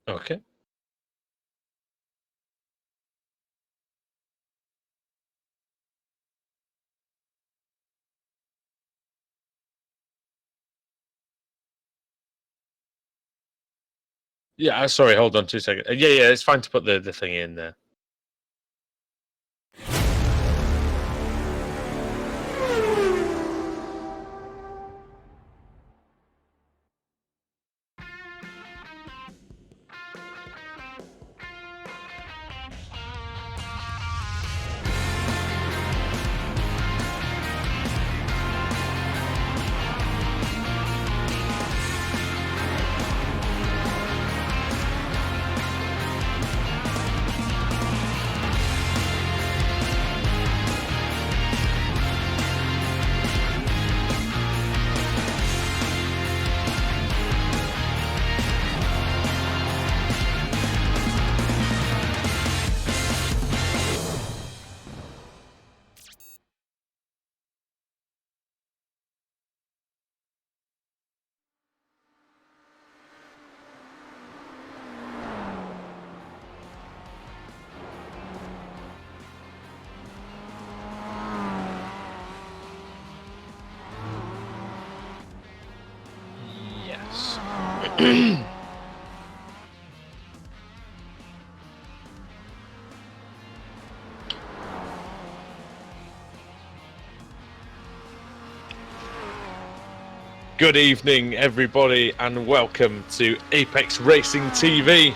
Okay. Yeah, sorry, hold on 2 seconds. Yeah, it's fine to put the thing in there. Yes. Good evening, everybody, and welcome to Apex Racing TV.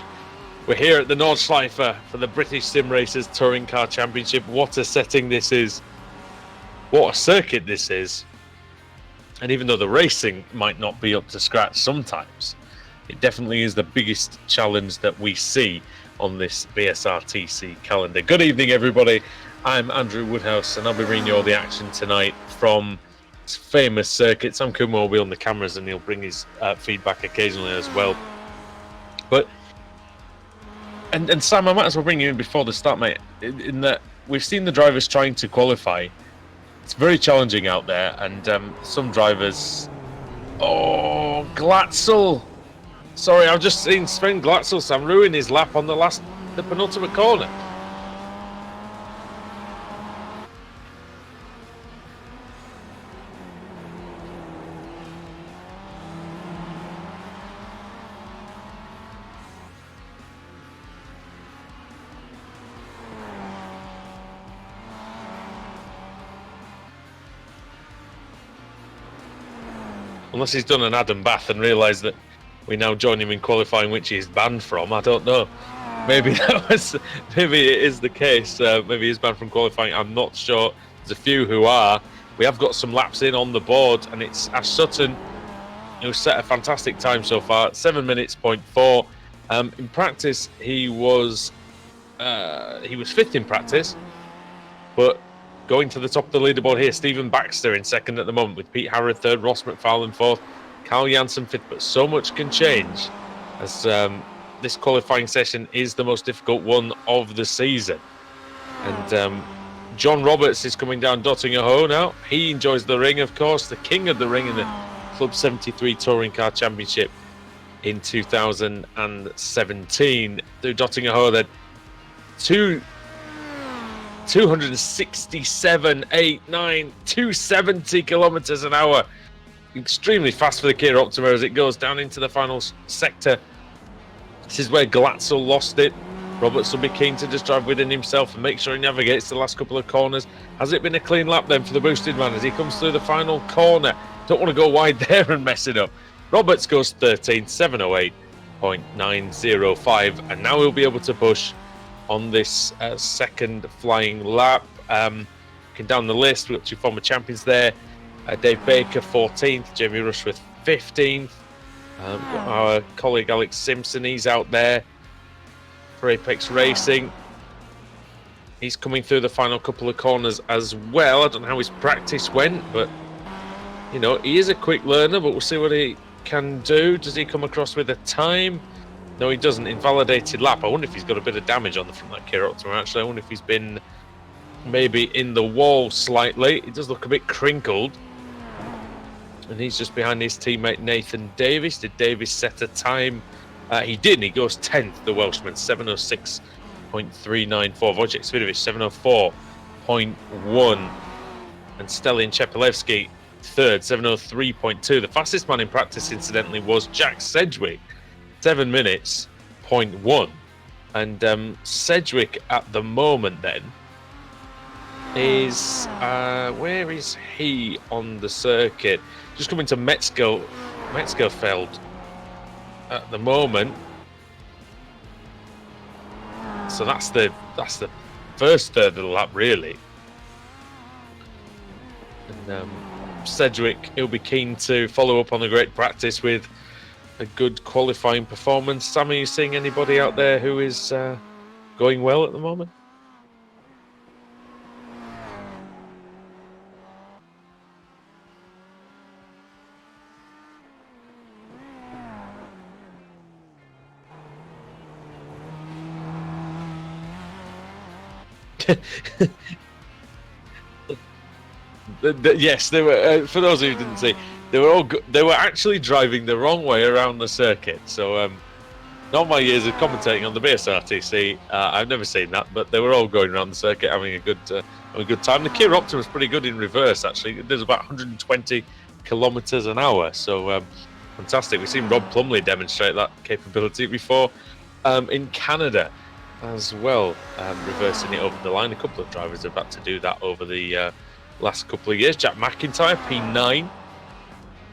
We're here at the Nordschleife for the British Sim Racers Touring Car Championship. What a setting this is. What a circuit this is. And even though the racing might not be up to scratch sometimes, it definitely is the biggest challenge that we see on this BSRTC calendar. Good evening, everybody. I'm Andrew Woodhouse, and I'll be bringing you all the action tonight from this famous circuit. Sam Kumar will be on the cameras, and he'll bring his feedback occasionally as well. But and Sam, I might as well bring you in before the start, mate. In that we've seen the drivers trying to qualify. It's very challenging out there, and some drivers. Oh, Glatzel! Sorry, I've just seen Sven Glatzel, Sam, ruin his lap on the penultimate corner. Unless he's done an Adam Bath and realised that we now join him in qualifying, which he's banned from. I don't know. Maybe maybe it is the case. Maybe he's banned from qualifying. I'm not sure. There's a few who are. We have got some laps in on the board, and it's Ash Sutton who set a fantastic time so far. 7 minutes, 0.4. In practice, he was fifth in practice, but going to the top of the leaderboard here, Stephen Baxter in second at the moment, with Pete Harrod third, Ross McFarlane fourth, Carl Janssen fifth. But so much can change as this qualifying session is the most difficult one of the season. And John Roberts is coming down Dottingerhoe now. He enjoys the ring, of course, the king of the ring in the Club 73 Touring Car Championship in 2017. Through Dottingerhoe, then 270 kilometers an hour. Extremely fast for the Kia Optima as it goes down into the final sector. This is where Glatzel lost it. Roberts will be keen to just drive within himself and make sure he navigates the last couple of corners. Has it been a clean lap then for the boosted man as he comes through the final corner? Don't want to go wide there and mess it up. Roberts goes 13, 708.905, and now he'll be able to push on this second flying lap. Looking down the list, we've got two former champions there. Dave Baker 14th, Jamie Rushworth 15th. Got our colleague Alex Simpson, he's out there for Apex Racing. He's coming through the final couple of corners as well. I don't know how his practice went, but you know, he is a quick learner, but we'll see what he can do. Does he come across with a time? No, he doesn't. Invalidated lap. I wonder if he's got a bit of damage on the front of that Kia Optima, actually. I wonder if he's been maybe in the wall slightly. It does look a bit crinkled. And he's just behind his teammate Nathan Davis. Did Davis set a time He did, and he goes 10th, the Welshman, 706.394. Wojciech Swidovic, 704.1. And Stelin Chepelevsky, third, 703.2. The fastest man in practice, incidentally, was Jack Sedgwick, 7 minutes, 0.1. And Sedgwick at the moment then is, where is he on the circuit? Just coming to Metzgerfeld at the moment. So that's the first third of the lap, really. And Sedgwick, he'll be keen to follow up on a great practice with a good qualifying performance. Sam, are you seeing anybody out there who is going well at the moment? Yes, they were. For those who didn't see, they were actually driving the wrong way around the circuit. So, not my years of commentating on the BSRTC, I've never seen that. But they were all going around the circuit having a good time. The Kia Optima was pretty good in reverse. Actually, there's about 120 kilometers an hour. So, fantastic. We've seen Rob Plumley demonstrate that capability before in Canada as well, reversing it over the line. A couple of drivers have had to do that over the last couple of years. Jack McIntyre, P9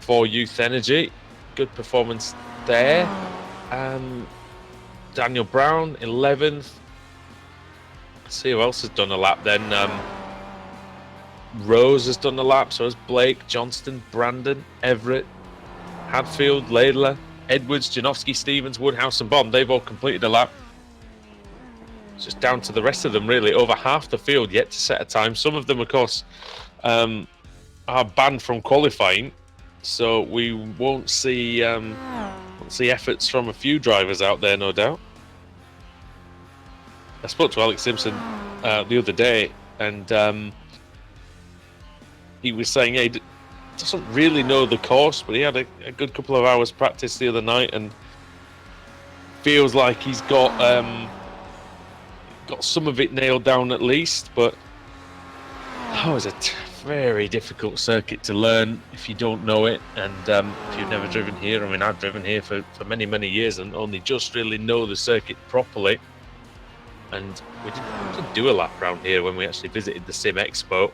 for Youth Energy. Good performance there. Daniel Brown, 11th. Let's see who else has done a lap then. Rose has done a lap, so has Blake, Johnston, Brandon, Everett, Hadfield, Laidler, Edwards, Janowski, Stevens, Woodhouse and Bond. They've all completed a lap. It's just down to the rest of them, really. Over half the field yet to set a time. Some of them, of course, are banned from qualifying, so we won't see efforts from a few drivers out there, no doubt. I spoke to Alex Simpson the other day, and he was saying he doesn't really know the course, but he had a good couple of hours practice the other night, and feels like he's got some of it nailed down at least. But that was a very difficult circuit to learn if you don't know it, and if you've never driven here. I mean, I've driven here for many years and only just really know the circuit properly. And we didn't do a lap around here when we actually visited the Sim Expo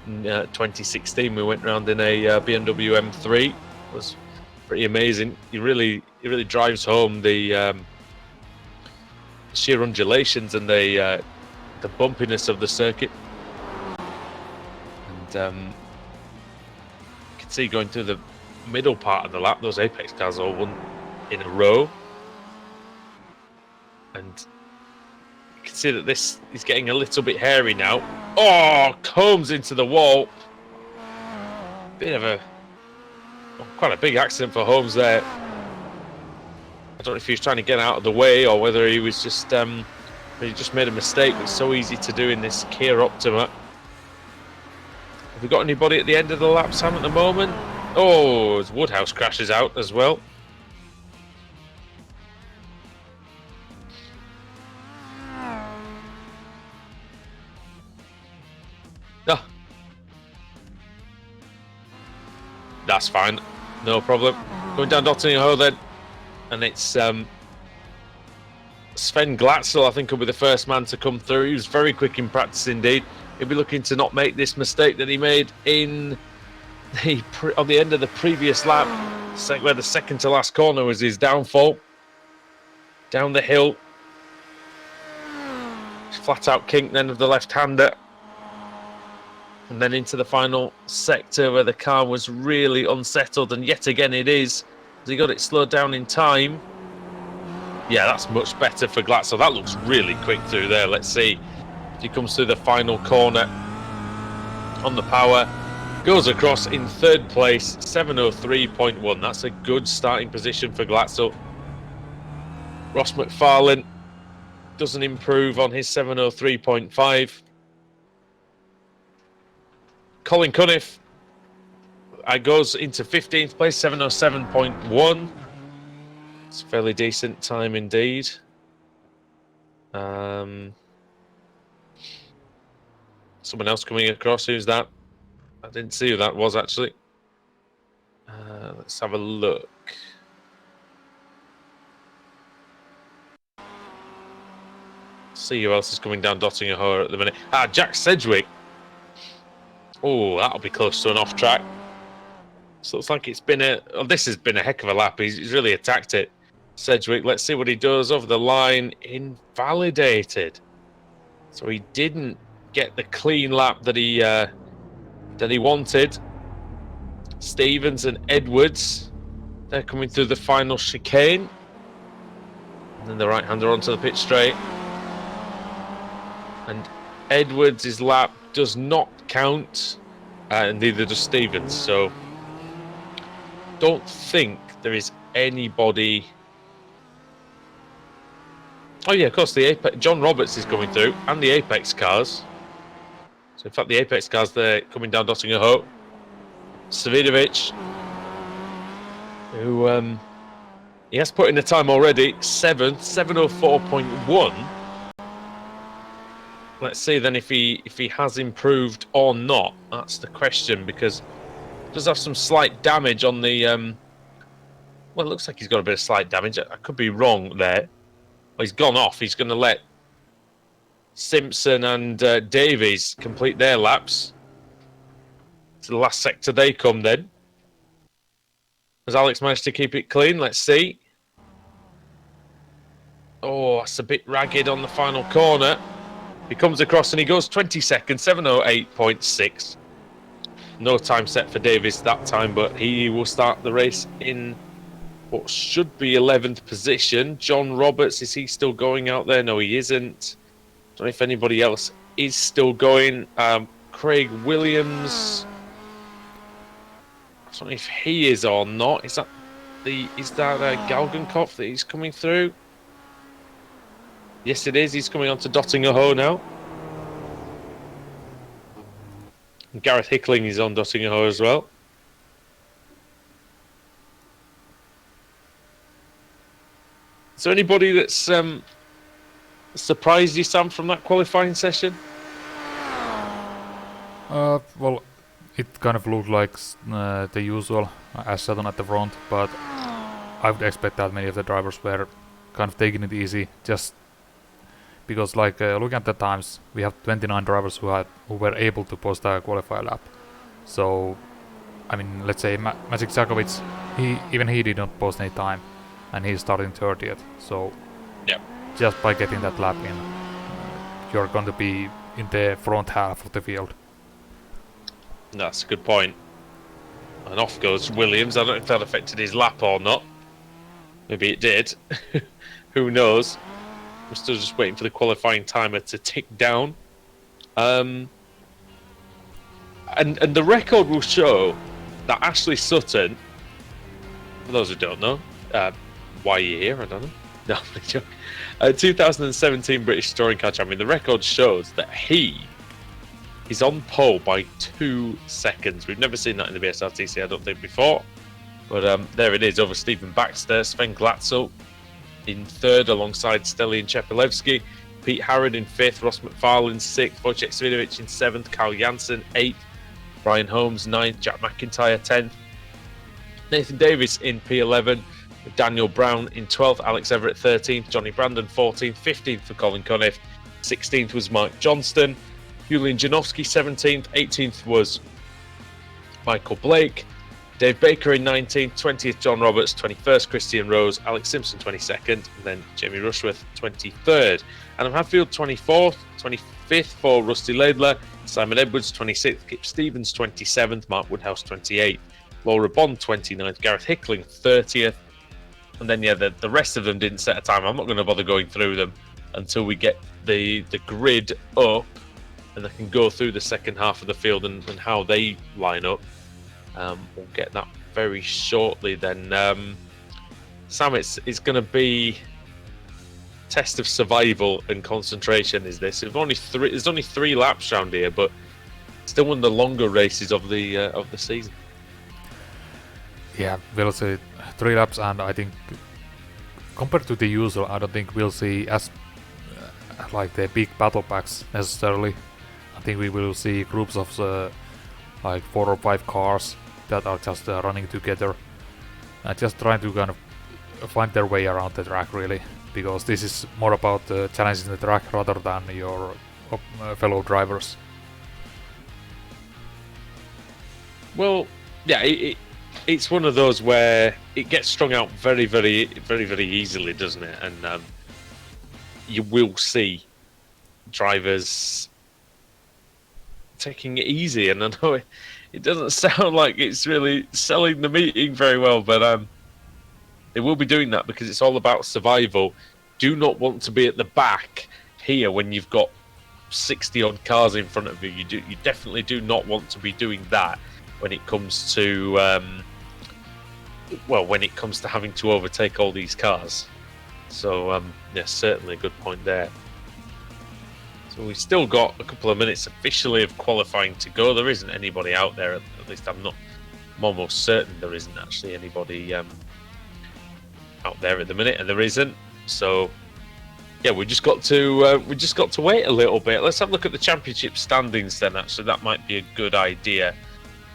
in 2016. We went around in a BMW M3. It was pretty amazing. It really drives home the sheer undulations and the bumpiness of the circuit. And you can see going through the middle part of the lap, those Apex cars all won in a row. And you can see that this is getting a little bit hairy now. Oh, combs into the wall. Bit of quite a big accident for Holmes there. I don't know if he was trying to get out of the way or whether he was just he just made a mistake. It's so easy to do in this Kia Optima. Have we got anybody at the end of the lap, Sam, at the moment? Oh, Woodhouse crashes out as well. Oh. That's fine. No problem. Going down Nottingham Ho then. And it's Sven Glatzel, I think, will be the first man to come through. He was very quick in practice indeed. He'll be looking to not make this mistake that he made on the end of the previous lap, where the second to last corner was his downfall. Down the hill. Flat out kink then of the left-hander. And then into the final sector where the car was really unsettled. And yet again it is. He got it slowed down in time. Yeah, that's much better for Glatzel. That looks really quick through there. Let's see if he comes through the final corner on the power. Goes across in third place, 703.1. That's a good starting position for Glatzel. Ross McFarlane doesn't improve on his 703.5. Colin Cunniff goes into 15th place, 707.1. It's a fairly decent time indeed. Someone else coming across. Who's that? I didn't see who that was actually. Let's have a look. See who else is coming down Dottinger Hoare at the minute. Jack Sedgwick. Oh, that'll be close to an off track. So it's like it's been this has been a heck of a lap. He's really attacked it. Sedgwick, let's see what he does over the line. Invalidated. So he didn't get the clean lap that he wanted. Stevens and Edwards, they're coming through the final chicane. And then the right-hander onto the pit straight. And Edwards' lap does not count, and neither does Stevens. So, don't think there is anybody. Oh yeah, of course, the Apex. John Roberts is coming through, and the Apex cars. So in fact, the Apex cars, they're coming down Dottinger Hoare. Savidovic, who he has put in the time already, 7:04.1. Let's see then if he has improved or not. That's the question, because he does have some slight damage on the. Well, it looks like he's got a bit of slight damage. I could be wrong there. Well, he's gone off. He's going to let Simpson and Davies complete their laps. To the last sector they come then. Has Alex managed to keep it clean? Let's see. Oh, that's a bit ragged on the final corner. He comes across and he goes 20 seconds, 7:08.6. No time set for Davies that time, but he will start the race in what should be 11th position. John Roberts, is he still going out there? No, he isn't. Don't know if anybody else is still going. Craig Williams, I don't know if he is or not. Is that Galgenkopf that he's coming through? Yes, it is. He's coming on to Dottinger Hoare now. And Gareth Hickling is on Dottinger Hoare as well. Is there anybody that's surprised you, Sam, from that qualifying session? Well, it kind of looked like the usual as Saturn at the front, but I would expect that many of the drivers were kind of taking it easy, just because looking at the times, we have 29 drivers who were able to post a qualifier lap. So, I mean, let's say Maciej Zakovic, he did not post any time, and he's starting 30th. So, yeah, just by getting that lap in, you're going to be in the front half of the field. That's a good point. And off goes Williams. I don't know if that affected his lap or not. Maybe it did. Who knows? We're still just waiting for the qualifying timer to tick down. And the record will show that Ashley Sutton, for those who don't know, why you're here, I don't know. No, 2017 British Touring Car Champion, the record shows that he is on pole by 2 seconds. We've never seen that in the BSRTC, I don't think, before. But there it is, over Stephen Baxter, Sven Glatzel in third alongside Stelian Chepelevsky, Pete Harrod in fifth, Ross McFarlane sixth, Wojciech Svidovic in seventh, Carl Janssen eighth, Brian Holmes ninth, Jack McIntyre 10th, Nathan Davis in P11, Daniel Brown in 12th, Alex Everett 13th, Johnny Brandon 14th, 15th for Colin Cunniff, 16th was Mark Johnston, Julian Janowski 17th, 18th was Michael Blake, Dave Baker in 19th, 20th John Roberts, 21st Christian Rose, Alex Simpson 22nd, and then Jamie Rushworth 23rd. Adam Hadfield 24th, 25th for Rusty Laidler, Simon Edwards 26th, Kip Stevens 27th, Mark Woodhouse 28th, Laura Bond 29th, Gareth Hickling 30th, and then the rest of them didn't set a time. I'm not going to bother going through them until we get the grid up and they can go through the second half of the field and how they line up. We'll get that very shortly then. Sam, it's going to be test of survival and concentration, is this? There's only 3 laps around here, but still one of the longer races of the season. Yeah, we'll say 3 laps, and I think compared to the usual, I don't think we'll see as like the big battle packs necessarily. I think we will see groups of like 4 or 5 cars that are just running together and just trying to kind of find their way around the track, really, because this is more about challenging the track rather than your fellow drivers. Well, yeah, it's one of those where it gets strung out very, very, very, very easily, doesn't it? And you will see drivers taking it easy. And I know it doesn't sound like it's really selling the meeting very well, but they will be doing that because it's all about survival. Do not want to be at the back here when you've got 60 odd cars in front of you. You definitely do not want to be doing that when it comes to when it comes to having to overtake all these cars. So yeah, certainly a good point there. So we've still got a couple of minutes officially of qualifying to go. There isn't anybody out there, at least I'm almost certain there isn't actually anybody out there at the minute, and there isn't. So yeah, we just got to wait a little bit. Let's have a look at the championship standings then. Actually, that might be a good idea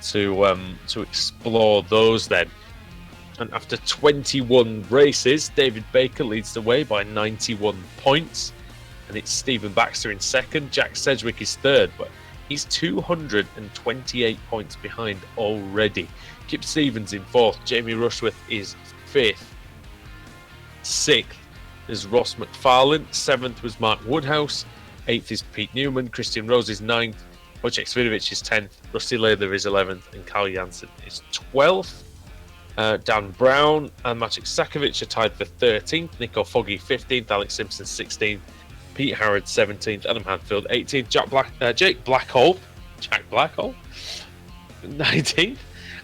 to explore those then. And after 21 races, David Baker leads the way by 91 points. And it's Stephen Baxter in second. Jack Sedgwick is third, but he's 228 points behind already. Kip Stevens in fourth. Jamie Rushworth is fifth. Sixth is Ross McFarlane. Seventh was Mark Woodhouse. Eighth is Pete Newman. Christian Rose is ninth. Wojciech Svidovic is 10th. Rusty Lather is 11th. And Carl Janssen is 12th. Dan Brown and Maciek Sakovic are tied for 13th. Nico Foggy 15th. Alex Simpson 16th. Pete Harrod 17th. Adam Hadfield 18th. Jake Blackhole 19th.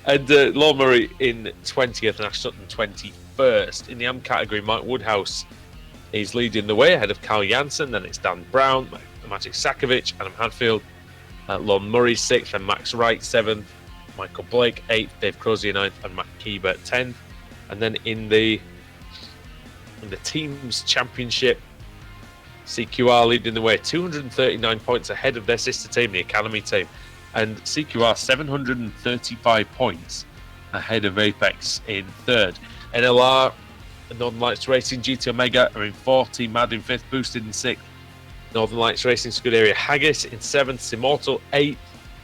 And Law Murray in 20th. And Ash Sutton 21st. In the AM category, Mike Woodhouse is leading the way ahead of Carl Janssen. Then it's Dan Brown, Maciek Sakovic, Adam Hadfield, Lon Murray 6th, and Max Wright 7th. Michael Blake 8th, Dave Crozier 9th, and Matt Keeber 10th. And then in the teams championship, CQR leading the way, 239 points ahead of their sister team, the Academy team, and CQR 735 points ahead of Apex in third. NLR and Northern Lights Racing GT Omega are in fourth, Team Mad in fifth, Boosted in sixth, Northern Lights Racing Scuderia Haggis in seventh, Simmortal 8th,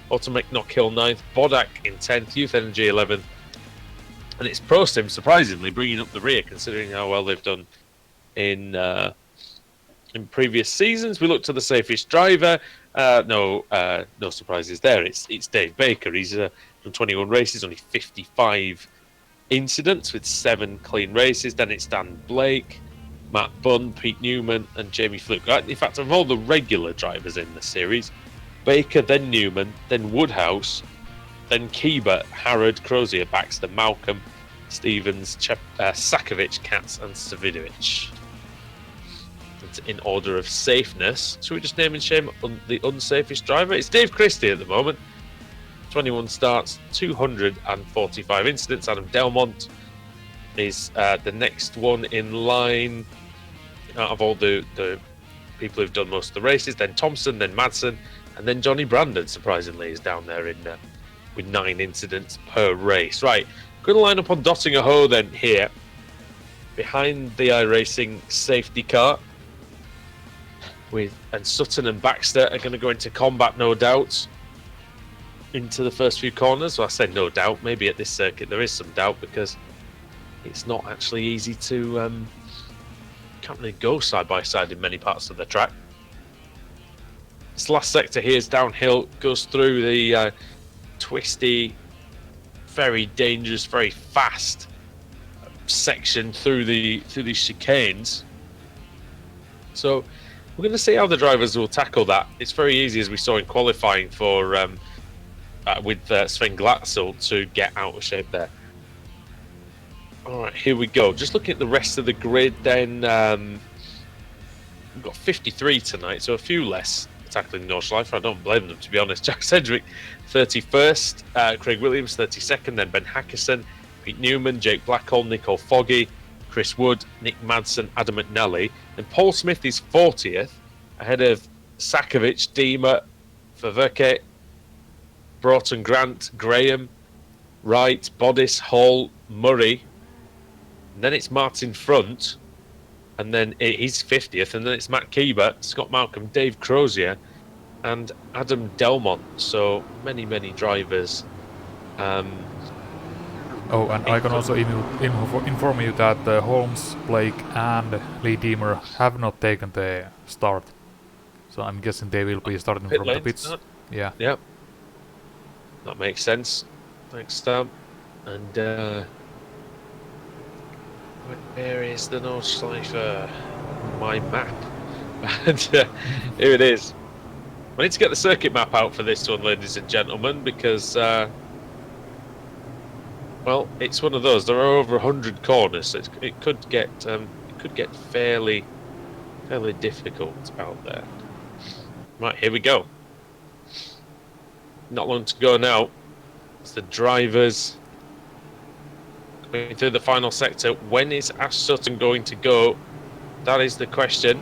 Automech Knockhill 9th, Bodak in 10th, Youth Energy 11th, and it's Pro Sim surprisingly bringing up the rear considering how well they've done in previous seasons. We look to the safest driver. No surprises there. It's Dave Baker. He's done 21 races, only 55 incidents with 7 clean races. Then it's Dan Blake, Matt Bunn, Pete Newman, and Jamie Fluke. In fact, of all the regular drivers in the series, Baker, then Newman, then Woodhouse, then Keeber, Harrod, Crozier, Baxter, Malcolm, Stevens, Sakovic, Katz, and Savidovic. In order of safeness, should we just name and shame the unsafest driver? It's Dave Christie at the moment. 21 starts, 245 incidents. Adam Delmont is the next one in line out of all the people who've done most of the races. Then Thompson, then Madsen, and then Johnny Brandon, surprisingly, is down there with 9 incidents per race. Right, going to line up on Dottinger Ho then here, behind the iRacing safety car. And Sutton and Baxter are going to go into combat, no doubt, into the first few corners. Well, I say no doubt. Maybe at this circuit there is some doubt because it's not actually easy to can't really go side by side in many parts of the track. This last sector here is downhill, goes through the twisty, very dangerous, very fast section through these chicanes. So we're going to see how the drivers will tackle that. It's very easy, as we saw in qualifying for with Sven Glatzel, to get out of shape there. All right, here we go. Just looking at the rest of the grid, then we've got 53 tonight, so a few less tackling Nordschleife. I don't blame them, to be honest. Jack Sedgwick, 31st. Craig Williams, 32nd. Then Ben Hackerson, Pete Newman, Jake Blackhall, Nico Foggy, Chris Wood, Nick Madsen, Adam McNally. And Paul Smith is 40th, ahead of Sakovic, Dima, Ververke, Broughton, Grant, Graham, Wright, Bodis, Hall, Murray. And then it's Martin Front, and then he's 50th, and then it's Matt Keeber, Scott Malcolm, Dave Crozier, and Adam Delmont. So many drivers. Oh, and I can also inform you that Holmes, Blake, and Lee Deemer have not taken the start. So I'm guessing they will be starting from the pits. Yeah. Yep. That makes sense. Thanks, Stam. And where is the Nordschleife? My map. And here it is. I need to get the circuit map out for this one, ladies and gentlemen, because well, it's one of those. There are over 100 corners, so it could get fairly difficult out there. Right, here we go. Not long to go now. It's the drivers going through the final sector. When is Ash Sutton going to go? That is the question.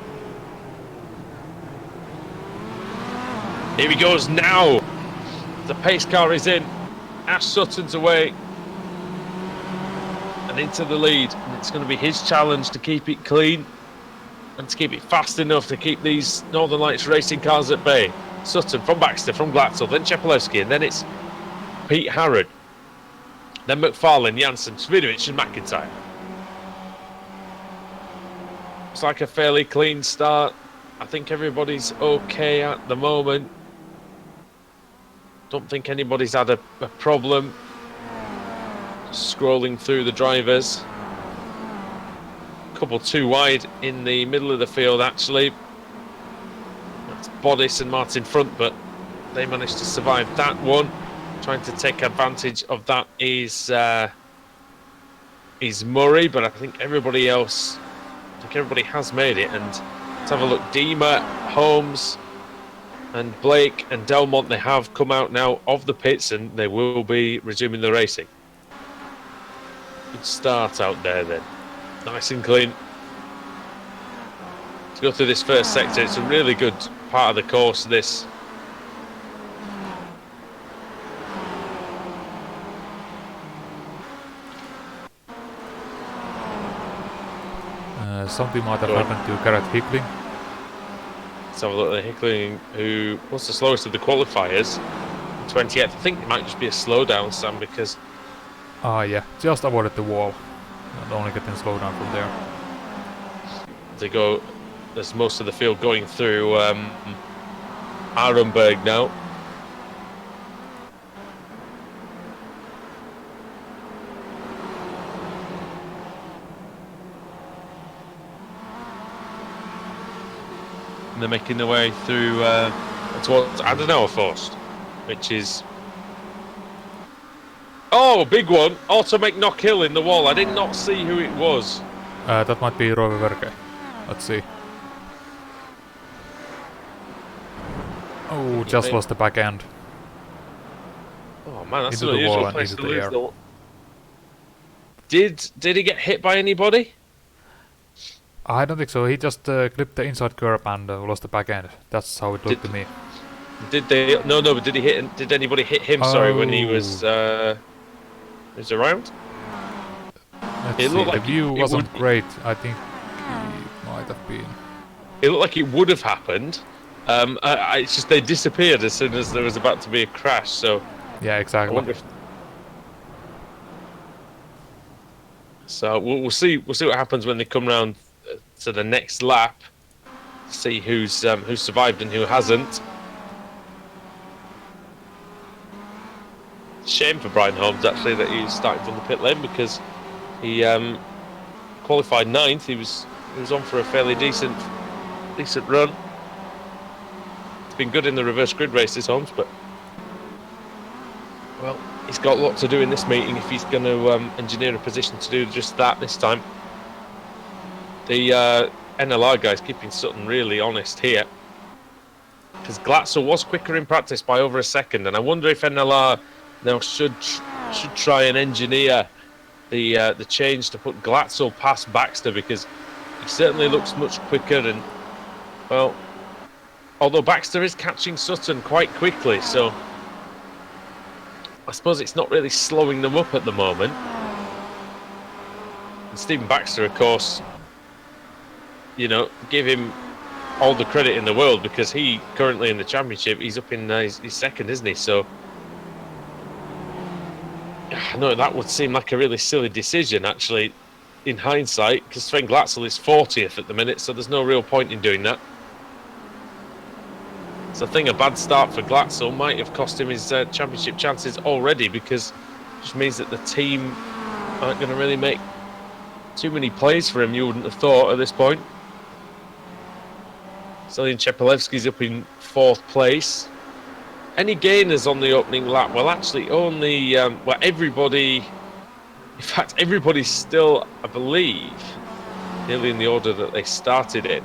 Here he goes now. The pace car is in. Ash Sutton's away and into the lead. And it's going to be his challenge to keep it clean and to keep it fast enough to keep these Northern Lights racing cars at bay. Sutton from Baxter, from Glatzel, then Chepolewski, and then it's Pete Harrod. Then McFarlane, Janssen, Svidovic and McIntyre. It's like a fairly clean start. I think everybody's okay at the moment. Don't think anybody's had a problem. Just scrolling through the drivers. Couple too wide in the middle of the field, actually. That's Bodis and Martin Front, but they managed to survive that one. Trying to take advantage of that is Murray, but I think everybody else, everybody has made it. And let's have a look. Dima, Holmes, and Blake and Delmont, they have come out now of the pits and they will be resuming the racing. Good start out there then. Nice and clean. To go through this first sector, it's a really good part of the course, this. Something might have happened to Garrett Hickling. Let's have a look at Hickling, who was the slowest of the qualifiers. 28th. I think it might just be a slowdown, Sam, because... Ah, yeah. Just avoided the wall. And only getting slowed down from there. They go... There's most of the field going through Arenberg now. And they're making their way through towards Adenauer Forst, which is... Oh, big one! Automake Knock Hill in the wall. I did not see who it was. That might be Roy Verke. Let's see. Oh, just lost the back end. Oh man, that's into an the wall unusual and place into to the lose air. Did he get hit by anybody? I don't think so. He just clipped the inside curb and lost the back end. That's how it looked to me. Did they? No, but did he hit? Did anybody hit him? Sorry, when he was around. Let's see. Looked like the view wasn't great. I think it might have been. It looked like it would have happened. It's just they disappeared as soon as there was about to be a crash. So yeah, exactly. I wonder if... So we'll see. We'll see what happens when they come round to the next lap. See who's survived and who hasn't. Shame for Brian Holmes actually that he's starting from the pit lane, because he qualified 9th. He was on for a fairly decent run. It's been good in the reverse grid races, Holmes, but well, he's got a lot to do in this meeting if he's going to engineer a position to do just that this time. The NLR guys keeping Sutton really honest here, because Glatzel was quicker in practice by over a second, and I wonder if NLR now should try and engineer the change to put Glatzel past Baxter, because he certainly looks much quicker. And well, although Baxter is catching Sutton quite quickly, so I suppose it's not really slowing them up at the moment. And Stephen Baxter, of course, you know, give him all the credit in the world, because he currently in the championship, he's up in his second, isn't he? So no, that would seem like a really silly decision, actually, in hindsight, because Sven Glatzel is 40th at the minute, so there's no real point in doing that. So I think a bad start for Glatzel might have cost him his championship chances already, because it just means that the team aren't going to really make too many plays for him, you wouldn't have thought, at this point. Selian Chepelevsky's up in 4th place. Any gainers on the opening lap? Well, actually, only everybody. In fact, everybody's still, I believe, nearly in the order that they started in.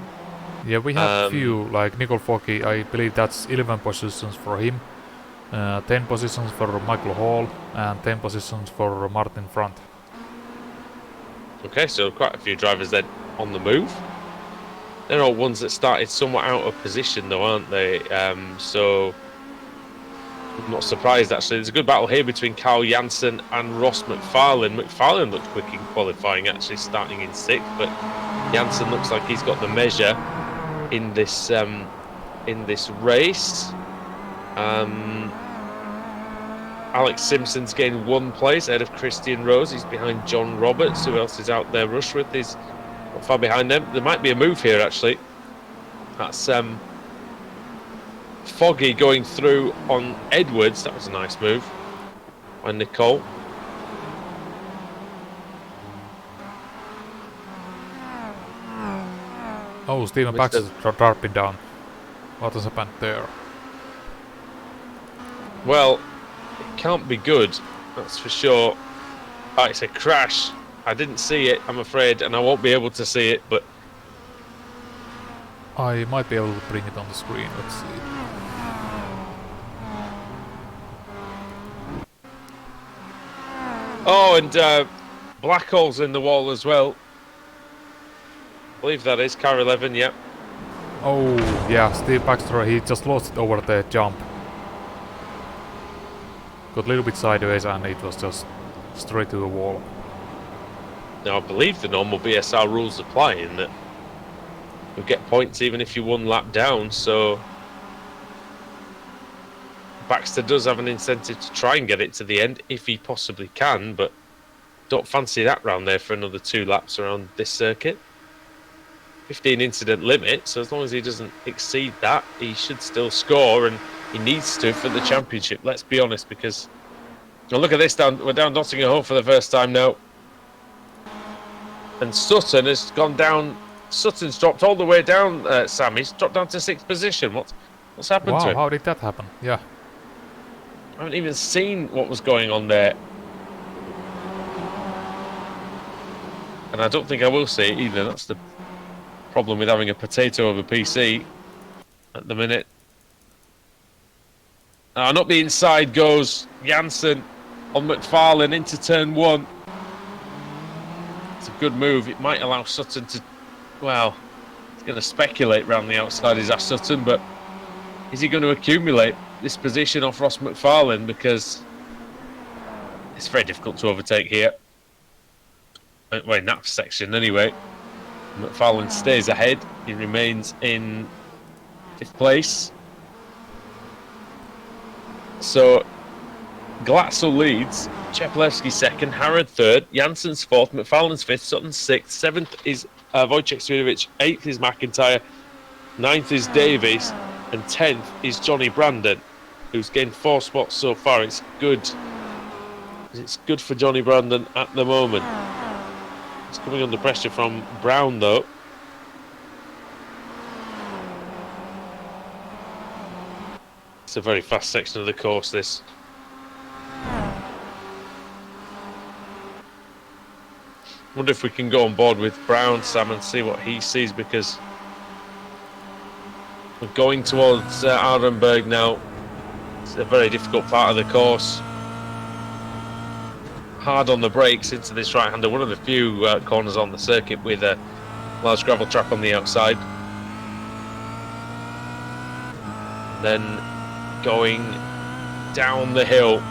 Yeah, we have few, like Nicole Foggy, I believe that's 11 positions for him, 10 positions for Michael Hall, and 10 positions for Martin Front. Okay, so quite a few drivers then on the move. They're all ones that started somewhat out of position, though, aren't they? So I'm not surprised, actually. There's a good battle here between Carl Janssen and Ross McFarlane. McFarlane looked quick in qualifying, actually, starting in 6th, but Janssen looks like he's got the measure in this race. Alex Simpson's gained 1 place ahead of Christian Rose. He's behind John Roberts. Who else is out there? Rushworth is not far behind them. There might be a move here, actually. That's Foggy going through on Edwards. That was a nice move by Nicole. Oh, Stephen Baxter dropping down. What has happened there? Well, it can't be good, that's for sure. Oh, it's a crash. I didn't see it, I'm afraid, and I won't be able to see it, but I might be able to bring it on the screen, let's see. oh, and black holes in the wall as well. I believe that is car 11, yeah. Oh, yeah, Steve Baxter, he just lost it over the jump. Got a little bit sideways and it was just straight to the wall. Now, I believe the normal BSR rules apply in that you get points even if you're 1 lap down, so Baxter does have an incentive to try and get it to the end if he possibly can, but don't fancy that round there for another 2 laps around this circuit. 15 incident limit, so as long as he doesn't exceed that, he should still score, and he needs to for the championship, let's be honest, because well, look at this, we're down Nottingham Hall for the first time now. And Sutton has gone down. Sutton's dropped all the way down, Sam. He's dropped down to 6th position. What's happened to him? Wow, how did that happen? Yeah. I haven't even seen what was going on there. And I don't think I will see it either. That's the problem with having a potato over PC at the minute. Up the inside goes Janssen on McFarlane into turn 1. It's a good move. It might allow Sutton to, well, he's going to speculate round the outside, is Sutton, but is he going to accumulate this position off Ross McFarlane? Because it's very difficult to overtake here. Well, in that section anyway. McFarlane stays ahead. He remains in 5th place. So Glatzel leads, Chepelevsky 2nd, Harrod 3rd, Janssen's 4th, McFarlane's 5th, Sutton's 6th, 7th is Wojciech Swidovic, 8th is McIntyre, 9th is Davies, and 10th is Johnny Brandon, who's gained 4 spots so far. It's good for Johnny Brandon at the moment. He's coming under pressure from Brown though. It's a very fast section of the course, this. Wonder if we can go on board with Brown, Sam, and see what he sees, because we're going towards Arenberg now. It's a very difficult part of the course. hard on the brakes into this right-hander. One of the few corners on the circuit with a large gravel trap on the outside. Then going down the hill.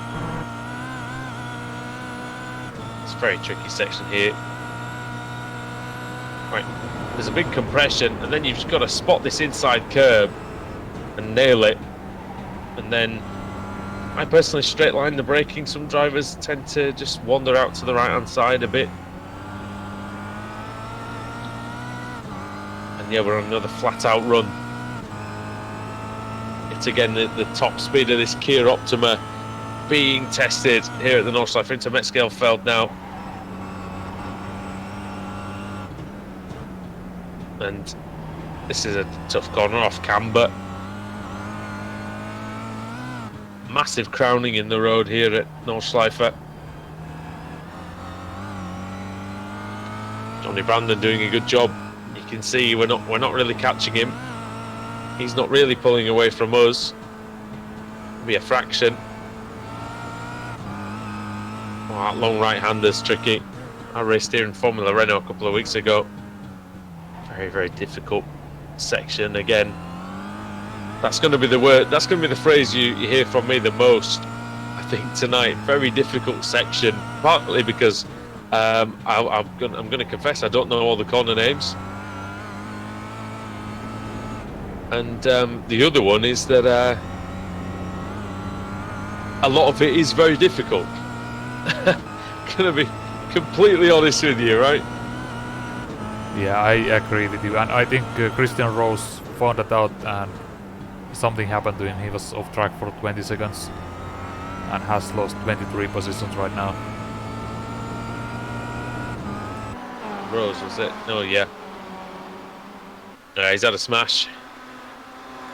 It's a very tricky section here. Right, there's a big compression, and then you've just got to spot this inside curb and nail it. And then I personally straight line the braking. Some drivers tend to just wander out to the right hand side a bit. And yeah, we're on another flat out run. It's again the top speed of this Kia Optima being tested here at the Nordschleife into Metzgelfeld now. And this is a tough corner off camber. Massive crowning in the road here at Nordschleife. Johnny Brandon doing a good job. You can see we're not really catching him. He's not really pulling away from us. Be a fraction. Oh, that long right-hander's tricky. I raced here in Formula Renault a couple of weeks ago. Very, very difficult section again. That's going to be the word. That's going to be the phrase you hear from me the most, I think, tonight. Very difficult section. Partly because I'm going to confess I don't know all the corner names, and the other one is that a lot of it is very difficult. Going to be completely honest with you, right? Yeah, I agree with you, and I think Christian Rose found that out, and something happened to him. He was off track for 20 seconds and has lost 23 positions right now. Rose, was it? Oh, yeah. He's had a smash.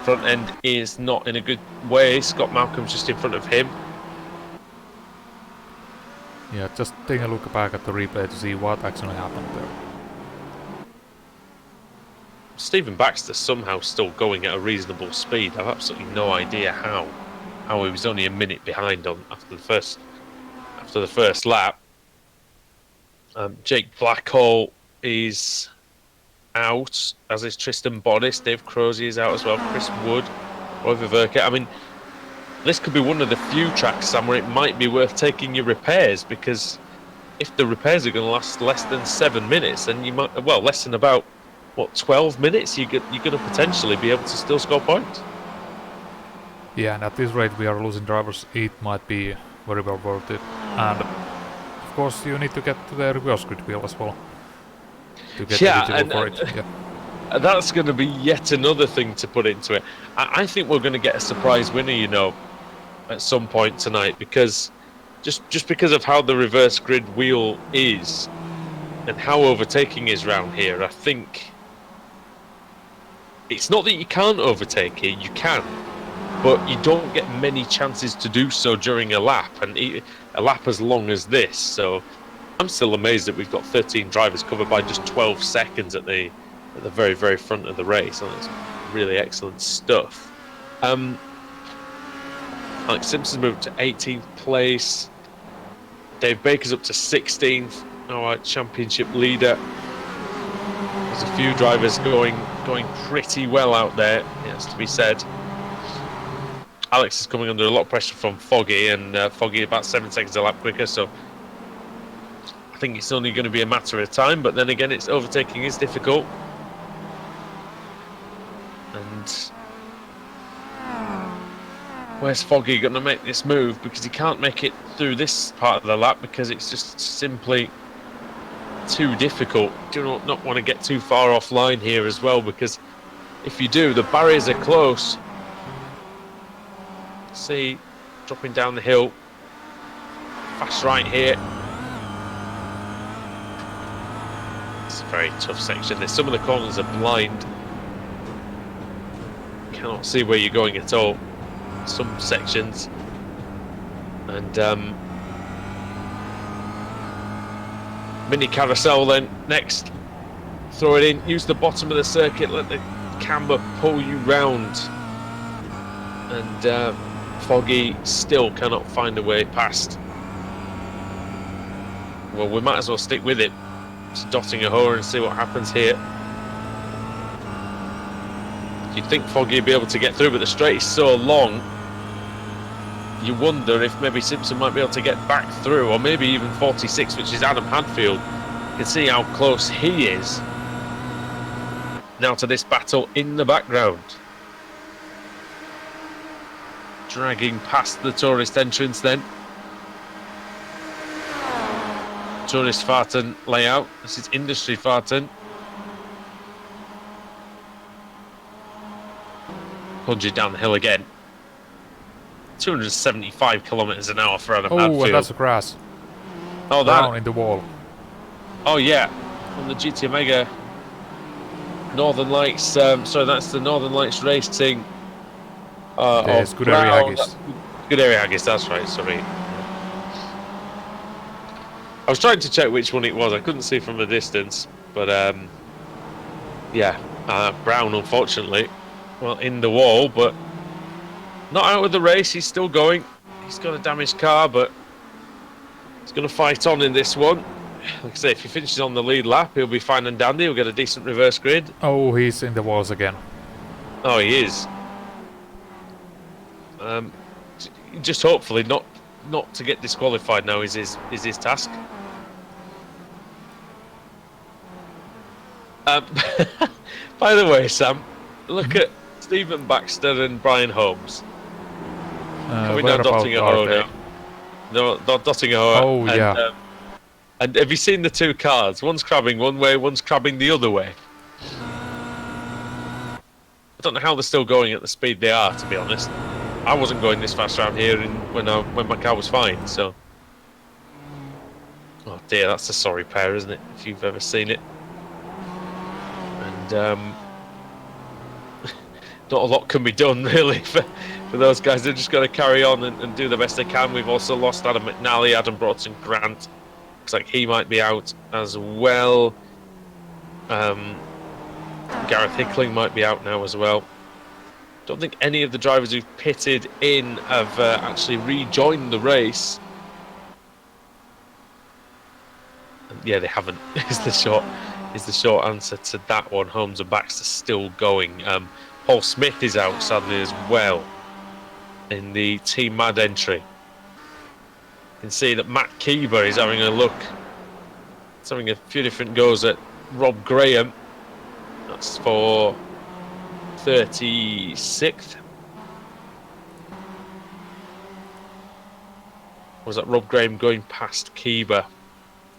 Front end is not in a good way. Scott Malcolm's just in front of him. Yeah, just take a look back at the replay to see what actually happened there. Stephen Baxter somehow still going at a reasonable speed. I've absolutely no idea how he was only a minute behind on after the first lap. Jake Blackhall is out, as is Tristan Bodis. Dave Crozier is out as well. Chris Wood, Roy Verke. I mean, this could be one of the few tracks, Sam, where it might be worth taking your repairs, because if the repairs are going to last less than 7 minutes, then you might, well, less than about 12 minutes, you're going to potentially be able to still score points. Yeah, and at this rate we are losing drivers. It might be very well worth it. And of course you need to get to the reverse grid wheel as well to get eligible for it. Yeah. That's going to be yet another thing to put into it. I think we're going to get a surprise winner, you know, at some point tonight, because just because of how the reverse grid wheel is and how overtaking is round here, I think it's not that you can't overtake it, you can, but you don't get many chances to do so during a lap, and a lap as long as this. So I'm still amazed that we've got 13 drivers covered by just 12 seconds at the very, very front of the race. And it's really excellent stuff. Alex Simpson's moved to 18th place. Dave Baker's up to 16th. Our championship leader. There's a few drivers going pretty well out there, it has to be said. Alex is coming under a lot of pressure from Foggy, and Foggy about 7 seconds a lap quicker, so I think it's only going to be a matter of time. But then again, it's overtaking is difficult. And where's Foggy going to make this move? Because he can't make it through this part of the lap because it's just simply too difficult. Do not want to get too far offline here as well, because if you do, the barriers are close. See, dropping down the hill, fast right here. It's a very tough section. Some of the corners are blind. Cannot see where you're going at all. Some sections. And mini carousel then next. Throw it in, use the bottom of the circuit, let the camber pull you round. And Foggy still cannot find a way past well, we might as well stick with it. Just dotting a hoe and see what happens here. You'd think Foggy would be able to get through, but the straight is so long. You wonder if maybe Simpson might be able to get back through, or maybe even 46, which is Adam Hadfield. You can see how close he is now to this battle in the background. Dragging past the tourist entrance then. Tourist Farton layout. This is Industry Farton. 100 down the hill again. 275 kilometers an hour for Adam Hadfield. Oh, and that's a crash. Oh, down in the wall. Oh, yeah. On the GT Omega Northern Lights. Sorry, that's the Northern Lights Racing. There's Good Area Haggis. Good Area Haggis, that's right, sorry. I was trying to check which one it was. I couldn't see from a distance. But, yeah. Brown, unfortunately. Well, in the wall, but not out of the race. He's still going. He's got a damaged car, but he's going to fight on in this one. Like I say, if he finishes on the lead lap, he'll be fine and dandy. He'll get a decent reverse grid. Oh, he's in the walls again. Oh, he is. Just hopefully not to get disqualified now is his task. By the way, Sam, look at Stephen Baxter and Brian Holmes. Coming down dotting a hoe now. No, not dotting a hoe. Oh, yeah. And have you seen the two cars? One's crabbing one way, one's crabbing the other way. I don't know how they're still going at the speed they are, to be honest. I wasn't going this fast around here when my car was fine, so... Oh dear, that's a sorry pair, isn't it? If you've ever seen it. And, not a lot can be done, really, for those guys. They've just got to carry on and do the best they can. We've also lost Adam McNally, Adam Broughton Grant. Looks like he might be out as well. Gareth Hickling might be out now as well. Don't think any of the drivers who've pitted in have actually rejoined the race. And yeah, they haven't. Is the short answer to that one. Holmes and Baxter still going. Paul Smith is out sadly as well in the Team Mad entry. You can see that Matt Keeber is having a look. He's having a few different goes at Rob Graham. That's for 36th. Was that Rob Graham going past Keeber?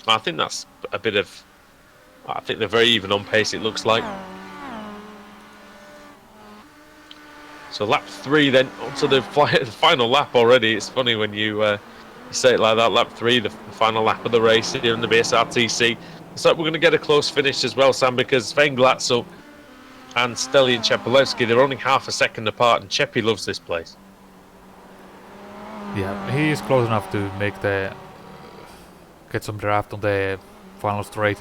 I think that's a bit of... I think they're very even on pace, it looks like. So lap 3 then, onto the final lap already. It's funny when you say it like that, lap 3, the final lap of the race here in the BSRTC. Looks like we're going to get a close finish as well, Sam, because Sven Glatzel and Stelian Chepolewski, they're only half a second apart, and Cheppy loves this place. Yeah, he is close enough to get some draft on the final straight.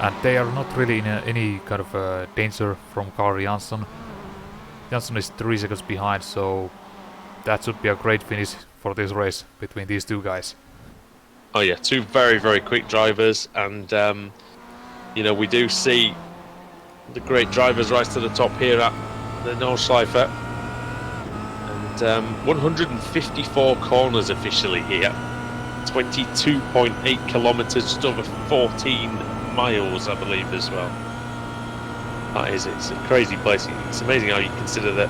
And they are not really in any kind of danger from Carl Jansson. Jansson is 3 seconds behind, so that should be a great finish for this race between these two guys. Oh yeah, two very, very quick drivers, and you know, we do see the great drivers rise to the top here at the Nordschleife. And 154 corners officially here, 22.8 kilometers, just over 14 miles, I believe, as well. That is, it's a crazy place. It's amazing how you consider that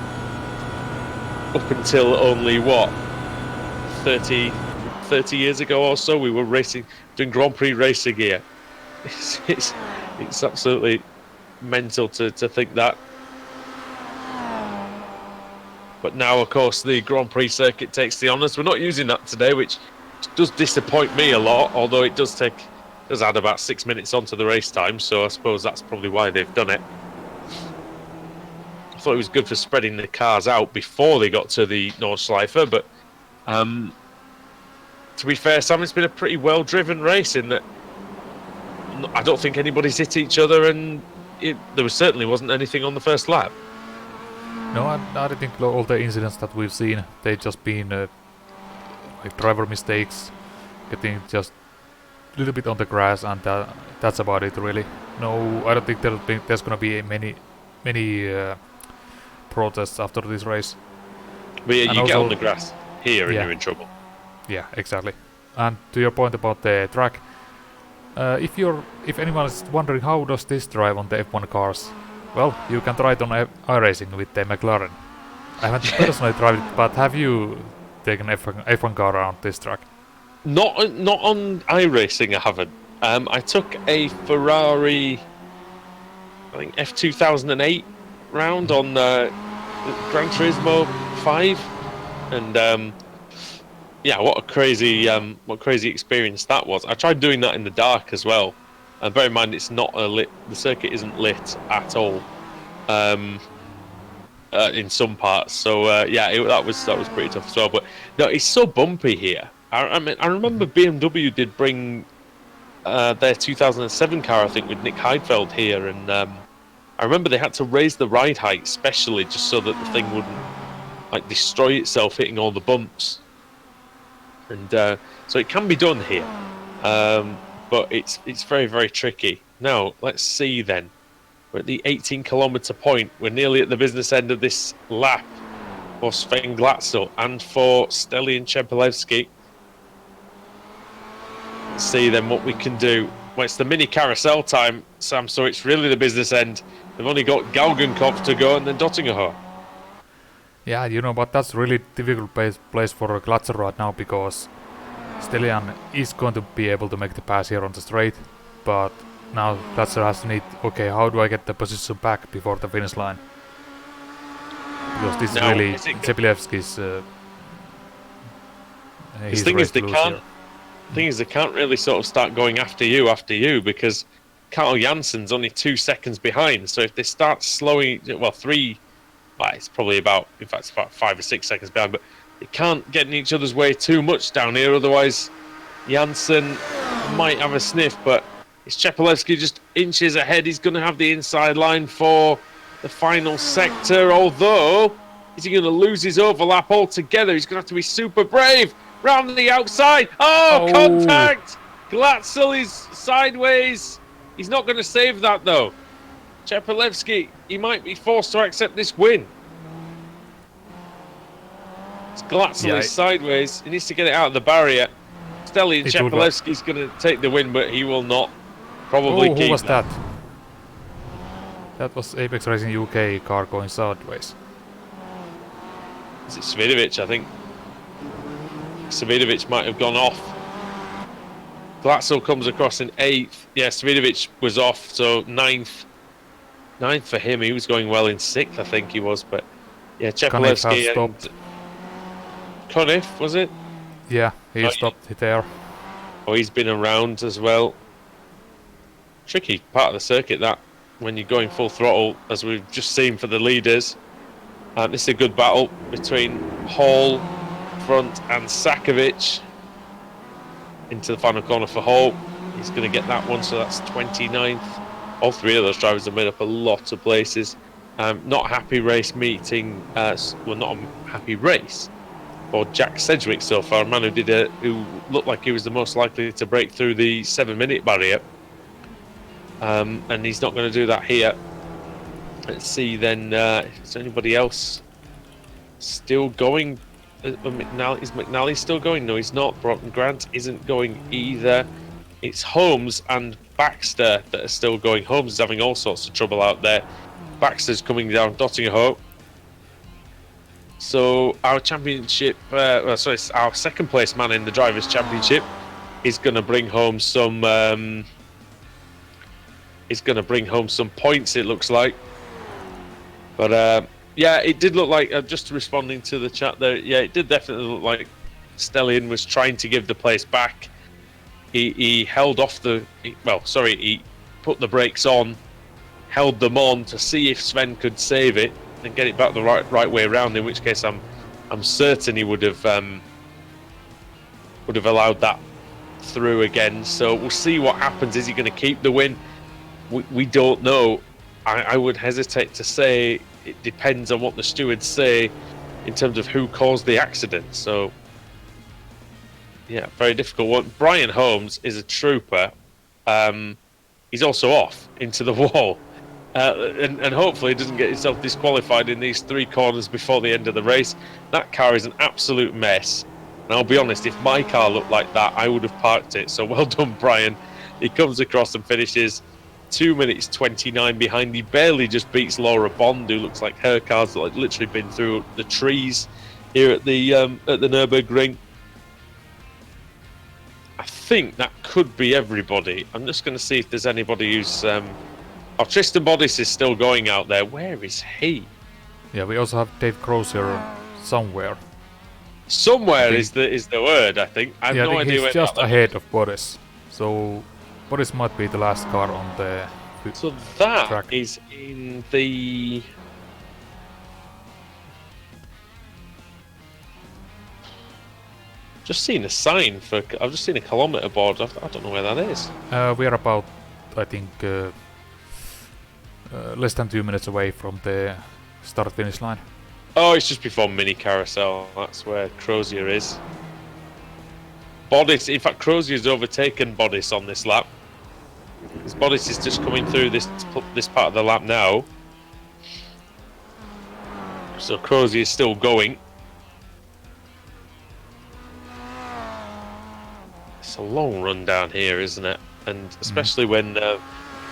up until only, what, 30 years ago or so, we were racing, doing Grand Prix racing here. It's absolutely mental to think that. But now, of course, the Grand Prix circuit takes the honours. We're not using that today, which does disappoint me a lot, although it does add about 6 minutes onto the race time, so I suppose that's probably why they've done it. I thought it was good for spreading the cars out before they got to the Nordschleife, but to be fair, Sam, it's been a pretty well-driven race in that I don't think anybody's hit each other, and there certainly wasn't anything on the first lap. No, I don't think all the incidents that we've seen, they've just been like driver mistakes, getting just little bit on the grass, and that's about it really. No, I don't think there's gonna be many protests after this race. But yeah, And you get also, on the grass here and yeah. you're in trouble. Yeah, exactly. And to your point about the track, if anyone is wondering how does this drive on the F1 cars, well, you can try it on iRacing with the McLaren. I haven't personally tried it, but have you taken F1 car around this track? Not on iRacing, I haven't. I took a Ferrari, I think F2008 round on Gran Turismo 5, and yeah, what a crazy experience that was. I tried doing that in the dark as well, and bear in mind it's not the circuit isn't lit at all in some parts. So yeah, that was pretty tough as well. But no, it's so bumpy here. I mean, I remember BMW did bring their 2007 car, I think, with Nick Heidfeld here, and I remember they had to raise the ride height specially just so that the thing wouldn't like destroy itself hitting all the bumps. And so it can be done here, but it's very tricky. Now let's see then. We're at the 18-kilometer point. We're nearly at the business end of this lap for Sven Glatzel and for Stelian Chepelevsky. Let's see then what we can do. Well, it's the mini carousel time, Sam, so it's really the business end. They've only got Galgenkopf to go and then Dottingerhoe. Yeah, you know, but that's really difficult place for Glatzer right now, because Stelian is going to be able to make the pass here on the straight, but now Glatzer has to need, okay, how do I get the position back before the finish line? Because this is really Chepelevsky's the thing is they can't really sort of start going after you because Carl Jansen's only 2 seconds behind. So if they start slowing, it's probably about 5 or 6 seconds behind, but they can't get in each other's way too much down here, otherwise Jansen might have a sniff. But it's Chepelevsky just inches ahead. He's going to have the inside line for the final sector, although is he going to lose his overlap altogether? He's going to have to be super brave. Round the outside. Oh, contact! Glatzel is sideways. He's not going to save that, though. Chepelevsky, he might be forced to accept this win. Glatzel is sideways. He needs to get it out of the barrier. Stelian Chepelevsky's going to take the win, but he will not probably keep. Who was that? That was Apex Racing UK car going sideways. Is it Svidovic, I think? Svidovic might have gone off. Glatzel comes across in 8th. Yeah, Svidovic was off, so 9th. 9th for him. He was going well in 6th, I think he was. But yeah, Chepelevsky and Conniff, was it? Yeah, he stopped there. Oh, he's been around as well. Tricky part of the circuit, that, when you're going full throttle, as we've just seen for the leaders. This is a good battle between Hall front and Sakovic. Into the final corner for Hall. He's going to get that one, so that's 29th. All three of those drivers have made up a lot of places. Not a happy race meeting. Not a happy race for Jack Sedgwick so far. A man who looked like he was the most likely to break through the 7-minute barrier. And he's not going to do that here. Let's see then. Is there anybody else still going? Is McNally still going? No, he's not. Broughton Grant isn't going either. It's Holmes and Baxter that are still going. Holmes is having all sorts of trouble out there. Baxter's coming down Dottingerhoe. So our championship, our second place man in the Drivers' Championship is going to bring home some. Points. It looks like, but yeah, it did look like, just responding to the chat there, yeah, it did definitely look like Stelian was trying to give the place back. He held off he put the brakes on, held them on to see if Sven could save it and get it back the right way around, in which case I'm certain he would have allowed that through again. So we'll see what happens. Is he going to keep the win? We don't know. I would hesitate to say. It depends on what the stewards say in terms of who caused the accident. So Yeah, very difficult one. Brian Holmes is a trooper. He's also off into the wall. And hopefully doesn't get himself disqualified in these 3 corners before the end of the race. That car is an absolute mess. And I'll be honest, if my car looked like that, I would have parked it. So well done, Brian. He comes across and finishes 2 minutes 29 behind. He barely just beats Laura Bond, who looks like her car's like literally been through the trees here at the Nürburgring. I think that could be everybody. I'm just going to see if there's anybody who's... Oh, Tristan Bodice is still going out there. Where is he? Yeah, we also have Dave Crozier somewhere. Somewhere is the word, I think. I have no idea where he's just ahead of Bodice. So Bodice might be the last car on the So that track. is in the... Just seen a sign for... I've just seen a kilometre board. I don't know where that is. We are about, I think, less than 2 minutes away from the start-finish line. Oh, it's just before mini carousel. That's where Crozier is. Bodice, in fact, Crozier's overtaken Bodice on this lap. Because Bodice is just coming through this part of the lap now. So Crozier is still going. It's a long run down here, isn't it? And especially when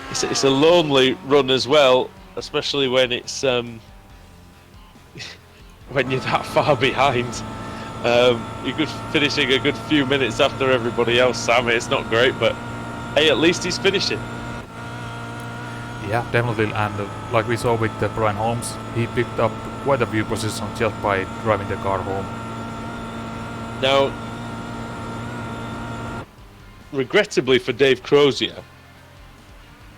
it's a lonely run as well, especially when it's when you're that far behind. You're good finishing a good few minutes after everybody else, Sam. It's not great, but hey, at least he's finishing. Yeah, definitely. And like we saw with Brian Holmes, he picked up quite a few positions just by driving the car home. Now, regrettably for Dave Crozier,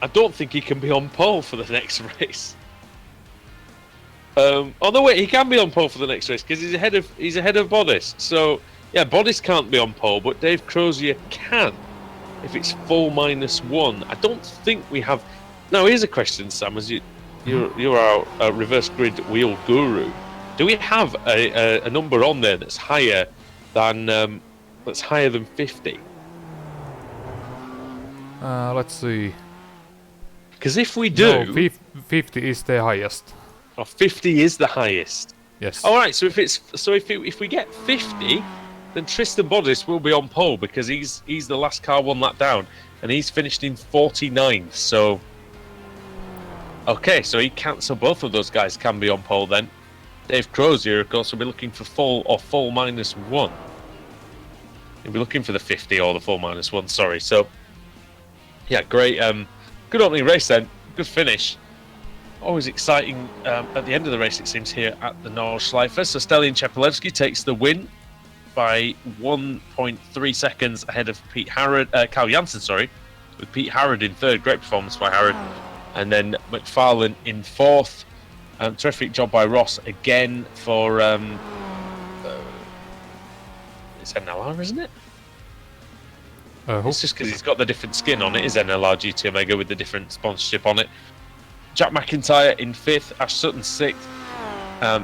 I don't think he can be on pole for the next race. Although wait, he can be on pole for the next race because he's ahead of Bodice. So yeah, Bodice can't be on pole, but Dave Crozier can if it's full -1. I don't think we have. Now here's a question, Sam. As you're our reverse grid wheel guru, do we have a number on there that's higher than 50? Let's see. Because if we do, no, 50 is the highest. 50 is the highest. Yes. All right. So if we get 50, then Tristan Bodice will be on pole because he's the last car 1 lap down, and he's finished in 49th. So okay, so he can't. So both of those guys can be on pole then. Dave Crozier, of course, will be looking for full -1. He'll be looking for the 50 or the full -1. Sorry. So yeah, great. Good opening race then. Good finish. Always exciting at the end of the race, it seems, here at the Nordschleife. So Stelian Chepelevsky takes the win by 1.3 seconds ahead of Kyle Jansen, sorry, with Pete Harrod in 3rd. Great performance by Harrod. And then McFarlane in 4th. Terrific job by Ross again for... it's NLR, isn't it? It's just because he's got the different skin on it. Is NLR GT Omega with the different sponsorship on it. Jack McIntyre in 5th, Ash Sutton 6th.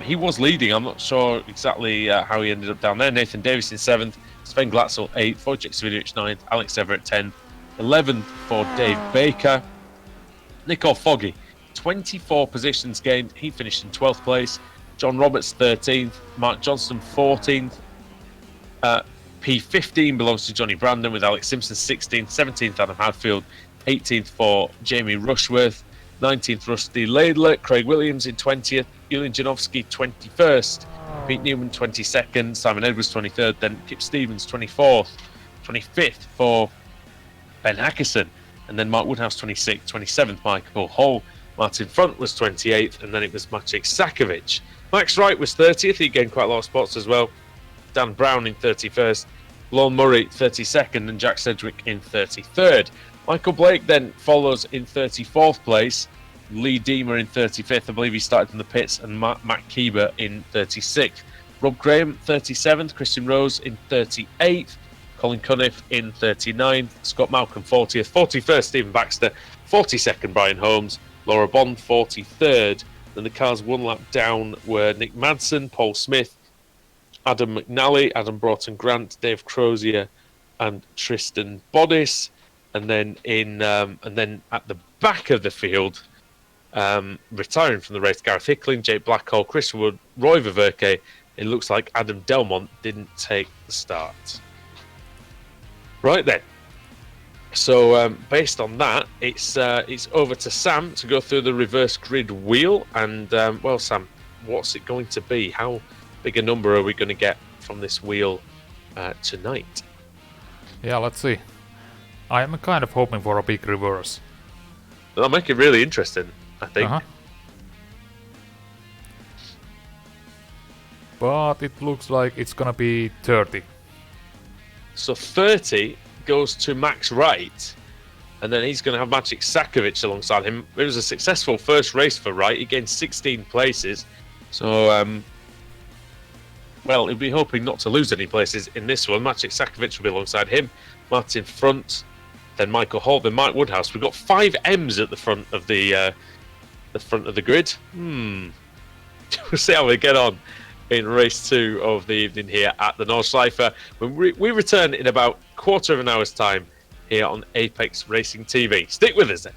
He was leading. I'm not sure exactly how he ended up down there. Nathan Davis in 7th, Sven Glatzel 8th, Wojciech Swiduch 9th, Alex Everett 10th, 11th for Dave Baker. Nicole Foggy, 24 positions gained. He finished in 12th place. John Roberts 13th, Mark Johnston 14th. P15 belongs to Johnny Brandon with Alex Simpson 16th, 17th Adam Hadfield, 18th for Jamie Rushworth, 19th Rusty Laidler, Craig Williams in 20th, Julian Janowski 21st, Pete Newman 22nd, Simon Edwards 23rd, then Kip Stevens 24th, 25th for Ben Hackerson, and then Mark Woodhouse 26th, 27th Michael Hall, Martin Front was 28th, and then it was Maciej Sakovic. Max Wright was 30th, he gained quite a lot of spots as well. Dan Brown in 31st, Lon Murray 32nd, and Jack Sedgwick in 33rd. Michael Blake then follows in 34th place, Lee Deemer in 35th, I believe he started in the pits, and Matt Keeber in 36th. Rob Graham 37th, Christian Rose in 38th, Colin Cunniff in 39th, Scott Malcolm 40th, 41st Stephen Baxter, 42nd Brian Holmes, Laura Bond 43rd. Then the cars 1 lap down were Nick Madsen, Paul Smith, Adam McNally, Adam Broughton-Grant, Dave Crozier, and Tristan Bodis. And then at the back of the field, retiring from the race, Gareth Hickling, Jake Blackhall, Chris Wood, Roy Ververke. It looks like Adam Delmont didn't take the start. Right then. So based on that, it's over to Sam to go through the reverse grid wheel. And well, Sam, what's it going to be? How big a number are we going to get from this wheel tonight? Yeah, let's see. I am kind of hoping for a big reverse. That'll make it really interesting, I think. But it looks like it's gonna be 30. So 30 goes to Max Wright, and then he's going to have Maciej Sakovic alongside him. It was a successful first race for Wright. He gained 16 places. So, well, he'll be hoping not to lose any places in this one. Maciej Sakovic will be alongside him. Martin Front, then Michael Holt, then Mike Woodhouse. We've got 5 M's at the front of the grid. We'll see how we get on in race 2 of the evening here at the Nordschleife. When we return in about a quarter of an hour's time here on Apex Racing TV. Stick with us then.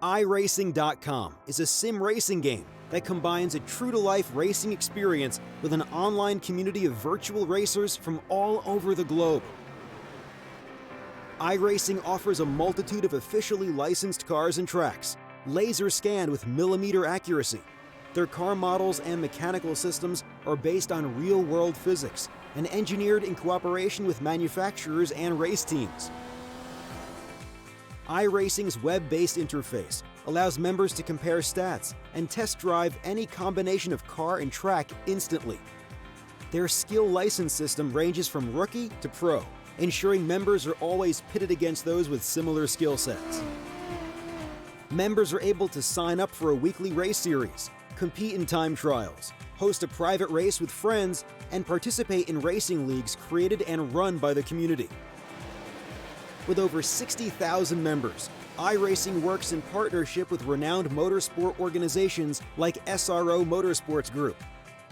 iRacing.com is a sim racing game that combines a true-to-life racing experience with an online community of virtual racers from all over the globe. iRacing offers a multitude of officially licensed cars and tracks, laser scanned with millimeter accuracy. Their car models and mechanical systems are based on real-world physics and engineered in cooperation with manufacturers and race teams. iRacing's web-based interface allows members to compare stats and test drive any combination of car and track instantly. Their skill license system ranges from rookie to pro, ensuring members are always pitted against those with similar skill sets. Members are able to sign up for a weekly race series, compete in time trials, host a private race with friends, and participate in racing leagues created and run by the community. With over 60,000 members, iRacing works in partnership with renowned motorsport organizations like SRO Motorsports Group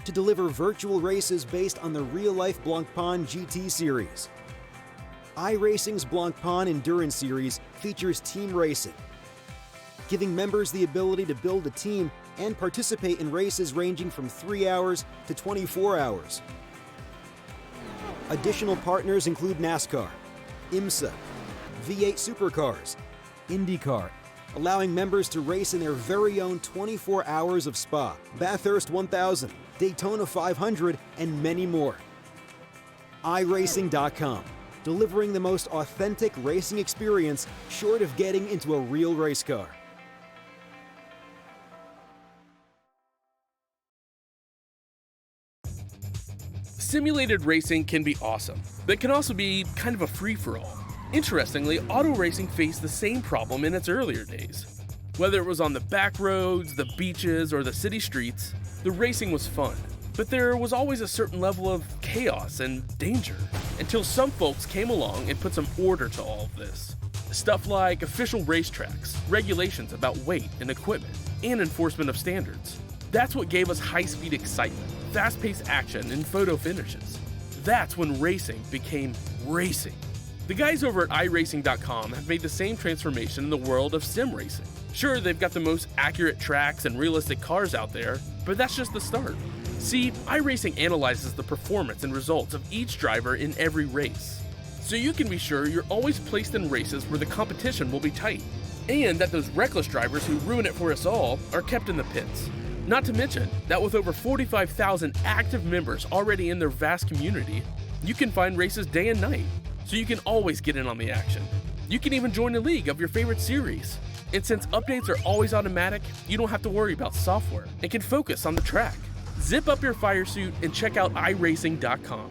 to deliver virtual races based on the real-life Blancpain GT series. iRacing's Blancpain Endurance Series features team racing, giving members the ability to build a team and participate in races ranging from 3 hours to 24 hours. Additional partners include NASCAR, IMSA, V8 Supercars, IndyCar, allowing members to race in their very own 24 hours of Spa, Bathurst 1000, Daytona 500, and many more. iRacing.com, delivering the most authentic racing experience short of getting into a real race car. Simulated racing can be awesome, but it can also be kind of a free-for-all. Interestingly, auto racing faced the same problem in its earlier days. Whether it was on the back roads, the beaches, or the city streets, the racing was fun. But there was always a certain level of chaos and danger, until some folks came along and put some order to all of this. Stuff like official racetracks, regulations about weight and equipment, and enforcement of standards. That's what gave us high-speed excitement, fast-paced action, and photo finishes. That's when racing became racing. The guys over at iRacing.com have made the same transformation in the world of sim racing. Sure, they've got the most accurate tracks and realistic cars out there, but that's just the start. See, iRacing analyzes the performance and results of each driver in every race, so you can be sure you're always placed in races where the competition will be tight, and that those reckless drivers who ruin it for us all are kept in the pits. Not to mention that with over 45,000 active members already in their vast community, you can find races day and night, so you can always get in on the action. You can even join a league of your favorite series. And since updates are always automatic, you don't have to worry about software and can focus on the track. Zip up your fire suit and check out iRacing.com.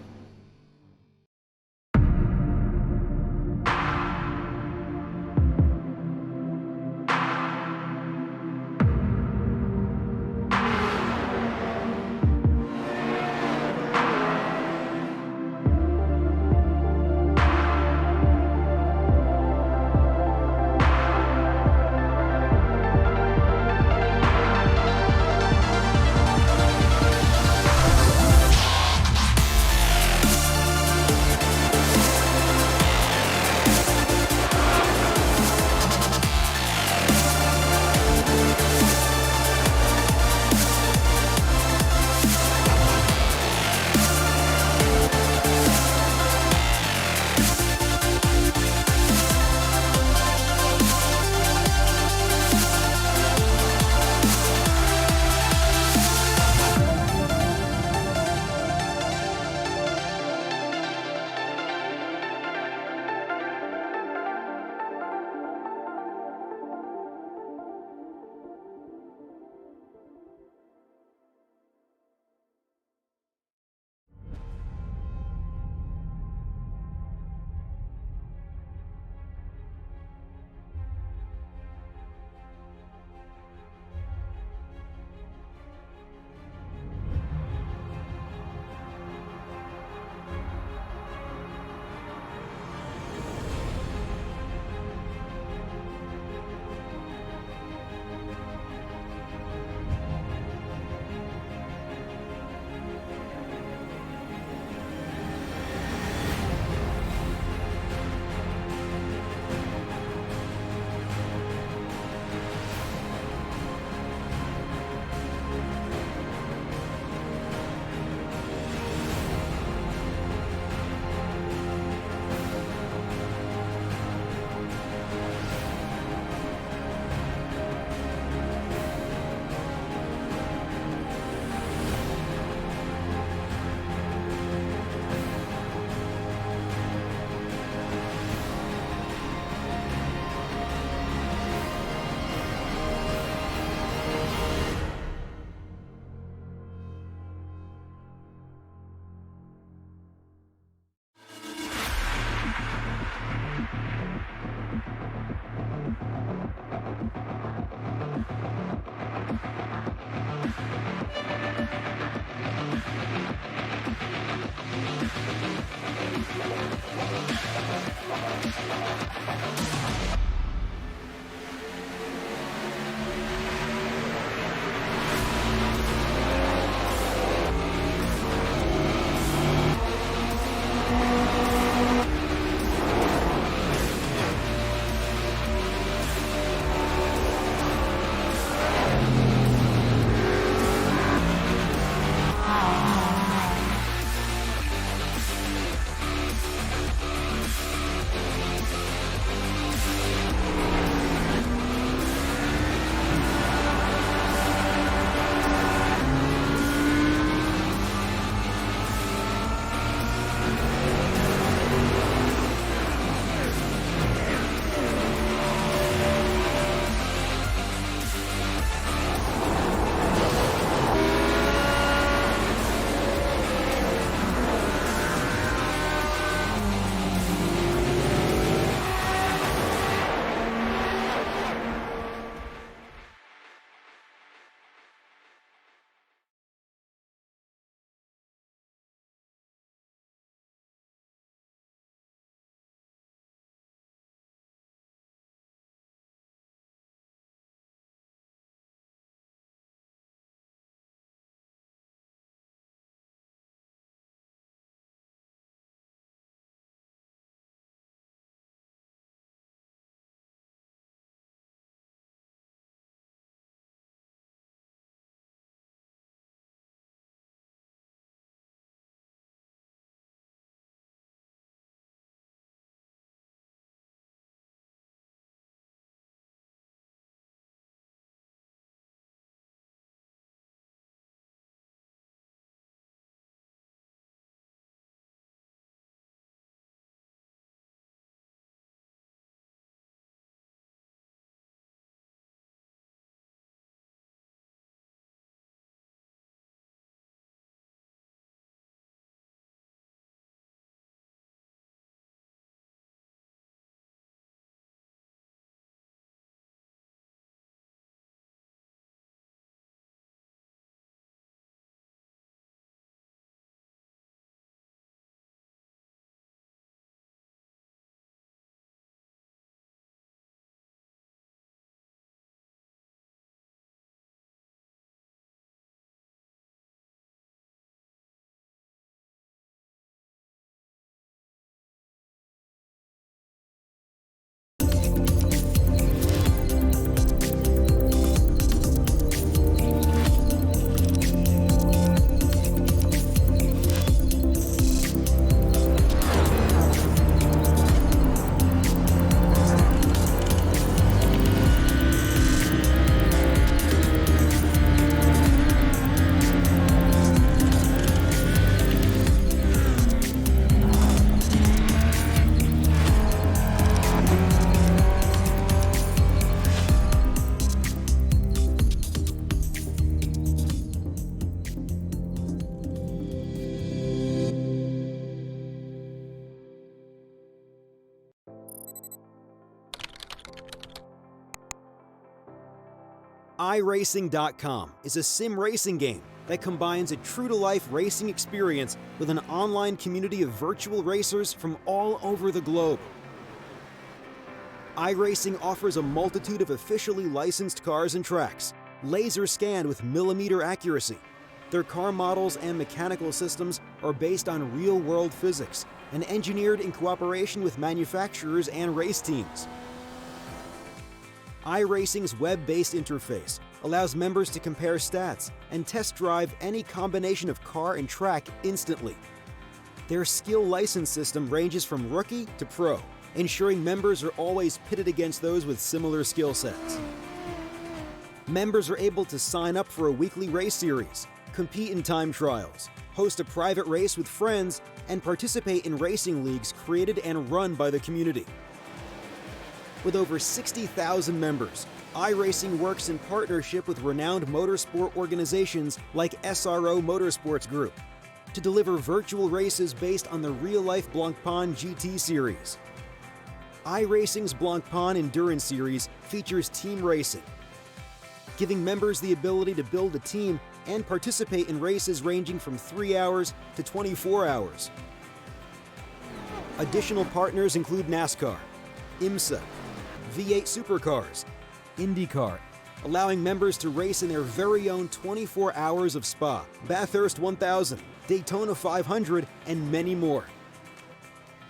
iRacing.com is a sim racing game that combines a true-to-life racing experience with an online community of virtual racers from all over the globe. iRacing offers a multitude of officially licensed cars and tracks, laser scanned with millimeter accuracy. Their car models and mechanical systems are based on real-world physics and engineered in cooperation with manufacturers and race teams. iRacing's web-based interface allows members to compare stats and test drive any combination of car and track instantly. Their skill license system ranges from rookie to pro, ensuring members are always pitted against those with similar skill sets. Members are able to sign up for a weekly race series, compete in time trials, host a private race with friends, and participate in racing leagues created and run by the community. With over 60,000 members, iRacing works in partnership with renowned motorsport organizations like SRO Motorsports Group to deliver virtual races based on the real-life Blancpain GT series. iRacing's Blancpain Endurance Series features team racing, giving members the ability to build a team and participate in races ranging from 3 hours to 24 hours. Additional partners include NASCAR, IMSA, V8 Supercars, IndyCar, allowing members to race in their very own 24 hours of Spa, Bathurst 1000, Daytona 500, and many more.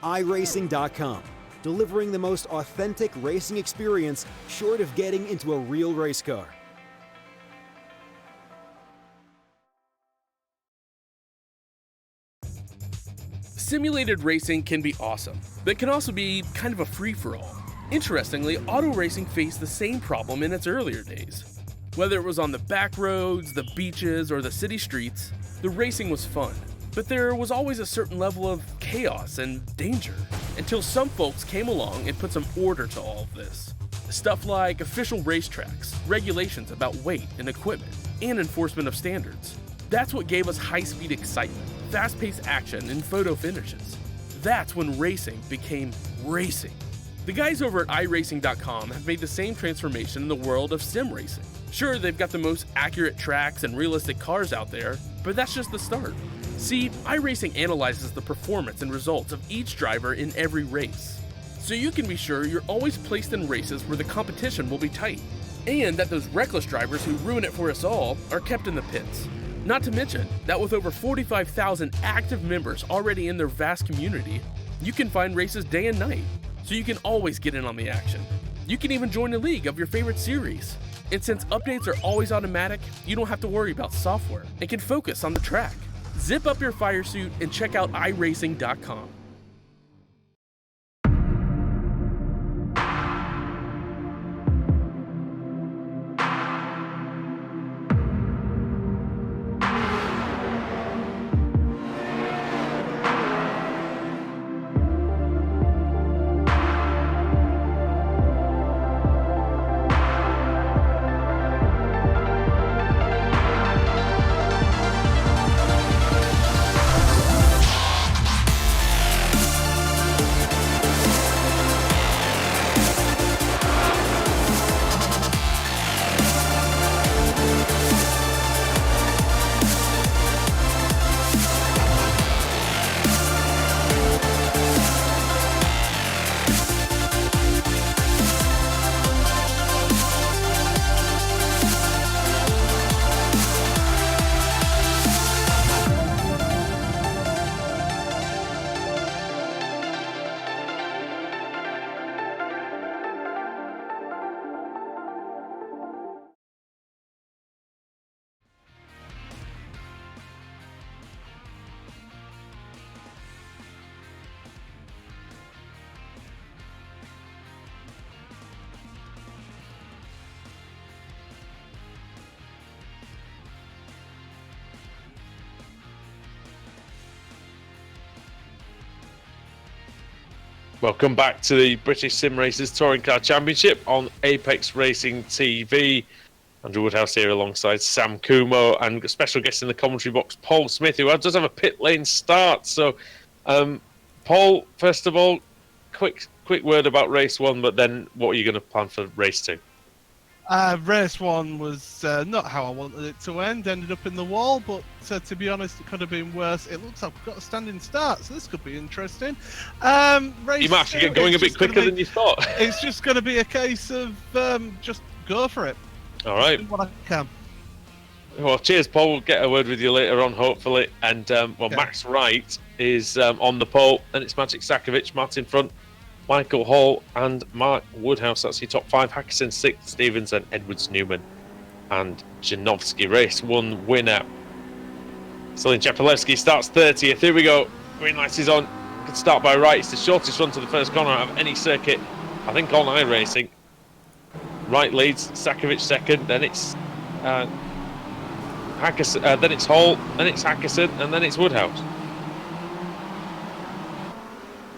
iRacing.com, delivering the most authentic racing experience short of getting into a real race car. Simulated racing can be awesome, but can also be kind of a free-for-all. Interestingly, auto racing faced the same problem in its earlier days. Whether it was on the back roads, the beaches, or the city streets, the racing was fun. But there was always a certain level of chaos and danger, until some folks came along and put some order to all of this. Stuff like official racetracks, regulations about weight and equipment, and enforcement of standards. That's what gave us high-speed excitement, fast-paced action, and photo finishes. That's when racing became racing. The guys over at iRacing.com have made the same transformation in the world of sim racing. Sure, they've got the most accurate tracks and realistic cars out there, but that's just the start. See, iRacing analyzes the performance and results of each driver in every race, so you can be sure you're always placed in races where the competition will be tight, and that those reckless drivers who ruin it for us all are kept in the pits. Not to mention that with over 45,000 active members already in their vast community, you can find races day and night, so you can always get in on the action. You can even join a league of your favorite series. And since updates are always automatic, you don't have to worry about software and can focus on the track. Zip up your fire suit and check out iRacing.com. Welcome back to the British Sim Racers Touring Car Championship on Apex Racing TV. Andrew Woodhouse here alongside Sam Kumo and a special guest in the commentary box, Paul Smith, who does have a pit lane start. So, Paul, first of all, quick word about race one, but then what are you going to plan for race two? Race 1 was not how I wanted it to end. Ended up in the wall, but to be honest, it could have been worse. It looks like we've got a standing start, so this could be interesting. Race You might actually get 2, going a it's bit just gonna quicker be- than you thought. It's just going to be a case of just go for it. All right. Do what I can. Well, cheers, Paul. We'll get a word with you later on, hopefully. And, Okay. Max Wright is on the pole, and it's Magic Sakovic, Matt in front, Michael Hall, and Mark Woodhouse. That's your top 5. Hackerson 6th, Stevenson, Edwards, Newman, and Janowski. Race 1 winner. Celine Chepelewski starts 30th. Here we go. Green light is on. Good start by Wright. It's the shortest run to the first corner out of any circuit, I think, on iRacing. Wright leads, Sakovic second, then it's Hackerson, then it's Hall, then it's Hackerson, and then it's Woodhouse.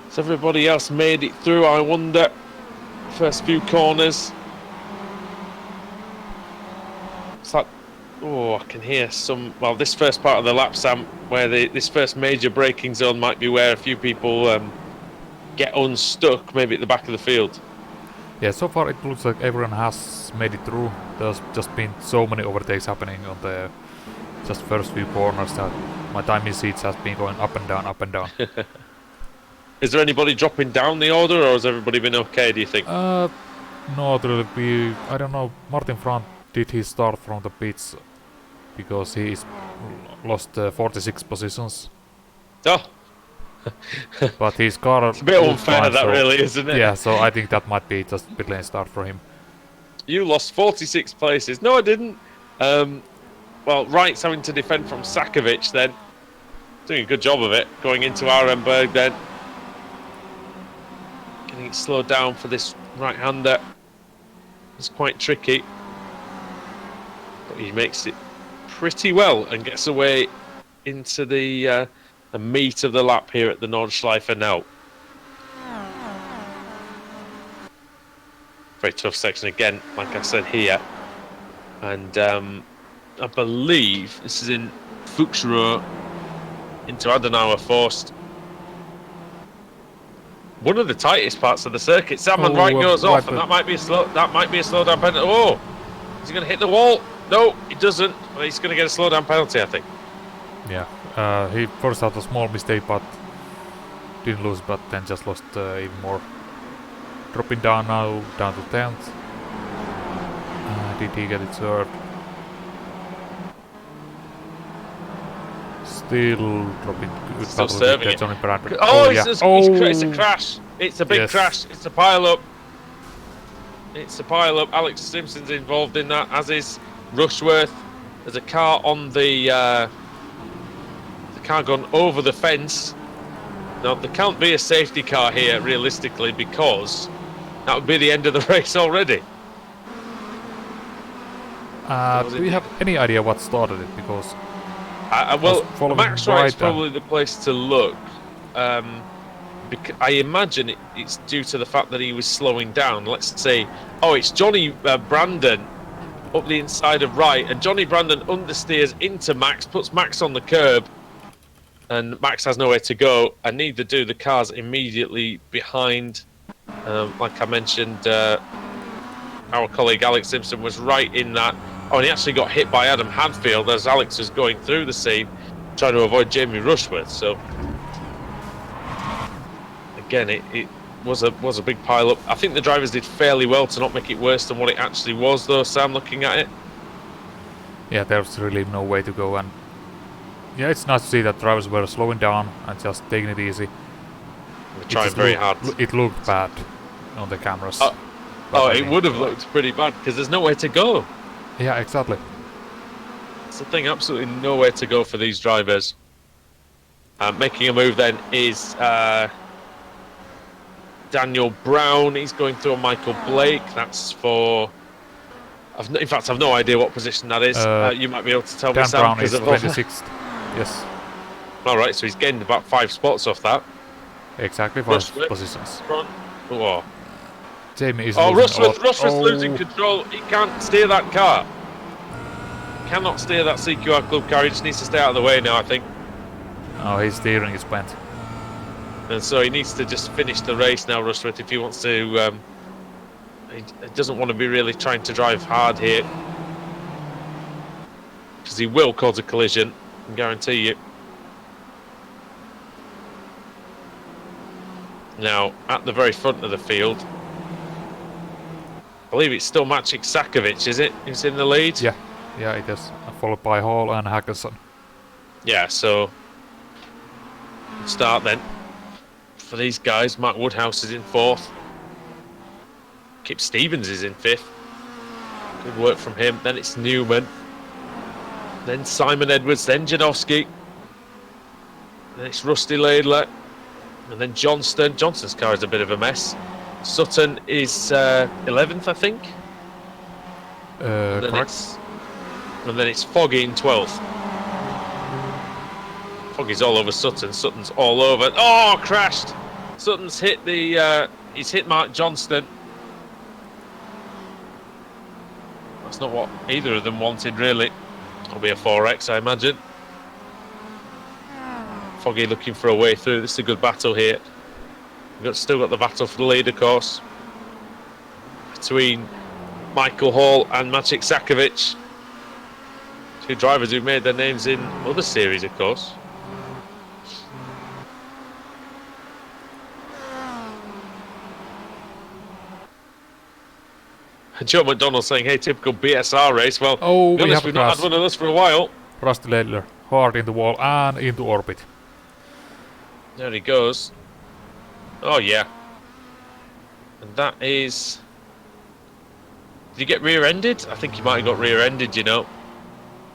So everybody else made it through, I wonder. First few corners. It's like, oh, I can hear some. Well, this first part of the lap, Sam, where this first major braking zone might be where a few people get unstuck, maybe at the back of the field. Yeah, so far it looks like everyone has made it through. There's just been so many overtakes happening on the just first few corners that my timing seats has been going up and down, up and down. Is there anybody dropping down the order, or has everybody been okay, do you think? Not really. I don't know. Martin Frank, did he start from the pits because he's lost 46 positions? Oh, But his car it's a bit looks unfair, fine, that so- really, isn't it? Yeah, so I think that might be just pit lane start for him. You lost 46 places. No, I didn't. Well, Wright's having to defend from Sakovic then. Doing a good job of it. Going into Arenberg then. Getting it slowed down for this right-hander. It's quite tricky. But he makes it pretty well and gets away into the meat of the lap here at the Nordschleife now. Very tough section again, like I said here. And I believe this is in Fuchsrow into Adenauer Forst. One of the tightest parts of the circuit. Sam and Wright goes off, and that might be a slowdown penalty. Oh, is he going to hit the wall? No, he doesn't. Well, he's going to get a slowdown penalty, I think. Yeah, he first had a small mistake, but didn't lose, but then just lost even more. Dropping down now, down to 10th. Did he get it served? Still dropping good. Still battle serving with it. Johnny Bradford. Oh, yeah. it's a crash. It's a big Yes. crash. It's a pile-up. It's a pile-up. Alex Simpson's involved in that, as is Rushworth. There's a car on the car gone over the fence. Now, there can't be a safety car here, realistically, because that would be the end of the race already. Do you have any idea what started it? Because Well, following Max Wright Wright's and- probably the place to look. I imagine it's due to the fact that he was slowing down. Let's say, oh, it's Johnny Brandon up the inside of Wright, and Johnny Brandon understeers into Max, puts Max on the curb, and Max has nowhere to go, and neither do the cars immediately behind. Like I mentioned, our colleague Alex Simpson was right in that. Oh, and he actually got hit by Adam Hadfield as Alex was going through the scene, trying to avoid Jamie Rushworth. So again, it was a big pile up. I think the drivers did fairly well to not make it worse than what it actually was, though. Sam, looking at it, yeah, there's really no way to go, and yeah, it's nice to see that drivers were slowing down and just taking it easy. we're trying very hard. It looked bad on the cameras. Oh, but I it mean, would have looked pretty bad because there's nowhere to go. Yeah, exactly. It's the thing, absolutely nowhere to go for these drivers. Making a move then is Daniel Brown. He's going through on Michael Blake. That's for... in fact, I've no idea what position that is. You might be able to tell me, Dan Sam. Brown is because of 26th. Yes, All right, so he's gained about 5 spots off that. exactly, 5 Rushworth. positions. Front. Oh, Jamie is Rushworth, losing Rushworth's losing control. He can't steer that car. Cannot steer that CQR Club car. He just needs to stay out of the way now, I think. Oh, his steering is bent. And so he needs to just finish the race now, Rushworth, if he wants to he doesn't want to be really trying to drive hard here, because he will cause a collision, I can guarantee you. Now, at the very front of the field, I believe it's still Maciej Sakovic, is it? Who's in the lead? Yeah, it is. Followed by Hall and Hackerson. Yeah, so start then for these guys. Matt Woodhouse is in 4th. Kip Stevens is in 5th. Good work from him. Then it's Newman. Then Simon Edwards. Then Janowski. Then it's Rusty Laidler. And then Johnston. Johnston's car is a bit of a mess. Sutton is 11th, I think. Correct. And then it's Foggy in 12th. Foggy's all over Sutton. Sutton's all over. Oh, crashed! Sutton's hit the. He's hit Mark Johnston. That's not what either of them wanted, really. It'll be a 4X, I imagine. Foggy looking for a way through. This is a good battle here. We've still got the battle for the lead, of course, between Michael Hall and Maciej Sakovic. Two drivers who've made their names in other series, of course. Joe McDonald saying, hey, typical BSR race. Well, Oh, to be honest, we've not had one of those for a while. Rusty Laidler, hard in the wall and into orbit. There he goes. Oh, yeah. And that is... Did he get rear-ended? I think he might have got rear-ended, you know.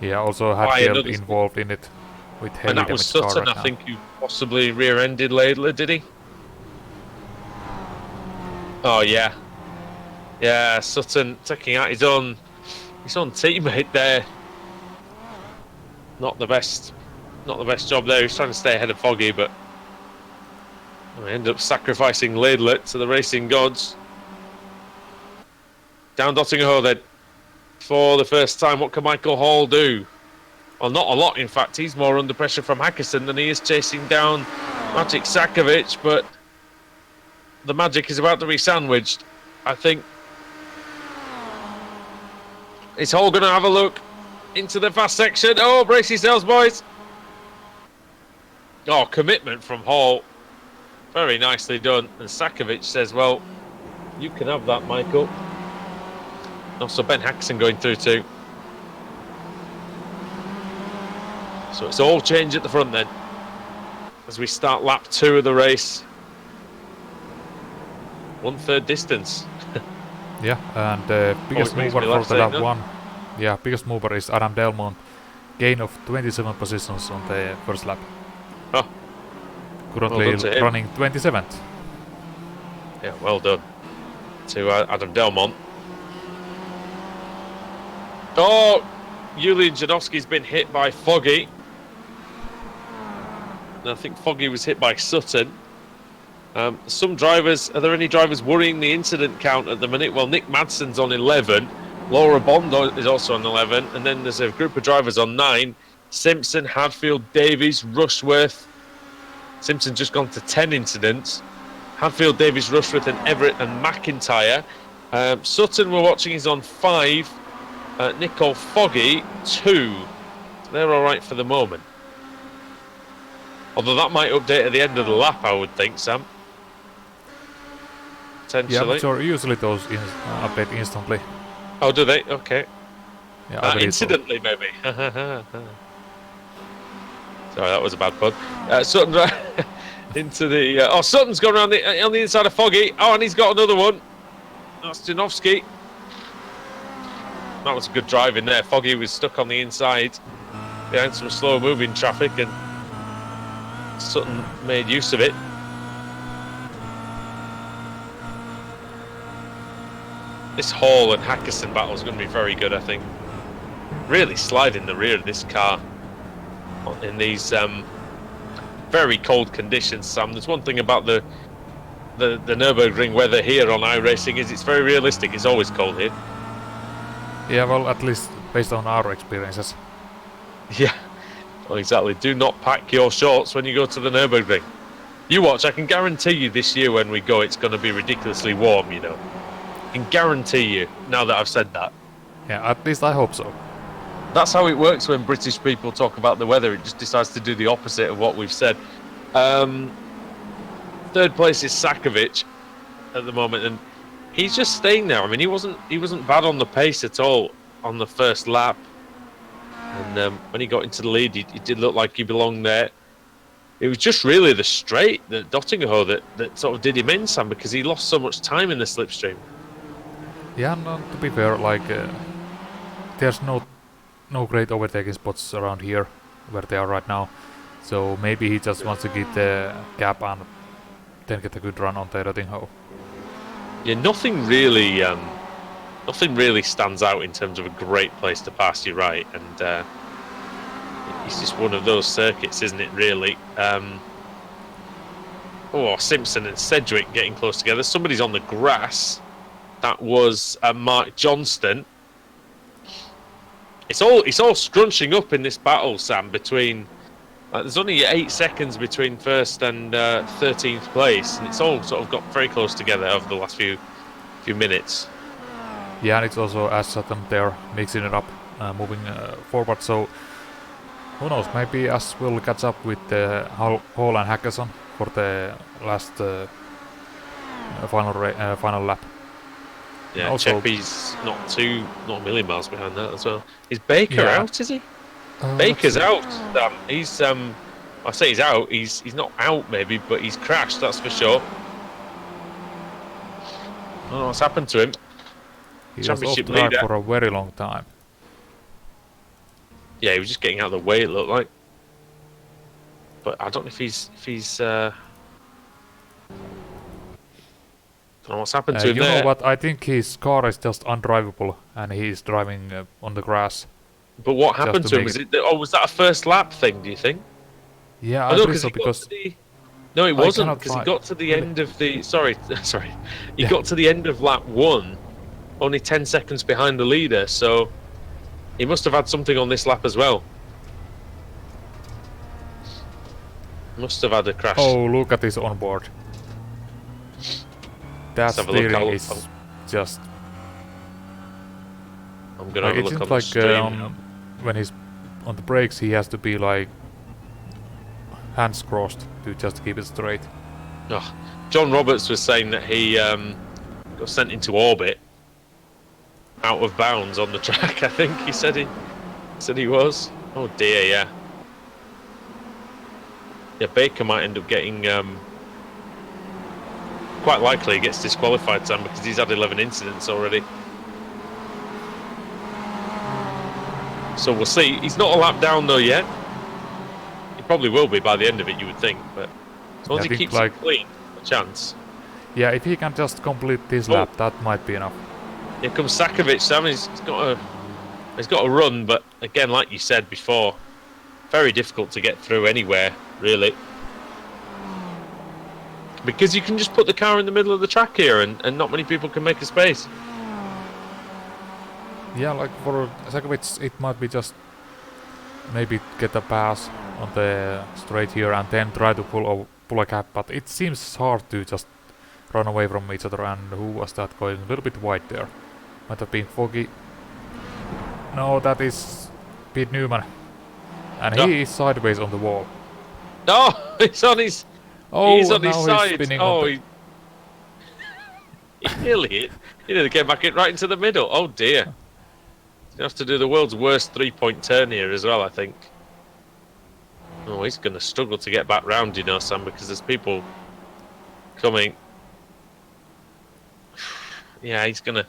Yeah, also Hatfield involved in it with heavy and that was Sutton, right I think, who possibly rear-ended Laidler, did he? Oh, yeah. Yeah, Sutton taking out his own teammate there. Not the best job there. He's trying to stay ahead of Foggy, but we end up sacrificing Laidler to the racing gods. Down Dottingham then. For the first time, what can Michael Hall do? Well, not a lot, in fact. He's more under pressure from Hackerson than he is chasing down Maciej Sakovic, but the magic is about to be sandwiched, I think. Is Hall going to have a look into the fast section? Oh, brace yourselves, boys. Oh, commitment from Hall. Very nicely done. And Sakovic says, well, you can have that, Michael. Also, Ben Hackerson going through too. So it's all change at the front then, as we start lap 2 of the race. 1/3 distance. Yeah, and the biggest mover for the lap 1. Yeah, biggest mover is Adam Delmont. Gain of 27 positions on the first lap. Oh. Currently running 27th. Yeah, well done to Adam Delmont. Oh, Julian Janowski's been hit by Foggy. And I think Foggy was hit by Sutton. Some drivers, are there any drivers worrying the incident count at the minute? Well, Nick Madsen's on 11. Laura Bond is also on 11. And then there's a group of drivers on 9. Simpson, Hadfield, Davies, Rushworth. Simpson just gone to 10 incidents. Hadfield, Davies, Rushworth and Everett and McIntyre. Sutton, we're watching, is on 5. Nicole Foggy, 2. They're all right for the moment. Although that might update at the end of the lap, I would think, Sam. Potentially. Yeah, I'm sure usually those update instantly. Oh, do they? Okay. Yeah, incidentally, maybe. Sorry, that was a bad pun. Sutton into the... Sutton's gone around on the inside of Foggy. Oh, and he's got another one. That's Janowski. That was good driving there. Foggy was stuck on the inside behind some slow-moving traffic, and Sutton made use of it. This Hall and Hackerson battle is going to be very good, I think. Really sliding the rear of this car in these very cold conditions, Sam. There's one thing about the Nürburgring weather here on iRacing is it's very realistic. It's always cold here. Yeah, well, at least based on our experiences. Yeah, well, exactly. Do not pack your shorts when you go to the Nürburgring. You watch, I can guarantee you this year when we go, it's going to be ridiculously warm, you know. I can guarantee you, now that I've said that. Yeah, at least I hope so. That's how it works when British people talk about the weather. It just decides to do the opposite of what we've said. Third place is Sakovic at the moment, and he's just staying there. I mean, he wasn't bad on the pace at all on the first lap, and when he got into the lead, he did look like he belonged there. It was just really the straight, the Dottingerho, that sort of did him in, Sam, because he lost so much time in the slipstream. Yeah, no, to be fair, like there's no great overtaking spots around here where they are right now, so maybe he just wants to get the gap and then get a good run on the Dottingerho. Yeah, nothing really stands out in terms of a great place to pass. You're right, and it's just one of those circuits, isn't it? Really. Simpson and Sedgwick getting close together. Somebody's on the grass. That was Mark Johnston. It's all scrunching up in this battle, Sam. Between there's only 8 seconds between first and 13th place, and it's all sort of got very close together over the last few minutes. Yeah, and it's also as Sutton there mixing it up, moving forward. So who knows? Maybe us will catch up with Hall and Hackerson for the last final lap. Yeah, also, Cheppy's not a million miles behind that as well. Is Baker out? Is he? let's Baker's see. out. He's I say he's out. He's not out maybe, but he's crashed. That's for sure. I don't know what's happened to him. He was off Championship track leader. for a very long time. Yeah, he was just getting out of the way. It looked like. But I don't know if he's. Don't know what's happened to him You there. know what? I think his car is just undrivable, and he's driving on the grass. But what happened to to him? make Was that a first lap thing? Do you think? Yeah, Oh, I no, believe so he got because to no, it wasn't, cannot because he find- got to the end of the. Sorry. He Yeah. got to the end of lap 1, only 10 seconds behind the leader. So he must have had something on this lap as well. Must have had a crash. oh, look at this onboard. That have a look. steering is just. I'm gonna Like, have it a look seems on like the stream now. when he's on the brakes, he has to be like hands crossed to just keep it straight. Oh, John Roberts was saying that he got sent into orbit, out of bounds on the track. I think he said he was. Oh dear, yeah. Yeah, Baker might end up getting. Quite likely he gets disqualified, Sam, because he's had 11 incidents already. So we'll see. He's not a lap down though yet. He probably will be by the end of it, you would think. But as long Yeah, as I he think, keeps like- it clean, a chance. Yeah, if he can just complete this Oh. lap, that might be enough. Here comes Sakovic, Sam. He's got a run, but again, like you said before, very difficult to get through anywhere, really. Because you can just put the car in the middle of the track here, and not many people can make a space. Yeah, like for Sakovic, it might be just maybe get a pass on the straight here and then try to pull a gap, but it seems hard to just run away from each other. And who was that going a little bit wide there? Might have been Foggy. No, that is Pete Newman, and Yeah. he is sideways on the wall. No, it's on his. Oh, he's on his now side. he's spinning Oh, on the, he nearly came back right into the middle. Oh dear. You have to do the world's worst 3-point turn here as well, I think. Oh, he's going to struggle to get back round, you know, Sam, because there's people coming. Yeah, he's gonna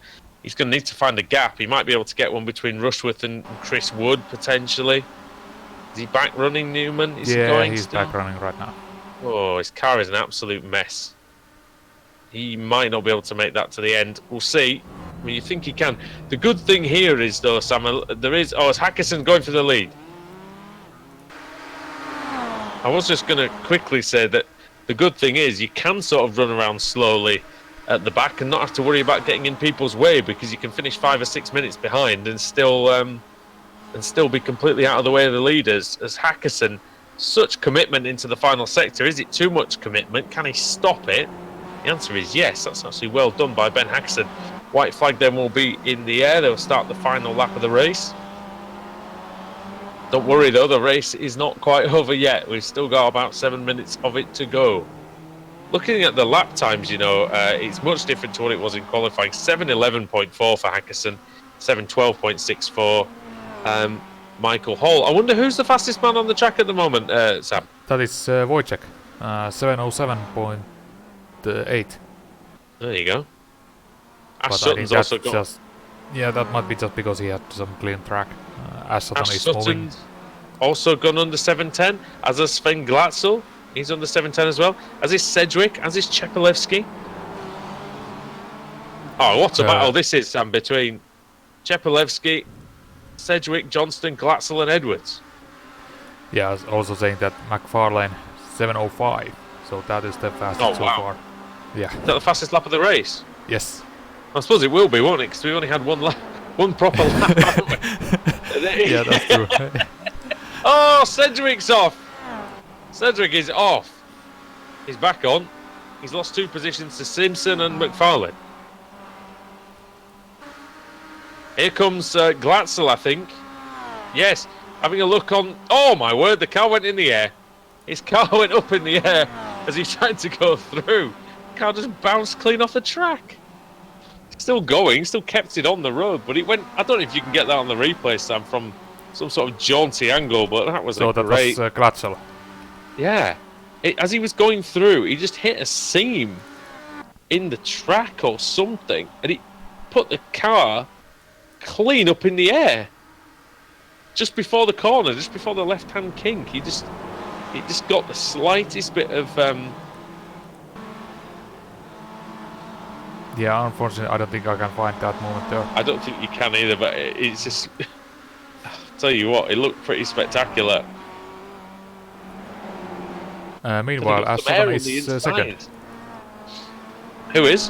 need to find a gap. He might be able to get one between Rushworth and Chris Wood potentially. Is he back running, Newman? Is he yeah, going he's still? back running right now. Oh, his car is an absolute mess. He might not be able to make that to the end. We'll see. I mean, you think he can. The good thing here is, though, Sam, it's Hackerson going for the lead. I was just going to quickly say that the good thing is you can sort of run around slowly at the back and not have to worry about getting in people's way, because you can finish 5 or 6 minutes behind and still be completely out of the way of the leaders. As Hackerson, such commitment into the final sector. Is it too much commitment? Can he stop it? The answer is yes. That's actually well done by Ben Hackerson. White flag then will be in the air. They'll start the final lap of the race. Don't worry though, the race is not quite over yet. We've still got about 7 minutes of it to go. Looking at the lap times, it's much different to what it was in qualifying. 7:11.4 for Hackerson, 7:12.64. Michael Hall. I wonder who's the fastest man on the track at the moment, Sam? That is Wojciech, 7:07.8. There you go. Ash But Sutton's also got... Yeah, that might be just because he had some clean track. Ash Sutton Ash is moving. Sutton's also gone under 7:10, as has Sven Glatzel. He's under 7:10 as well. As is Sedgwick, as is Chepelevsky. Oh, what a battle this is, Sam, between Chepelevsky, Sedgwick, Johnston, Glatzel and Edwards. Yeah, I was also saying that McFarlane 7:05, so that is the fastest so far. Yeah. Is that the fastest lap of the race? Yes. I suppose it will be, won't it? Because we've only had one proper lap. Yeah, that's true. Oh, Sedgwick's off. Cedric is off. He's back on. He's lost 2 positions to Simpson and McFarlane. Here comes Glatzel, I think. Yes, having a look on... Oh, my word, the car went in the air. His car went up in the air as he tried to go through. The car just bounced clean off the track. Still going, still kept it on the road, but it went... I don't know if you can get that on the replay, Sam, from some sort of jaunty angle, but that was so a great... So that was Glatzel. Yeah. As he was going through, he just hit a seam in the track or something, and he put the car clean up in the air. Just before the corner, just before the left-hand kink, he just got the slightest bit of... Yeah, unfortunately, I don't think I can find that moment there. I don't think you can either, but it's just... I'll tell you what, it looked pretty spectacular. Meanwhile, Ash Sutton is second. Who is?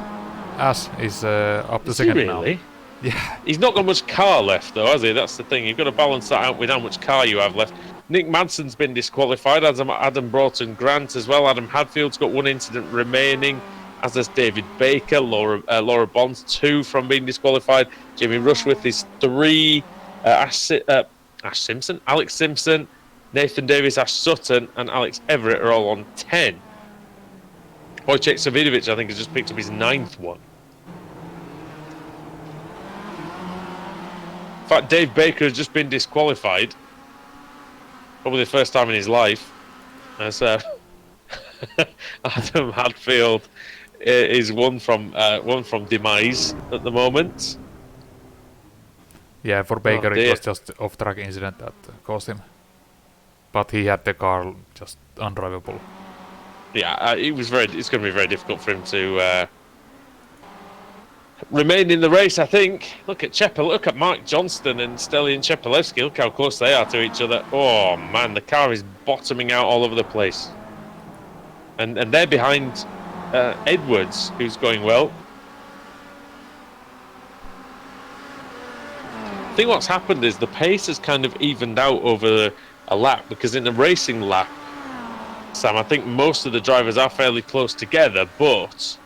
Ash is up to Is second he really? now. Yeah. He's not got much car left, though, has he? That's the thing. You've got to balance that out with how much car you have left. Nick Madson's been disqualified, as Adam Broughton Grant as well. Adam Hadfield's got 1 incident remaining, as does David Baker. Laura Bonds, 2 from being disqualified. Jimmy Rushworth is 3. Ash Simpson, Alex Simpson, Nathan Davis, Ash Sutton, and Alex Everett are all on 10. Wojciech Savidovic, I think, has just picked up his 9th one. In fact, Dave Baker has just been disqualified. Probably the first time in his life. So Adam Hadfield is one from demise at the moment. Yeah, for Baker it was just off-track incident that caused him. But he had the car just undrivable. Yeah, it's going to be very difficult for him to remain in the race, I think. Look at Mark Johnston and Stelian Chepelevsky. Look how close they are to each other. Oh man, the car is bottoming out all over the place. And they're behind Edwards, who's going well. I think what's happened is the pace has kind of evened out over a lap, because in a racing lap, Sam, I think most of the drivers are fairly close together, but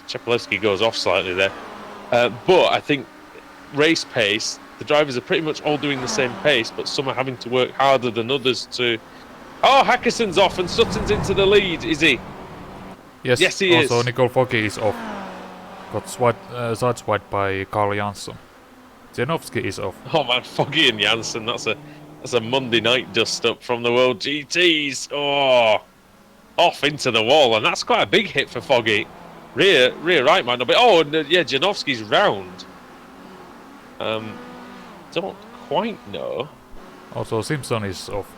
Chepelevsky goes off slightly there. But I think race pace, the drivers are pretty much all doing the same pace, but some are having to work harder than others to... Oh, Hackerson's off and Sutton's into the lead, is he? Yes, he is. Also, Nicole Foggy is off. Got sideswiped by Carl Jansson. Janowski is off. Oh man, Foggy and Janssen, that's a Monday night dust-up from the World GTs. Oh, off into the wall, and that's quite a big hit for Foggy. Rear right might not be... Oh, and yeah, Janowski's round. Don't quite know. Also, Simpson is off.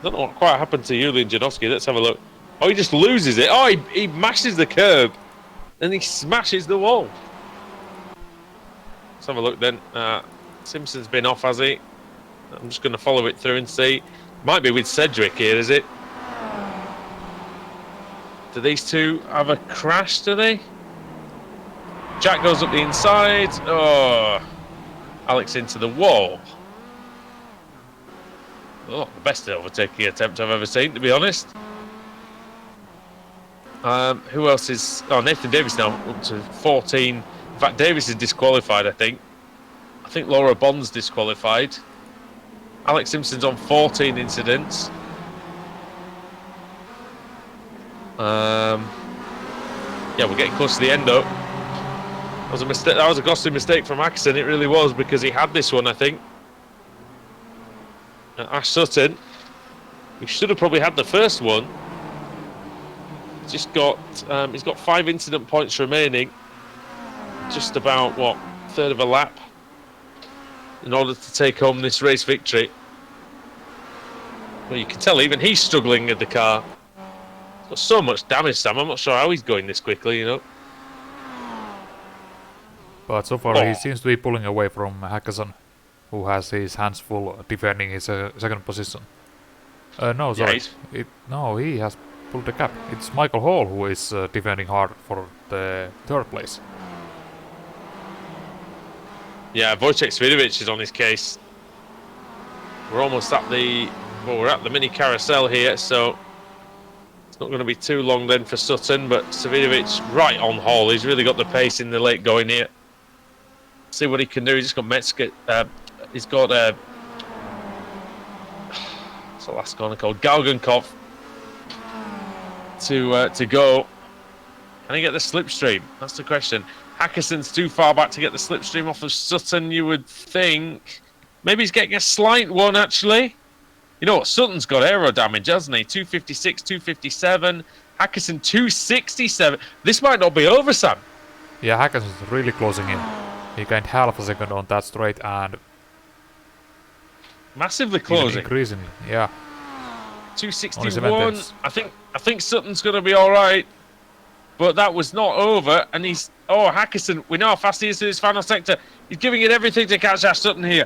Don't know what quite happened to Julian Janowski. Let's have a look. Oh, he just loses it. Oh, he mashes the curb, and he smashes the wall. Let's have a look then. Simpson's been off, has he? I'm just going to follow it through and see. Might be with Cedric here, is it? Do these two have a crash, do they? Jack goes up the inside. Oh, Alex into the wall. Oh, the best overtaking attempt I've ever seen, to be honest. Who else is... Oh, Nathan Davis now up to 14 In fact, Davis is disqualified, I think. I think Laura Bond's disqualified. Alex Simpson's on 14 incidents. Yeah, we're getting close to the end up. That was a mistake. That was a costly mistake from Axon. It really was, because he had this one, I think. And Ash Sutton, he should have probably had the first one. He's got 5 incident points remaining. Just about what, third of a lap, in order to take home this race victory. Well, you can tell even he's struggling with the car. He's got so much damage, Sam. I'm not sure how he's going this quickly, you know. But so far he seems to be pulling away from Hackerson, who has his hands full defending his second position. No, sorry. Yeah, no, he has pulled the cap. It's Michael Hall who is defending hard for the third place. Yeah, Wojciech Svidovic is on his case. We're almost at the... Well, we're at the mini carousel here, so... It's not going to be too long then for Sutton, but Svidovic right on Hall. He's really got the pace in the late going here. See what he can do. He's just got Metzger... he's got... what's the last corner called? Galgenkopf to go. Can he get the slipstream? That's the question. Hackerson's too far back to get the slipstream off of Sutton, you would think. Maybe he's getting a slight one, actually. You know what? Sutton's got aero damage, hasn't he? 256, 257. Hackerson, 267. This might not be over, Sam. Yeah, Hackerson's really closing in. He gained half a second on that straight and... Massively closing. Increasingly, yeah. 261. I think Sutton's going to be all right. But that was not over, and he's... Oh, Hackerson, we know how fast he is to this final sector. He's giving it everything to catch Ash Sutton here.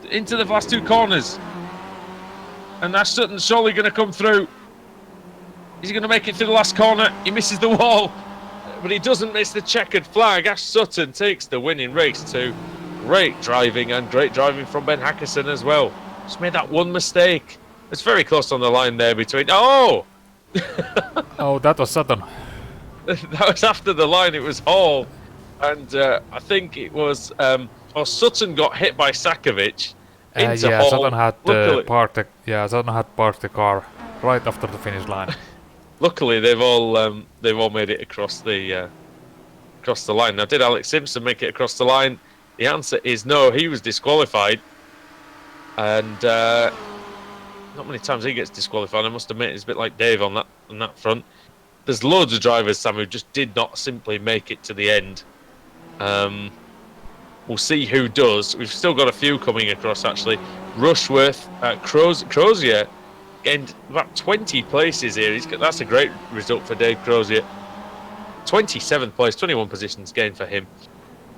Into the last 2 corners. And Ash Sutton's surely going to come through. Is he going to make it through the last corner? He misses the wall. But he doesn't miss the checkered flag. Ash Sutton takes the win in race 2. Great driving, and great driving from Ben Hackerson as well. Just made that one mistake. It's very close on the line there between... Oh! Oh, that was Sutton. That was after the line. It was Hall, and I think it was Sutton got hit by Sakovic into Hall. Sutton had parked the car right after the finish line. Luckily, they've all made it across the line. Now, did Alex Simpson make it across the line? The answer is no. He was disqualified, and not many times he gets disqualified. I must admit, it's a bit like Dave on that front. There's loads of drivers, Sam, who just did not simply make it to the end. We'll see who does. We've still got a few coming across, actually. Rushworth, Crozier gained about 20 places here. That's a great result for Dave Crozier. 27th place, 21 positions gained for him.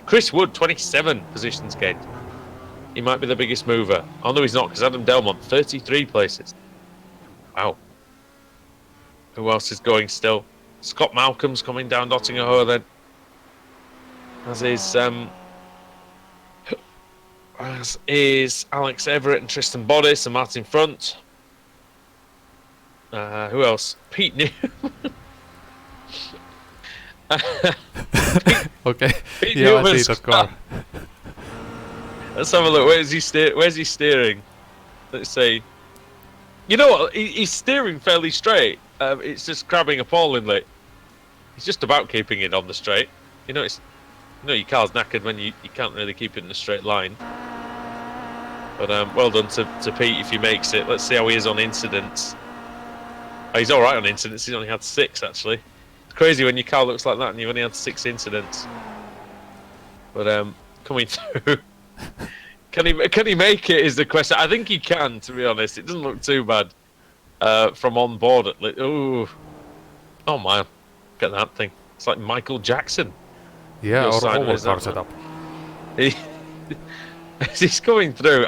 Chris Wood, 27 positions gained. He might be the biggest mover. Although he's not, because Adam Delmont, 33 places. Wow. Who else is going still? Scott Malcolm's coming down Nottingham Ho then. As is Alex Everett and Tristan Bodis and Martin Front. Who else? Pete New. Okay. Pete Yeah, I Newman's see that car. Let's have a look. Where's he steering? Let's see. You know what? He's steering fairly straight. It's just crabbing appallingly. He's just about keeping it on the straight. You know, your car's knackered when you can't really keep it in a straight line. But well done to Pete if he makes it. Let's see how he is on incidents. Oh, he's all right on incidents. He's only had 6 actually. It's crazy when your car looks like that and you've only had 6 incidents. But coming through. Can he make it is the question. I think he can, to be honest. It doesn't look too bad from on board. Oh my! Look at that thing. It's like Michael Jackson. Yeah, or oval car setup. He's coming through.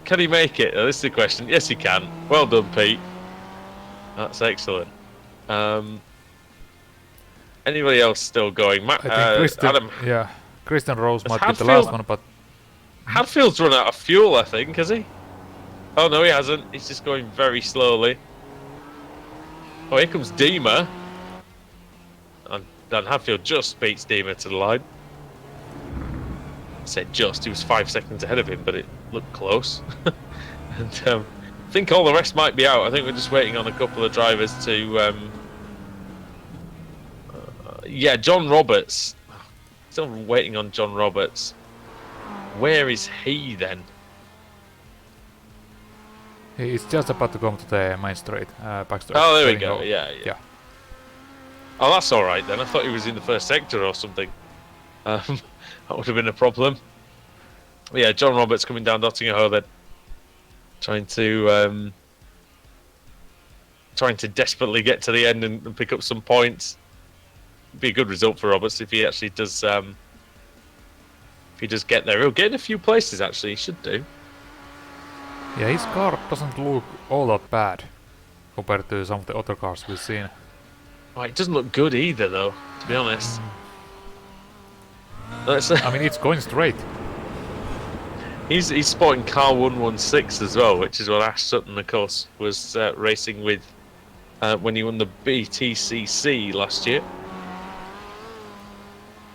Can he make it? This is the question. Yes, he can. Well done, Pete. That's excellent. Anybody else still going? I think Christian, Adam. Yeah, Christian Rose might be the last one, but Hadfield's run out of fuel, I think, has he? Oh no, he hasn't. He's just going very slowly. Oh, here comes Dima. And Dan Hadfield just beat Steamer to the line. I said just, he was 5 seconds ahead of him, but it looked close. And I think all the rest might be out. I think we're just waiting on a couple of drivers to... yeah, John Roberts. Still waiting on John Roberts. Where is he then? He's just about to come to the main straight. Backstreet. Oh, there we Heading go. home. Yeah. Oh, that's all right then. I thought he was in the first sector or something. That would have been a problem. Yeah, John Roberts coming down Nottingham then, trying to desperately get to the end and pick up some points. Be a good result for Roberts if he actually does. If he does get there, he'll get in a few places. Actually, he should do. Yeah, his car doesn't look all that bad compared to some of the other cars we've seen. Oh, it doesn't look good either, though. To be honest. I mean, it's going straight. He's sporting car 116 as well, which is what Ash Sutton, of course, was racing with when he won the BTCC last year.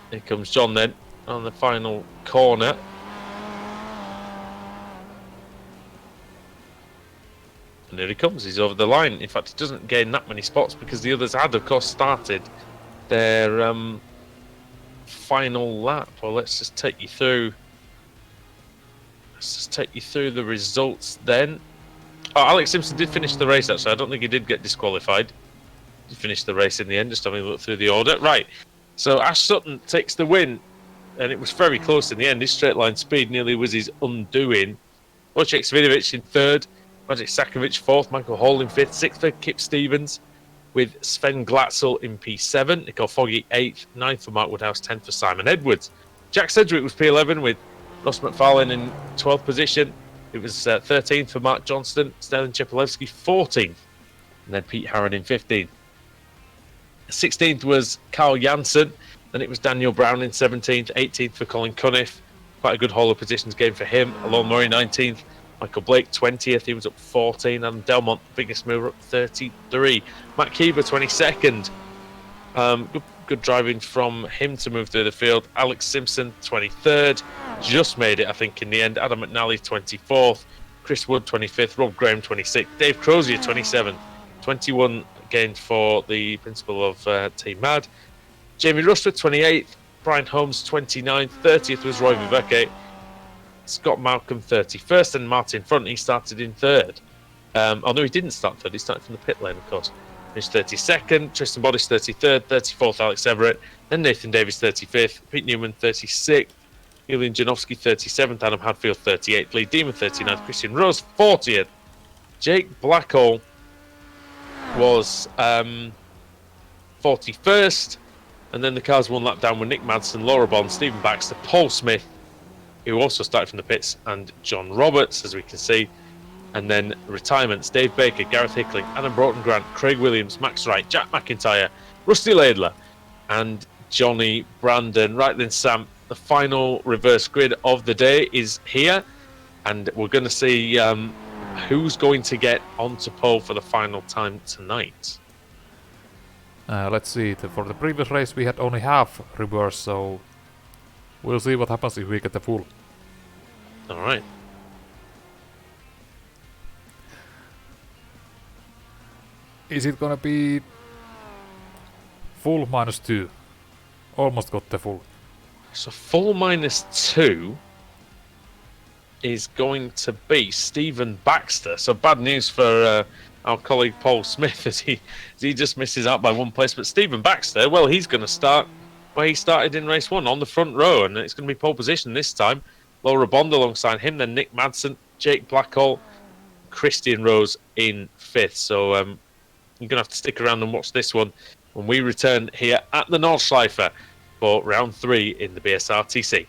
Here comes John then on the final corner. And here he comes, he's over the line. In fact, he doesn't gain that many spots because the others had, of course, started their final lap. Well, let's just take you through. Let's just take you through the results then. Oh, Alex Simpson did finish the race, actually. I don't think he did get disqualified. He finished the race in the end, just having a look through the order. Right, so Ash Sutton takes the win, and it was very close in the end. His straight line speed nearly was his undoing. Wojciech Svidovic in third. Magic Sakovic fourth, Michael Hall in fifth, sixth for Kip Stevens, with Sven Glatzel in P7, Nicole Foggy eighth, ninth for Mark Woodhouse, 10th for Simon Edwards. Jack Sedgwick was P11 with Ross McFarlane in 12th position. It was 13th for Mark Johnston, Sterling Chepolewski 14th, and then Pete Harron in 15th. 16th was Carl Janssen, then it was Daniel Brown in 17th, 18th for Colin Cunniff. Quite a good haul of positions game for him. Alon Murray 19th. Michael Blake 20th, he was up 14, and Delmont, biggest mover, up 33. Matt Keever 22nd. Good driving from him to move through the field. Alex Simpson 23rd, just made it I think in the end. Adam McNally 24th, Chris Wood 25th, Rob Graham 26th, Dave Crozier 27th, 21 gained for the principal of Team Mad. Jamie Rushford 28th, Brian Holmes 29th, 30th was Roy Viveke. Scott Malcolm 31st, and Martin Front, he started in third. Oh no, he didn't start third, he started from the pit lane, of course. Finished 32nd, Tristan Bodice 33rd, 34th Alex Everett, then Nathan Davis 35th, Pete Newman 36th, Julian Janowski 37th, Adam Hadfield 38th, Lee Demon 39th, Christian Rose 40th. Jake Blackhall was 41st, and then the cars one lap down with Nick Madsen, Laura Bond, Stephen Baxter, Paul Smith, who also started from the pits, and John Roberts, as we can see. And then retirements, Dave Baker, Gareth Hickling, Adam Broughton-Grant, Craig Williams, Max Wright, Jack McIntyre, Rusty Laidler, and Johnny Brandon. Right then, Sam, the final reverse grid of the day is here, and we're going to see who's going to get onto pole for the final time tonight. Let's see, for the previous race we had only half reverse, so we'll see what happens if we get the full. All right. Is it gonna be full -2? Almost got the full. So full -2 is going to be Stephen Baxter. So bad news for our colleague Paul Smith as he just misses out by one place. But Stephen Baxter, well, he's going to start where he started in race one, on the front row, and it's going to be pole position this time. Laura Bond alongside him, then Nick Madsen, Jake Blackhall, Christian Rose in fifth. So you're going to have to stick around and watch this one when we return here at the Nordschleife for round 3 in the BSRTC.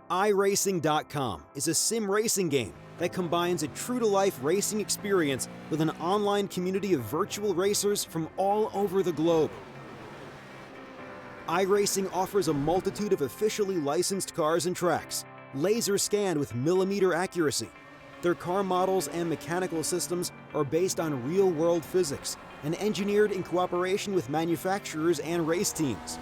iRacing.com is a sim racing game that combines a true-to-life racing experience with an online community of virtual racers from all over the globe. iRacing offers a multitude of officially licensed cars and tracks, laser scanned with millimeter accuracy. Their car models and mechanical systems are based on real-world physics and engineered in cooperation with manufacturers and race teams.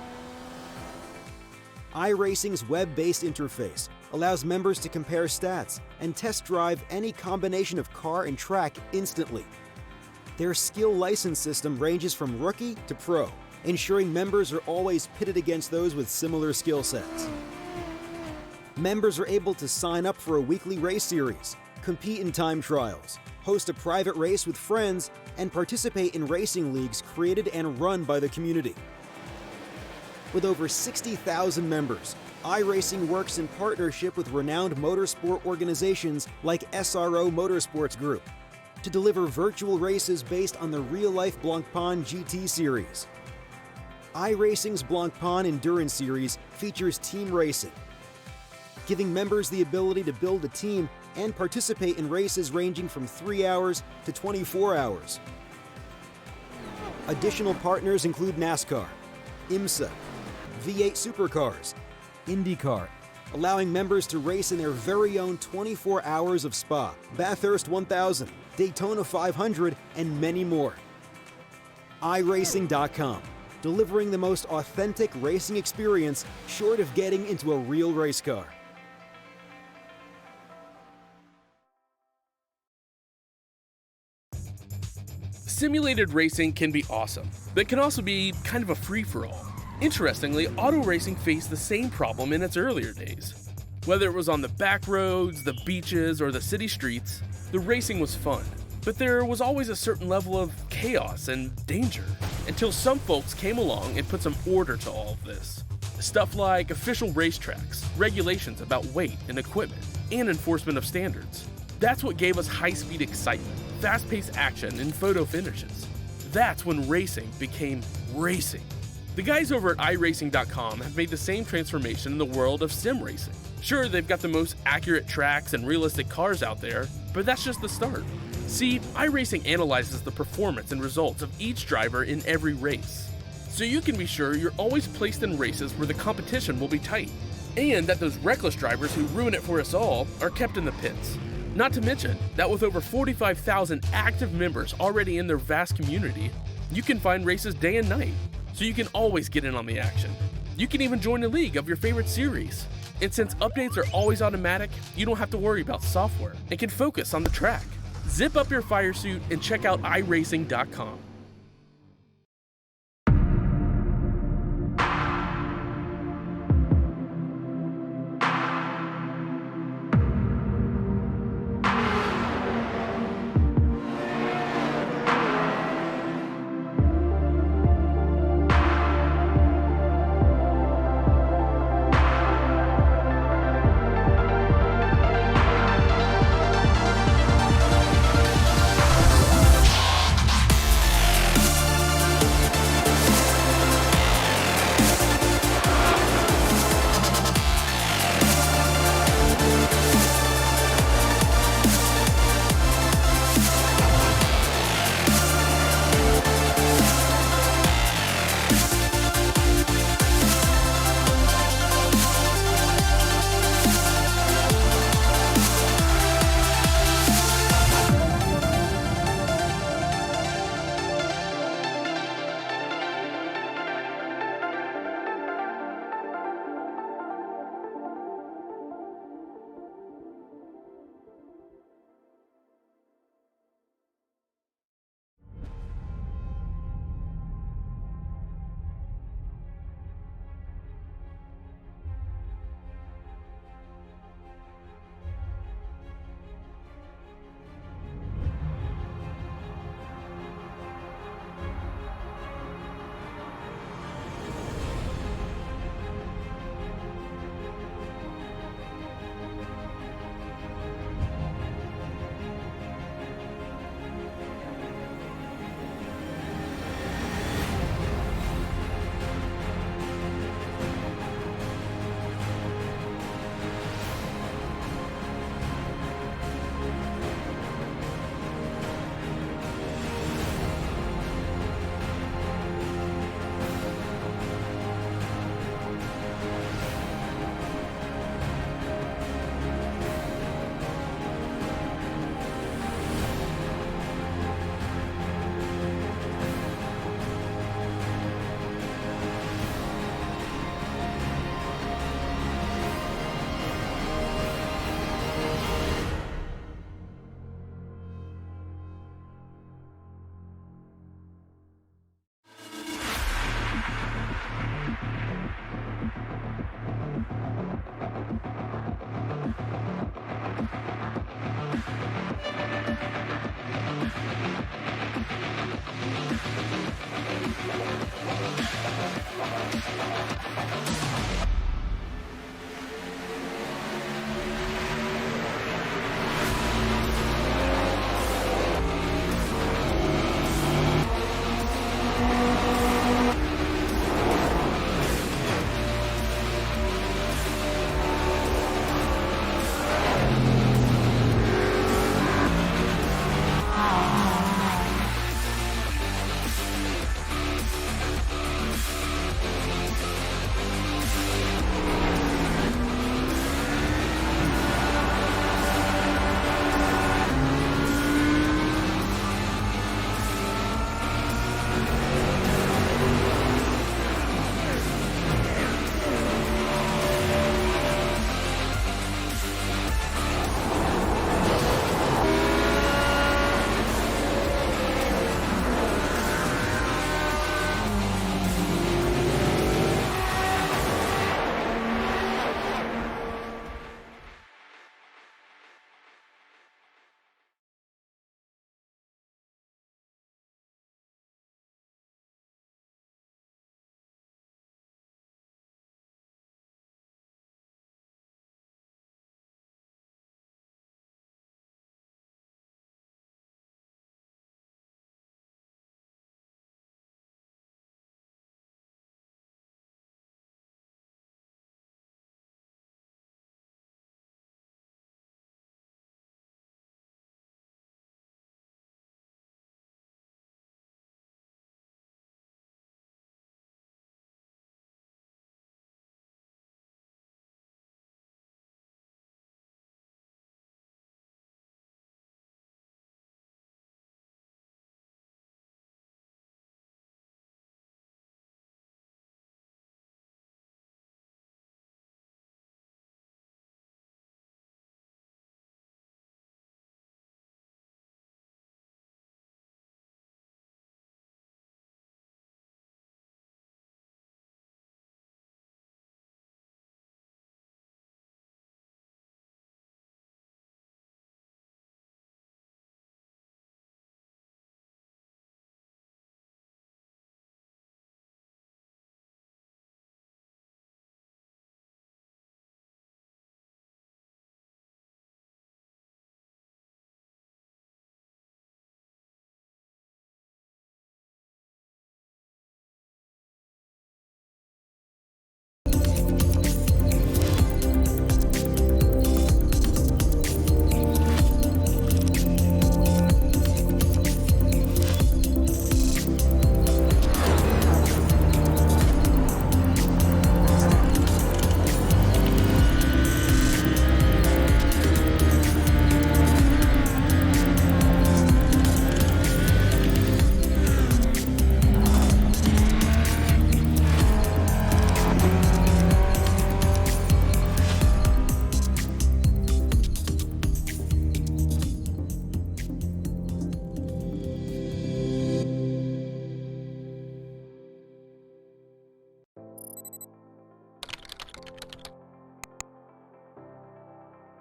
iRacing's web-based interface allows members to compare stats and test drive any combination of car and track instantly. Their skill license system ranges from rookie to pro, ensuring members are always pitted against those with similar skill sets. Members are able to sign up for a weekly race series, compete in time trials, host a private race with friends, and participate in racing leagues created and run by the community. With over 60,000 members, iRacing works in partnership with renowned motorsport organizations like SRO Motorsports Group to deliver virtual races based on the real-life Blancpain GT series. iRacing's Blancpain Endurance Series features team racing, giving members the ability to build a team and participate in races ranging from 3 hours to 24 hours. Additional partners include NASCAR, IMSA, V8 Supercars, IndyCar, allowing members to race in their very own 24 hours of Spa, Bathurst 1000, Daytona 500, and many more. iRacing.com, delivering the most authentic racing experience short of getting into a real race car. Simulated racing can be awesome, but it can also be kind of a free-for-all. Interestingly, auto racing faced the same problem in its earlier days. Whether it was on the back roads, the beaches, or the city streets, the racing was fun. But there was always a certain level of chaos and danger, until some folks came along and put some order to all of this. Stuff like official racetracks, regulations about weight and equipment, and enforcement of standards. That's what gave us high-speed excitement, fast-paced action, and photo finishes. That's when racing became racing. The guys over at iRacing.com have made the same transformation in the world of sim racing. Sure, they've got the most accurate tracks and realistic cars out there, but that's just the start. See, iRacing analyzes the performance and results of each driver in every race, so you can be sure you're always placed in races where the competition will be tight, and that those reckless drivers who ruin it for us all are kept in the pits. Not to mention that with over 45,000 active members already in their vast community, you can find races day and night, so you can always get in on the action. You can even join a league of your favorite series. And since updates are always automatic, you don't have to worry about software and can focus on the track. Zip up your fire suit and check out iRacing.com.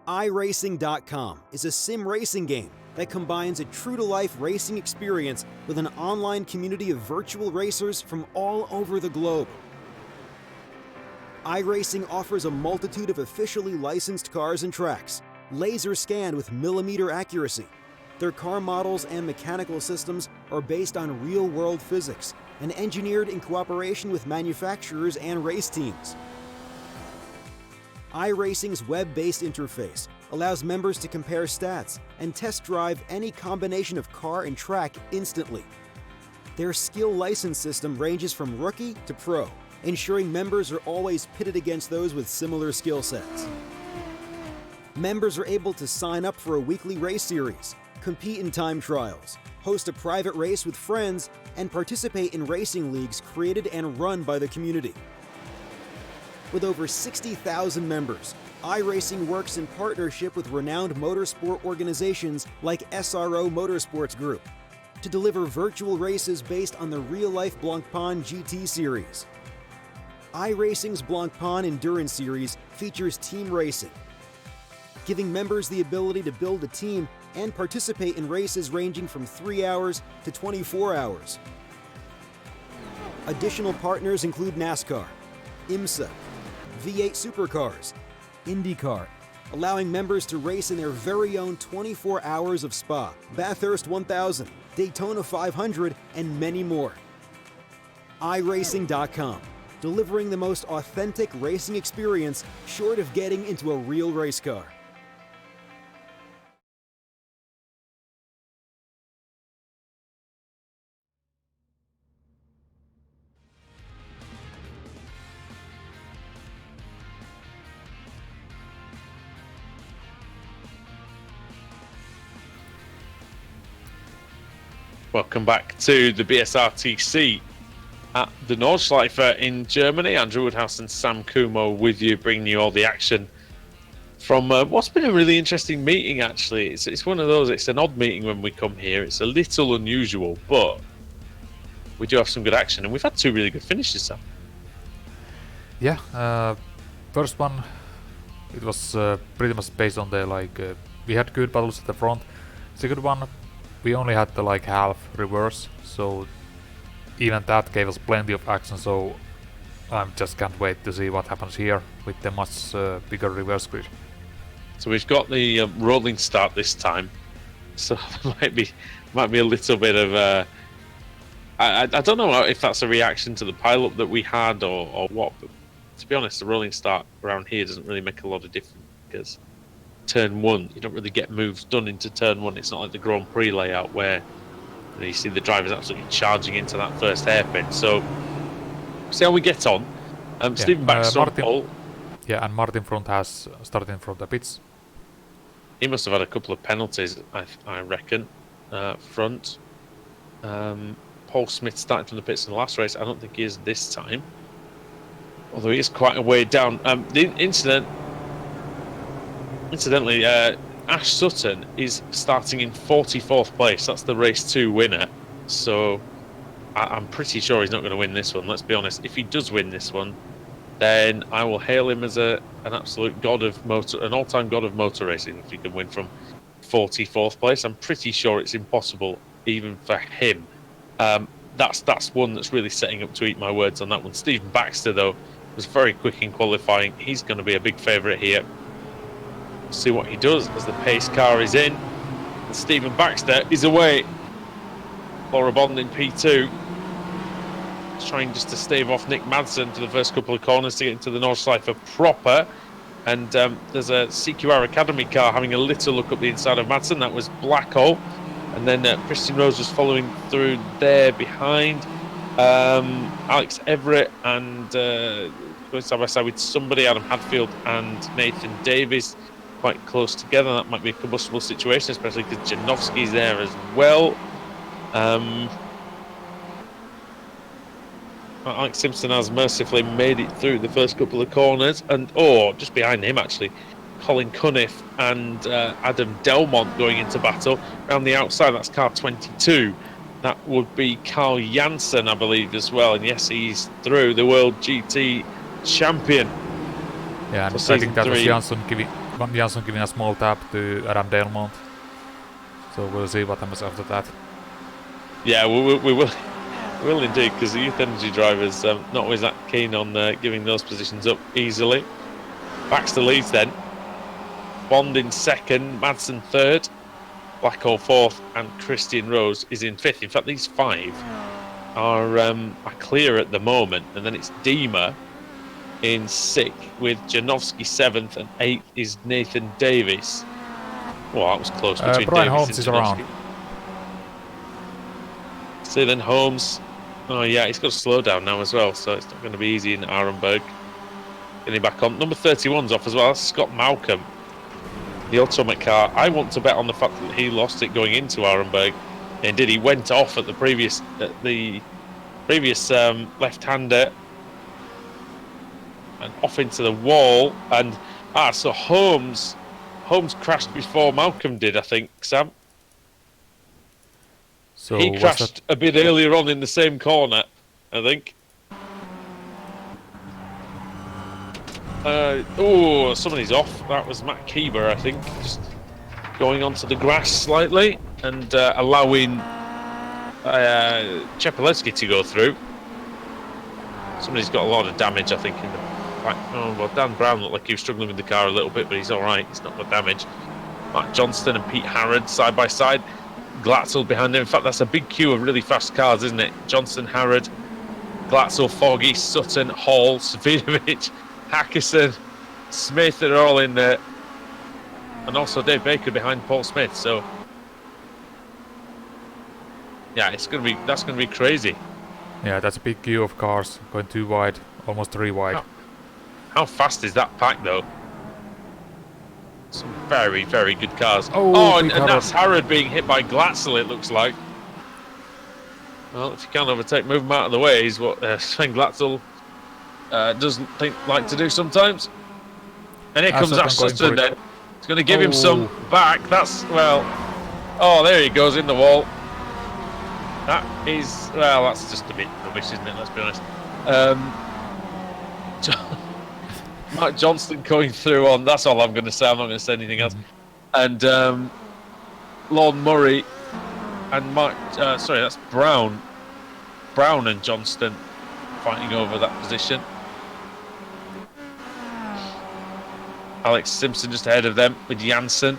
iRacing.com is a sim racing game that combines a true-to-life racing experience with an online community of virtual racers from all over the globe. iRacing offers a multitude of officially licensed cars and tracks, laser scanned with millimeter accuracy. Their car models and mechanical systems are based on real-world physics and engineered in cooperation with manufacturers and race teams. iRacing's web-based interface allows members to compare stats and test drive any combination of car and track instantly. Their skill license system ranges from rookie to pro, ensuring members are always pitted against those with similar skill sets. Members are able to sign up for a weekly race series, compete in time trials, host a private race with friends, and participate in racing leagues created and run by the community. With over 60,000 members, iRacing works in partnership with renowned motorsport organizations like SRO Motorsports Group to deliver virtual races based on the real-life Blancpain GT series. iRacing's Blancpain Endurance Series features team racing, giving members the ability to build a team and participate in races ranging from 3 hours to 24 hours. Additional partners include NASCAR, IMSA, V8 Supercars, IndyCar, allowing members to race in their very own 24 hours of Spa, Bathurst 1000, Daytona 500, and many more. iRacing.com, delivering the most authentic racing experience short of getting into a real race car. Welcome back to the BSRTC at the Nordschleife in Germany. Andrew Woodhouse and Sam Kumo with you, bringing you all the action from what's been a really interesting meeting, actually. It's one of those, it's an odd meeting when we come here. It's a little unusual, but we do have some good action, and we've had two really good finishes, Sam. Yeah, first one, it was pretty much based on the we had good battles at the front. Second one, we only had the half reverse, so even that gave us plenty of action, so I just can't wait to see what happens here with the much bigger reverse grid. So we've got the rolling start this time, so might be a little bit of I don't know if that's a reaction to the pileup that we had or what, but to be honest, the rolling start around here doesn't really make a lot of difference, because turn one, you don't really get moves done into turn one. It's not like the Grand Prix layout where you see the drivers absolutely charging into that first hairpin. So see how we get on. Stephen Baxter on pole. Yeah, and Martin Front has started from the pits. He must have had a couple of penalties, I reckon. Front. Paul Smith started from the pits in the last race. I don't think he is this time, although he is quite a way down. The Incidentally, Ash Sutton is starting in 44th place. That's the race 2 winner. So I'm pretty sure he's not going to win this one. Let's be honest. If he does win this one, then I will hail him as an absolute god of motor, an all-time god of motor racing. If he can win from 44th place, I'm pretty sure it's impossible even for him. That's one that's really setting up to eat my words on that one. Stephen Baxter, though, was very quick in qualifying. He's going to be a big favourite here. See what he does as the pace car is in, and Stephen Baxter is away. Laura Bond in P2, trying just to stave off Nick Madsen for the first couple of corners to get into the Nordschleife proper. And there's a CQR Academy car having a little look up the inside of Madsen. That was Blackhole, and then Christian Rose was following through there behind. Alex Everett and going side by side with somebody, Adam Hadfield and Nathan Davies, quite close together. That might be a combustible situation, especially because Janowski's there as well. Alex Simpson has mercifully made it through the first couple of corners, and just behind him actually, Colin Cunniff and Adam Delmont going into battle. Around the outside, that's car 22. That would be Carl Janssen, I believe, as well. And yes, he's through, the World GT Champion. Yeah, and I think that was Janssen Van Janssen giving a small tap to Adam Delmont. So we'll see what happens after that. Yeah, we will indeed, because the Youth Energy drivers not always that keen on giving those positions up easily. Baxter leads then. Bond in second, Madsen third, Blackhall fourth, and Christian Rose is in fifth. In fact, these 5 are clear at the moment, and then it's Dima in sixth, with Janowski 7th, and 8th is Nathan Davis. Well, that was close between Brian Davis Holmes and is Janowski. around. So then Holmes, oh yeah, he's got to slow down now as well, so it's not going to be easy in Arenberg. Getting back on. Number 31's off as well, that's Scott Malcolm. The Automatic car, I want to bet on the fact that he lost it going into Arenberg. Indeed, he went off at the previous left-hander and off into the wall. And so Holmes crashed before Malcolm did, I think, Sam. So He crashed a bit earlier on in the same corner, I think. Somebody's off. That was Matt Keeber, I think. Just going onto the grass slightly and allowing Chepelevsky to go through. Somebody's got a lot of damage, I think, in the back. Oh, well, Dan Brown looked like he was struggling with the car a little bit, but he's all right. He's not got damage. Mark Johnston and Pete Harrod side by side. Glatzel behind him. In fact, that's a big queue of really fast cars, isn't it? Johnston, Harrod, Glatzel, Foggy, Sutton, Hall, Savinovic, Hackerson, Smith are all in there. And also Dave Baker behind Paul Smith. So, yeah, that's going to be crazy. Yeah, that's a big queue of cars going 2 wide, almost 3 wide. How fast is that pack, though? Some very, very good cars. And that's Harrod being hit by Glatzel, it looks like. Well, if you can't overtake, move him out of the way is what Sven Glatzel doesn't like to do sometimes. And here comes Sutton then. It's going to give him some back. That's, well... Oh, there he goes in the wall. That is... Well, that's just a bit rubbish, isn't it? Let's be honest. Mark Johnston going through on... That's all I'm going to say. I'm not going to say anything else. And Lon Murray and Mark... sorry, that's Brown. Brown and Johnston fighting over that position. Alex Simpson just ahead of them with Janssen.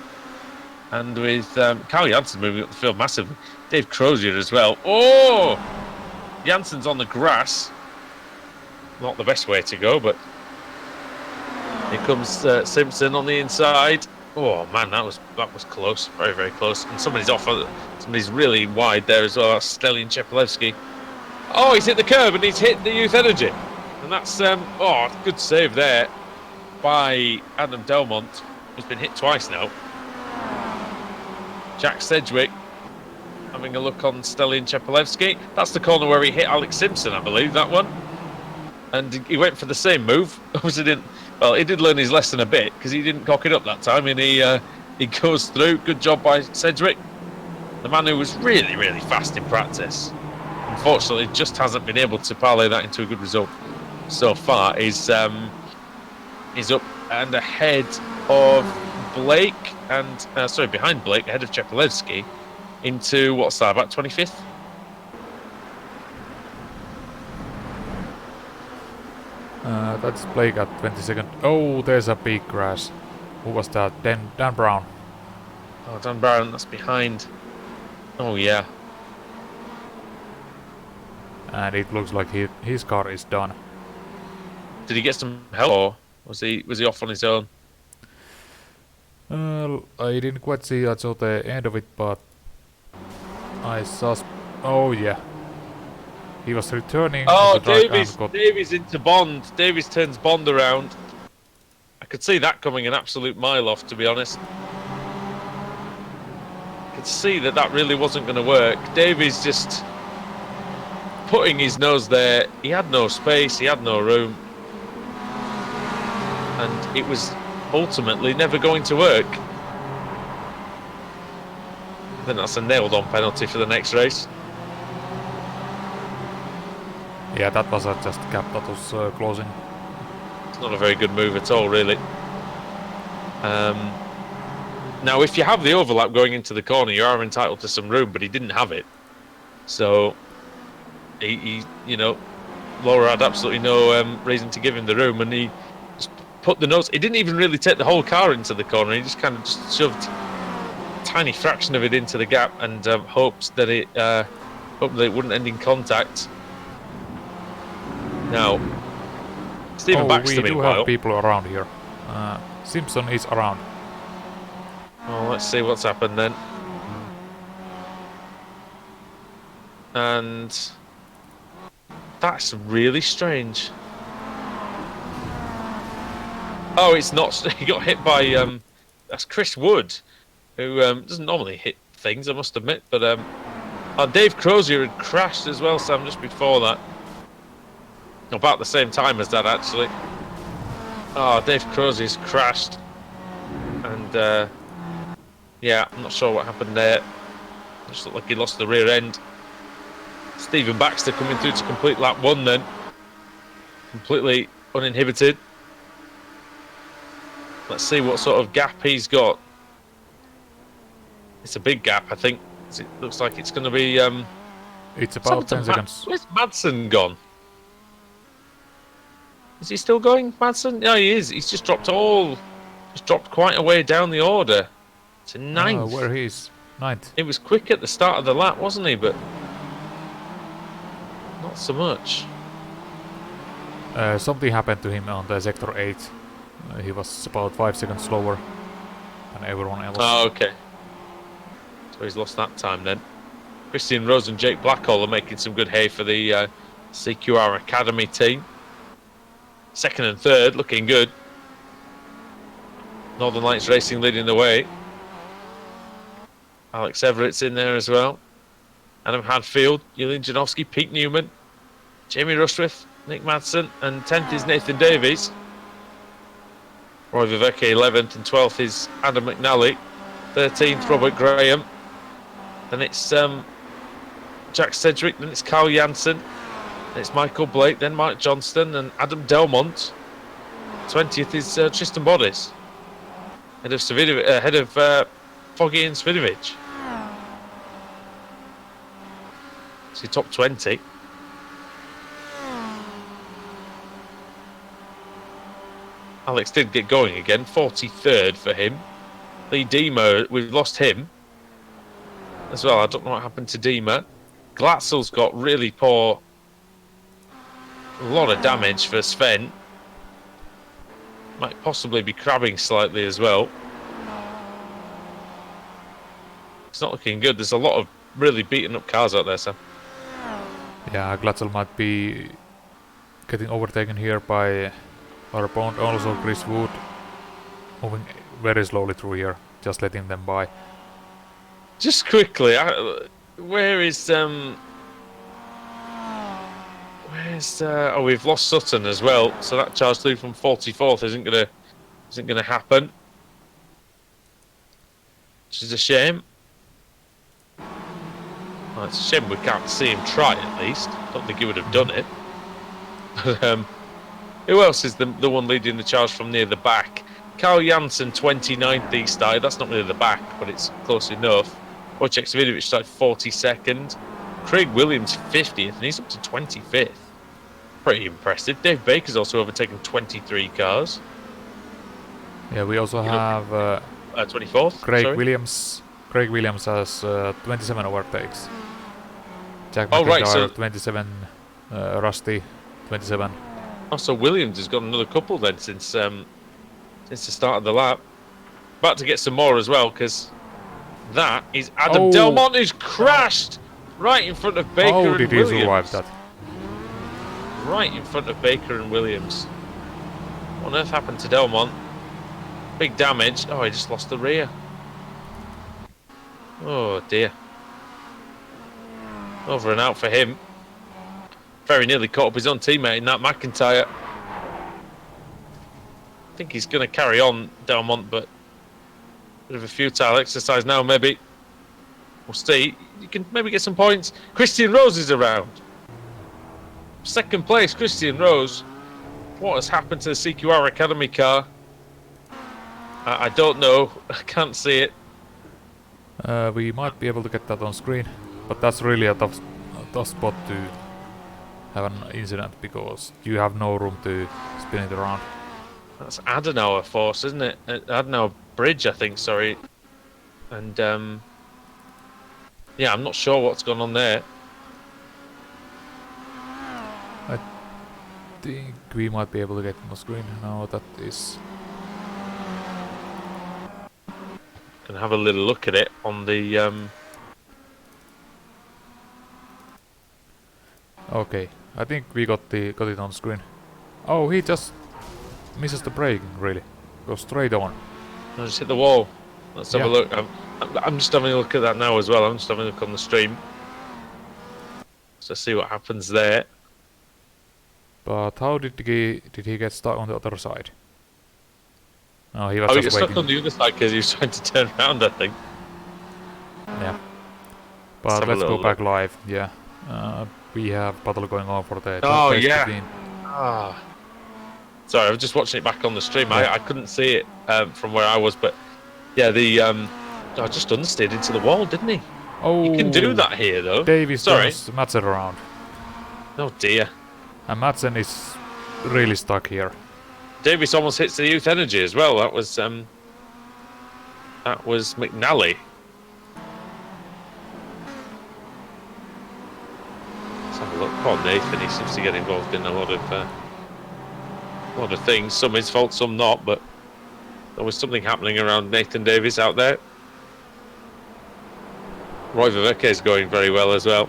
And with Carl Janssen moving up the field massively. Dave Crozier as well. Oh! Janssen's on the grass. Not the best way to go, but... Here comes Simpson on the inside. Oh, man, that was close. Very, very close. And somebody's off. Somebody's really wide there as well. That's Stelian Chepelevsky. Oh, he's hit the curb and he's hit the Youth Energy. And that's... good save there by Adam Delmont, who's been hit twice now. Jack Sedgwick having a look on Stelian Chepelevsky. That's the corner where he hit Alex Simpson, I believe, that one. And he went for the same move. Obviously didn't... Well, he did learn his lesson a bit, because he didn't cock it up that time, and he goes through. Good job by Sedgwick. The man who was really, really fast in practice. Unfortunately, just hasn't been able to parlay that into a good result so far. Is up and ahead of Blake, and behind Blake, ahead of Chepelevsky, into what's that, about 25th? That's Blake at 22nd. Oh, there's a big crash. Who was that? Dan Brown. Oh, Dan Brown, that's behind. Oh, yeah. And it looks like his car is done. Did he get some help, or was he off on his own? I didn't quite see. I saw the end of it, but I saw. Oh yeah, he was returning. Oh, Davies into Bond. Davies turns Bond around. I could see that coming an absolute mile off, to be honest. I could see that really wasn't going to work. Davies just putting his nose there. He had no space. He had no room. And it was ultimately never going to work. I think that's a nailed-on penalty for the next race. Yeah, that was just Cap that was closing. It's not a very good move at all, really. Now, if you have the overlap going into the corner, you are entitled to some room, but he didn't have it. So, he Laura had absolutely no reason to give him the room, and he just put the nose. He didn't even really take the whole car into the corner. He just kind of just shoved a tiny fraction of it into the gap and hoped that it wouldn't end in contact. Now, Stephen Baxter, we do meanwhile. have people around here. Simpson is around. Oh, let's see what's happened then. And that's really strange. Oh, it's not. He got hit by that's Chris Wood, who doesn't normally hit things, I must admit. But Dave Crozier had crashed as well, Sam, just before that. About the same time as that, actually. Oh, Dave Crozier's crashed, and yeah, I'm not sure what happened there. Just looked like he lost the rear end. Stephen Baxter coming through to complete lap 1 then. Completely uninhibited. Let's see what sort of gap he's got. It's a big gap, I think. It looks like it's going to be... It's about 10 seconds. Where's Madsen gone? Is he still going, Madsen? No, he is. He's just dropped quite a way down the order. To 9th. Where he is? 9th. It was quick at the start of the lap, wasn't he? But not so much. Something happened to him on the Sector 8. He was about 5 seconds slower than everyone else. Oh, okay. So he's lost that time then. Christian Rose and Jake Blackhall are making some good hay for the CQR Academy team. 2nd and 3rd, looking good. Northern Lights Racing leading the way. Alex Everett's in there as well. Adam Hadfield, Julian Janowski, Pete Newman, Jamie Rushworth, Nick Madsen, and 10th is Nathan Davies. Roy Viveke 11th, and 12th is Adam McNally. 13th, Robert Graham. Then it's Jack Sedgwick, then it's Carl Jansen. Then it's Michael Blake, then Mark Johnston and Adam Delmont. 20th is Tristan Bodis. Head of Foggy and Svidovic. So top 20. Alex did get going again. 43rd for him. Lee Dima, we've lost him as well. I don't know what happened to Dima. Glatzel's got really poor. A lot of damage for Sven. Might possibly be crabbing slightly as well. It's not looking good. There's a lot of really beaten up cars out there, Sam. Yeah, Glatzel might be getting overtaken here by our opponent. Also Chris Wood moving very slowly through here, just letting them by. Just quickly, where is oh, we've lost Sutton as well, so that charge through from 44th isn't gonna happen, which is a shame. Well, it's a shame we can't see him try at least. Don't think he would have done it. But who else is the one leading the charge from near the back? Carl Jansen 29th he started. That's not near the back, but it's close enough. Wojciech Svidovic started 42nd. Craig Williams 50th, and he's up to 25th. Pretty impressive. Dave Baker's also overtaken 23 cars. Yeah, we also have 24th. Craig Williams. Craig Williams has 27 overtakes. Jack Oh, right, so 27. Rusty 27. Oh, so Williams has got another couple then since the start of the lap. About to get some more as well, because that is Adam Delmont, who's crashed right in front of Baker and Williams. How did he survive that? Right in front of Baker and Williams. What on earth happened to Delmont? Big damage. Oh, he just lost the rear. Oh dear. Over and out for him. Very nearly caught up his own teammate in that McIntyre. I think he's going to carry on, Delmont, but bit of a futile exercise now, maybe. We'll see. You can maybe get some points. Christian Rose is around. 2nd place, Christian Rose. What has happened to the CQR Academy car? I don't know. I can't see it. We might be able to get that on screen, but that's really a tough spot to have an incident because you have no room to spin it around. That's Adenauer Force, isn't it? Adenauer Bridge, I think, sorry. And, yeah, I'm not sure what's gone on there. I think we might be able to get it on the screen. No, that is... Gonna have a little look at it on the, Okay, I think we got it on screen. Oh, he just misses the braking, really. Goes straight on. I just hit the wall. Let's have a Yeah. look. I'm just having a look at that now as well. I'm just having a look on the stream. So see what happens there. But how did he get stuck on the other side? No, he was Oh, he got just stuck waiting. on the other side because he was trying to turn around, I think. Yeah. Let's But have a let's go little back look. live. Yeah. We have battle going on for the Oh, place yeah. between. Ah. Sorry, I was just watching it back on the stream. Yeah. I couldn't see it from where I was, but yeah, the I just understeered into the wall, didn't he? Oh, You can do that here, though. Davies Sorry. turns Madsen around. Oh dear. And Madsen is really stuck here. Davis almost hits the youth energy as well. That was McNally. Let's have a look. Poor Nathan. He seems to get involved in a lot of things. Some his fault, some not. But there was something happening around Nathan Davis out there. Roy Viveke is going very well as well.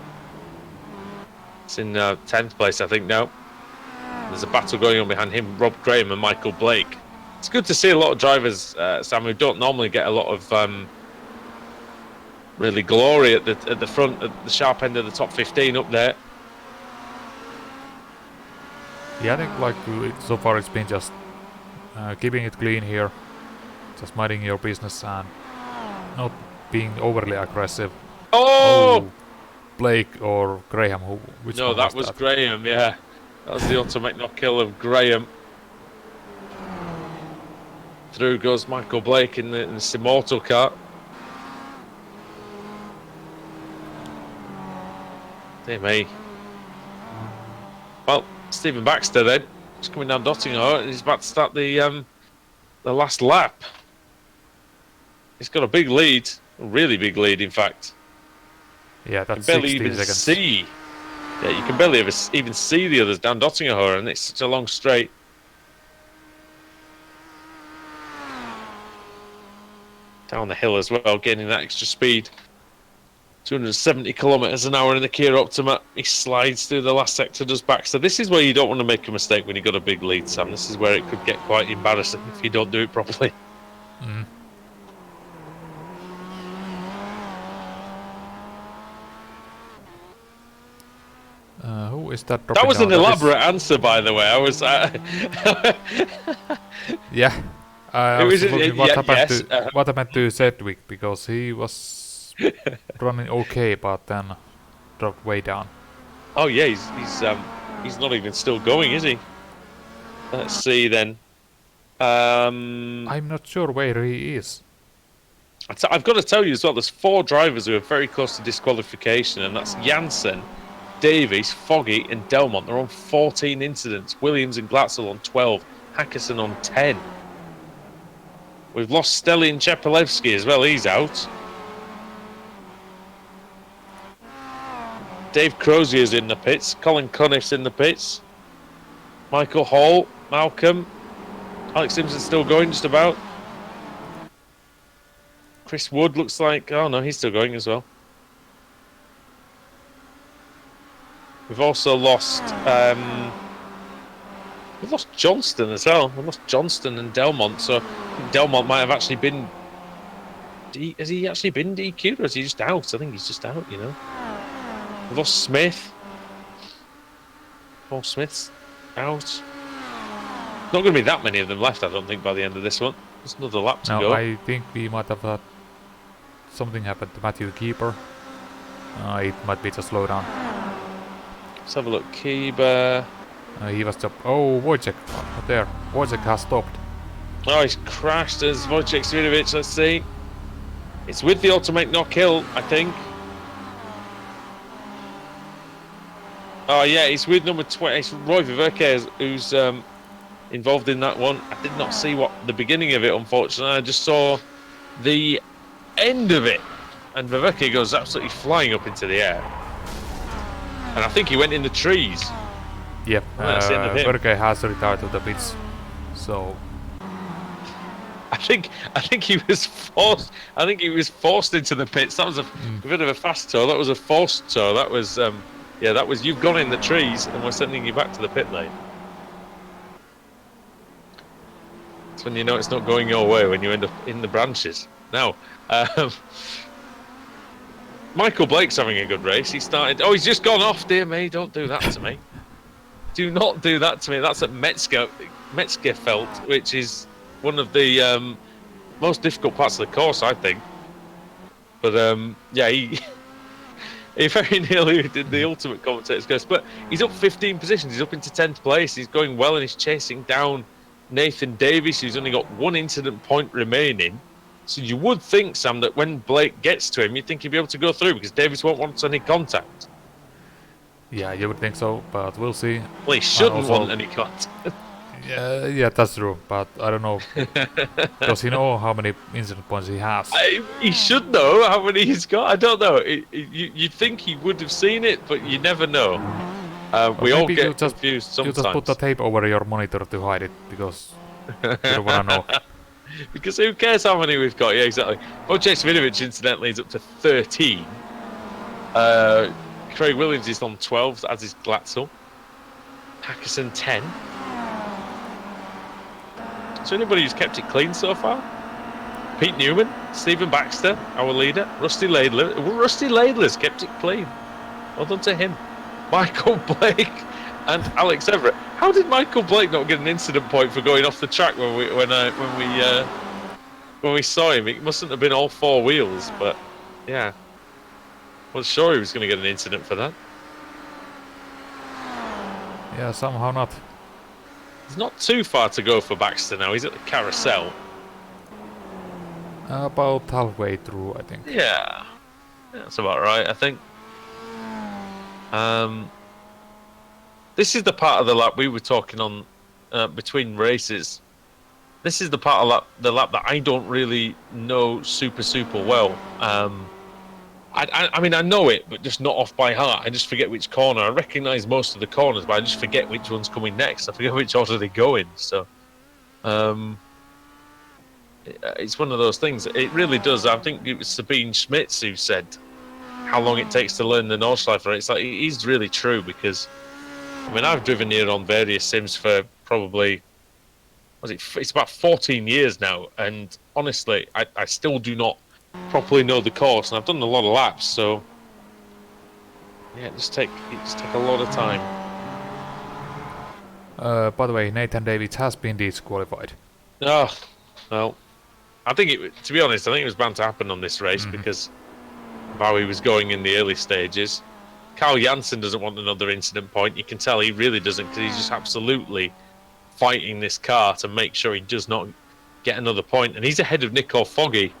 It's in 10th place, I think, now. There's a battle going on behind him, Rob Graham and Michael Blake. It's good to see a lot of drivers, Sam, who don't normally get a lot of really glory at the front, at the sharp end of the top 15 up there. Yeah, I think like so far it's been just keeping it clean here, just minding your business and not being overly aggressive. Oh! Blake or Graham? Which No, one that was Graham, yeah. That was the ultimate knock-kill of Graham. Through goes Michael Blake in the Simortal car. Dear me. Well, Stephen Baxter then, just coming down Dottingham, and he's about to start the last lap. He's got a big lead, a really big lead, in fact. Yeah, You that's can barely 16 even seconds. see. Yeah, you can barely even see the others down Dottingham, and it's such a long straight. Down the hill as well, gaining that extra speed. 270 kilometers an hour in the Kia Optima. He slides through the last sector, does back. So this is where you don't want to make a mistake when you've got a big lead, Sam. This is where it could get quite embarrassing if you don't do it properly. Mm. Who is that? That was dropping an down? That is- elaborate answer, by the way. I was. Yeah. I It was was- looking what yeah, happened yes, to what happened to Sedgwick because he was running okay, but then dropped way down. Oh yeah, he's not even still going, is he? Let's see then. I'm not sure where he is. I've got to tell you as well. There's 4 drivers who are very close to disqualification, and that's Janssen, Davies, Foggy, and Delmont. They're on 14 incidents. Williams and Glatzel on 12. Hackerson on 10. We've lost Stelly and Chepelevsky as well. He's out. Dave Crozier's in the pits. Colin Cunniff's in the pits. Michael Hall, Malcolm. Alex Simpson's still going just about. Chris Wood looks like... Oh, no, he's still going as well. We've also lost... we've lost Johnston as well. We've lost Johnston and Delmont, so I think Delmont might have actually been... Has he actually been DQ'd, or is he just out? I think he's just out, you know. We've lost Smith. Paul Smith's out. Not going to be that many of them left, I don't think, by the end of this one. There's another lap to No, go. I think we might have had something happened to Matthew Keeper. It might be just slow down. Let's have a look. Keeber. He was just... Oh, Wojciech, not there. Wojciech has stopped. Oh, he's crashed as Wojciech Svidovic, let's see. It's with the ultimate no kill, I think. Oh yeah, he's with number 20. It's Roy Viverke who's involved in that one. I did not see the beginning of it, unfortunately. I just saw the end of it. And Viverke goes absolutely flying up into the air. And I think he went in the trees. Yep, That's the end of him. Viverke has retired to the pits. So I think he was forced. I think he was forced into the pits. That was a bit of a fast tour. That was a forced tour. That was yeah. That was you've gone in the trees and we're sending you back to the pit lane. That's when you know it's not going your way, when you end up in the branches. Now, Michael Blake's having a good race. He started. Oh, he's just gone off. Dear me, don't do that to me. Do not do that to me. That's at Metzgerfeld, which is one of the most difficult parts of the course, I think. But yeah, he very nearly did the ultimate commentator's curse. But he's up 15 positions. He's up into 10th place. He's going well, and he's chasing down Nathan Davies, who's only got one incident point remaining. So you would think, Sam, that when Blake gets to him, you'd think he'd be able to go through because Davies won't want any contact. yeah, you would think so, but we'll see. Well, he shouldn't also, want any contact. Yeah, that's true, but I don't know. Does he know how many incident points he has? He should know how many he's got. I don't know. You'd think he would have seen it, but you never know. We all get confused sometimes. You just put the tape over your monitor to hide it, because you don't want to know. Because who cares how many we've got? Yeah, exactly. Wojciech Svidovic, incidentally, is up to 13. Craig Williams is on 12, as is Glatzel. Hackerson 10. So anybody who's kept it clean so far? Pete Newman, Stephen Baxter, our leader, Rusty Laidler. Rusty Laidler's kept it clean. Well done to him. Michael Blake and Alex Everett. How did Michael Blake not get an incident point for going off the track when we saw him? It mustn't have been all four wheels, but yeah, wasn't sure he was going to get an incident for that. Yeah, somehow not. It's not too far to go for Baxter now. He's at the carousel. About halfway through, I think. Yeah, that's about right, I think. This is the part of the lap we were talking on between races. This is the part of the lap that I don't really know super well. I mean, I know it, but just not off by heart. I just forget which corner. I recognise most of the corners, but I just forget which one's coming next. I forget which order they go in. So, it's one of those things. It really does. I think it was Sabine Schmitz who said how long it takes to learn the Nordschleife. It's like, it is really true, because I mean, I've driven here on various sims for probably, it's about 14 years now, and honestly, I still do not properly know the course, and I've done a lot of laps, so yeah, it just take a lot of time. By the way, Nathan Davies has been disqualified. Oh, well, I think to be honest, I think it was bound to happen on this race because of how he was going in the early stages. Carl Janssen doesn't want another incident point. You can tell he really doesn't, because he's just absolutely fighting this car to make sure he does not get another point. And he's ahead of Nico Foggy,